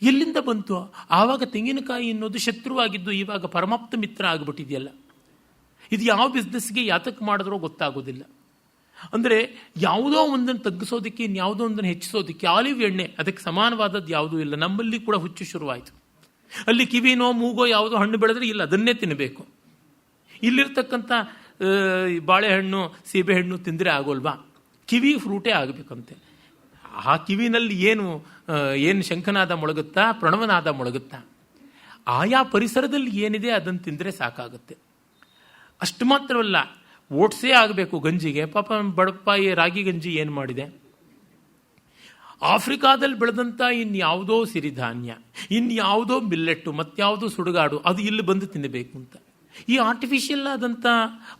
ಎಲ್ಲಿಂದ ಬಂತು? ಆವಾಗ ತೆಂಗಿನಕಾಯಿ ಅನ್ನೋದು ಶತ್ರುವಾಗಿದ್ದು ಇವಾಗ ಪರಮಾಪ್ತ ಮಿತ್ರ ಆಗಿಬಿಟ್ಟಿದೆಯಲ್ಲ. ಇದು ಯಾವ ಬಿಸ್ನೆಸ್ಗೆ ಯಾತಕ್ಕೆ ಮಾಡಿದ್ರೋ ಗೊತ್ತಾಗೋದಿಲ್ಲ. ಅಂದರೆ ಯಾವುದೋ ಒಂದನ್ನು ತಗ್ಗಿಸೋದಕ್ಕೆ ಇನ್ಯಾವುದೋ ಒಂದನ್ನು ಹೆಚ್ಚಿಸೋದಕ್ಕೆ ಆಲಿವ್ ಎಣ್ಣೆ ಅದಕ್ಕೆ ಸಮಾನವಾದದ್ದು ಯಾವುದೂ ಇಲ್ಲ. ನಮ್ಮಲ್ಲಿ ಕೂಡ ಹುಚ್ಚು ಶುರುವಾಯಿತು. ಅಲ್ಲಿ ಕಿವಿನೋ ಮೂಗೋ ಯಾವುದೋ ಹಣ್ಣು ಬೆಳೆದ್ರೆ ಇಲ್ಲ ಅದನ್ನೇ ತಿನ್ನಬೇಕು. ಇಲ್ಲಿರ್ತಕ್ಕಂಥ ಬಾಳೆಹಣ್ಣು ಸೀಬೆಹಣ್ಣು ತಿಂದರೆ ಆಗೋಲ್ವಾ? ಕಿವಿ ಫ್ರೂಟೇ ಆಗಬೇಕಂತೆ. ಆ ಕಿವಿನಲ್ಲಿ ಏನು ಶಂಖನಾದ ಮೊಳಗುತ್ತಾ, ಪ್ರಣವನಾದ ಮೊಳಗುತ್ತಾ, ಆಯಾ ಪರಿಸರದಲ್ಲಿ ಏನಿದೆ ಅದನ್ನು ತಿಂದರೆ ಸಾಕಾಗುತ್ತೆ. ಅಷ್ಟು ಮಾತ್ರವಲ್ಲ, ಓಟ್ಸೇ ಆಗಬೇಕು ಗಂಜಿಗೆ. ಪಾಪ ಬಡಪಾಯಿ ರಾಗಿ ಗಂಜಿ ಏನು ಮಾಡಿದೆ? ಆಫ್ರಿಕಾದಲ್ಲಿ ಬೆಳೆದಂಥ ಇನ್ಯಾವುದೋ ಸಿರಿಧಾನ್ಯ, ಇನ್ಯಾವುದೋ ಮಿಲ್ಲೆಟ್ಟು, ಮತ್ಯಾವುದೋ ಸುಡುಗಾಡು, ಅದು ಇಲ್ಲಿ ಬಂದು ತಿನ್ನಬೇಕು ಅಂತ ಈ ಆರ್ಟಿಫಿಷಿಯಲ್ ಆದಂಥ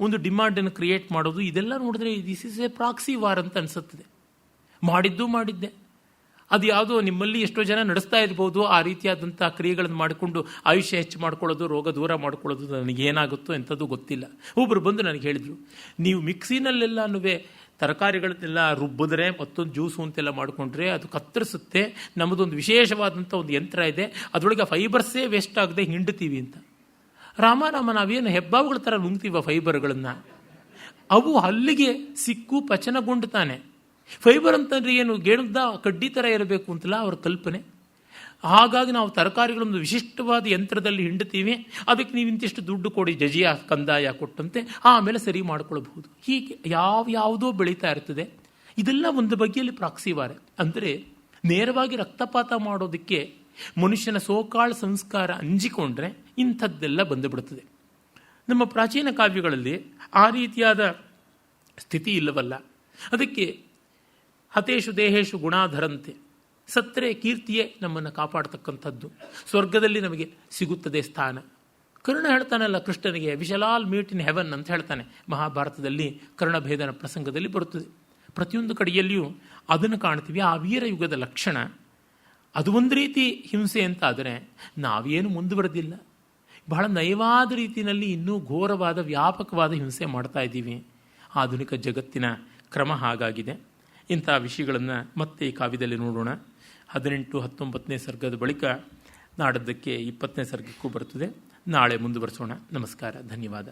ಒಂದು ಡಿಮಾಂಡನ್ನು ಕ್ರಿಯೇಟ್ ಮಾಡೋದು, ಇದೆಲ್ಲ ನೋಡಿದ್ರೆ this is A proxy war ಅಂತ ಅನಿಸುತ್ತದೆ. ಮಾಡಿದ್ದೆ ಅದು ಯಾವುದೋ ನಿಮ್ಮಲ್ಲಿ ಎಷ್ಟೋ ಜನ ನಡೆಸ್ತಾ ಇರ್ಬೋದು. ಆ ರೀತಿಯಾದಂಥ ಕ್ರಿಯೆಗಳನ್ನು ಮಾಡಿಕೊಂಡು ಆಯುಷ್ಯ ಹೆಚ್ಚು ಮಾಡ್ಕೊಳ್ಳೋದು, ರೋಗ ದೂರ ಮಾಡ್ಕೊಳ್ಳೋದು. ನನಗೇನಾಗುತ್ತೋ ಎಂಥದ್ದು ಗೊತ್ತಿಲ್ಲ. ಒಬ್ಬರು ಬಂದು ನನಗೆ ಹೇಳಿದರು, ನೀವು ಮಿಕ್ಸಿನಲ್ಲೆಲ್ಲನೂ ತರಕಾರಿಗಳನ್ನೆಲ್ಲ ರುಬ್ಬಿದ್ರೆ ಮತ್ತೊಂದು ಜ್ಯೂಸು ಅಂತೆಲ್ಲ ಮಾಡಿಕೊಂಡ್ರೆ ಅದು ಕತ್ತರಿಸುತ್ತೆ. ನಮ್ಮದೊಂದು ವಿಶೇಷವಾದಂಥ ಒಂದು ಯಂತ್ರ ಇದೆ, ಅದರೊಳಗೆ ಫೈಬರ್ಸೇ ವೇಸ್ಟ್ ಆಗದೆ ಹಿಂಡ್ತೀವಿ ಅಂತ. ರಾಮ ನಾವೇನು ಹೆಬ್ಬಾವುಗಳ ಥರ ನುಂಗ್ತೀವ ಫೈಬರ್ಗಳನ್ನು? ಅವು ಹಲ್ಲಿಗೆ ಸಿಕ್ಕು ಪಚನಗೊಂಡು ತಾನೆ. ಫೈಬರ್ ಅಂತಂದರೆ ಏನು, ಗೆಣದ ಕಡ್ಡಿ ಥರ ಇರಬೇಕು ಅಂತಲ್ಲ ಅವ್ರ ಕಲ್ಪನೆ. ಹಾಗಾಗಿ ನಾವು ತರಕಾರಿಗಳೊಂದು ವಿಶಿಷ್ಟವಾದ ಯಂತ್ರದಲ್ಲಿ ಹಿಂಡ್ತೀವಿ, ಅದಕ್ಕೆ ನೀವು ಇಂತಿಷ್ಟು ದುಡ್ಡು ಕೊಡಿ, ಜಜಿಯ ಕಂದಾಯ ಕೊಟ್ಟಂತೆ, ಆಮೇಲೆ ಸರಿ ಮಾಡ್ಕೊಳ್ಬಹುದು. ಹೀಗೆ ಯಾವುದೋ ಬೆಳೀತಾ ಇರ್ತದೆ. ಇದೆಲ್ಲ ಒಂದು ಬಗೆಯಲ್ಲಿ ಪ್ರಾಕ್ಸಿವಾರ. ಅಂದರೆ ನೇರವಾಗಿ ರಕ್ತಪಾತ ಮಾಡೋದಕ್ಕೆ ಮನುಷ್ಯನ ಸೋಕಾಳ್ ಸಂಸ್ಕಾರ ಅಂಜಿಕೊಂಡ್ರೆ ಇಂಥದ್ದೆಲ್ಲ ಬಂದುಬಿಡುತ್ತದೆ. ನಮ್ಮ ಪ್ರಾಚೀನ ಕಾವ್ಯಗಳಲ್ಲಿ ಆ ರೀತಿಯಾದ ಸ್ಥಿತಿ ಇಲ್ಲವಲ್ಲ. ಅದಕ್ಕೆ ಹತೇಶು ದೇಹೇಶು ಗುಣಾಧರಂತೆ, ಸತ್ತರೆ ಕೀರ್ತಿಯೇ ನಮ್ಮನ್ನು ಕಾಪಾಡ್ತಕ್ಕಂಥದ್ದು. ಸ್ವರ್ಗದಲ್ಲಿ ನಮಗೆ ಸಿಗುತ್ತದೆ ಸ್ಥಾನ. ಕರ್ಣ ಹೇಳ್ತಾನಲ್ಲ ಕೃಷ್ಣನಿಗೆ, we shall all meet in heaven ಅಂತ ಹೇಳ್ತಾನೆ. ಮಹಾಭಾರತದಲ್ಲಿ ಕರ್ಣಭೇದನ ಪ್ರಸಂಗದಲ್ಲಿ ಬರುತ್ತದೆ. ಪ್ರತಿಯೊಂದು ಕಡೆಯಲ್ಲಿಯೂ ಅದನ್ನು ಕಾಣ್ತೀವಿ. ಆ ವೀರಯುಗದ ಲಕ್ಷಣ. ಅದು ಒಂದು ರೀತಿ ಹಿಂಸೆ ಅಂತ ಆದರೆ ನಾವೇನು ಮುಂದುವರೆದಿಲ್ಲ. ಬಹಳ ನಯವಾದ ರೀತಿಯಲ್ಲಿ ಇನ್ನೂ ಘೋರವಾದ ವ್ಯಾಪಕವಾದ ಹಿಂಸೆ ಮಾಡ್ತಾ ಇದ್ದೀವಿ. ಆಧುನಿಕ ಜಗತ್ತಿನ ಕ್ರಮ ಹಾಗಾಗಿದೆ. ಇಂಥ ವಿಷಯಗಳನ್ನು ಮತ್ತೆ ಈ ಕಾವ್ಯದಲ್ಲಿ ನೋಡೋಣ. 18-19ನೇ ಸರ್ಗದ ಬಳಿಕ ನಾಡದ್ದಕ್ಕೆ 20ನೇ ಸರ್ಗಕ್ಕೂ ಬರ್ತದೆ. ನಾಳೆ ಮುಂದುವರಿಸೋಣ. ನಮಸ್ಕಾರ, ಧನ್ಯವಾದ.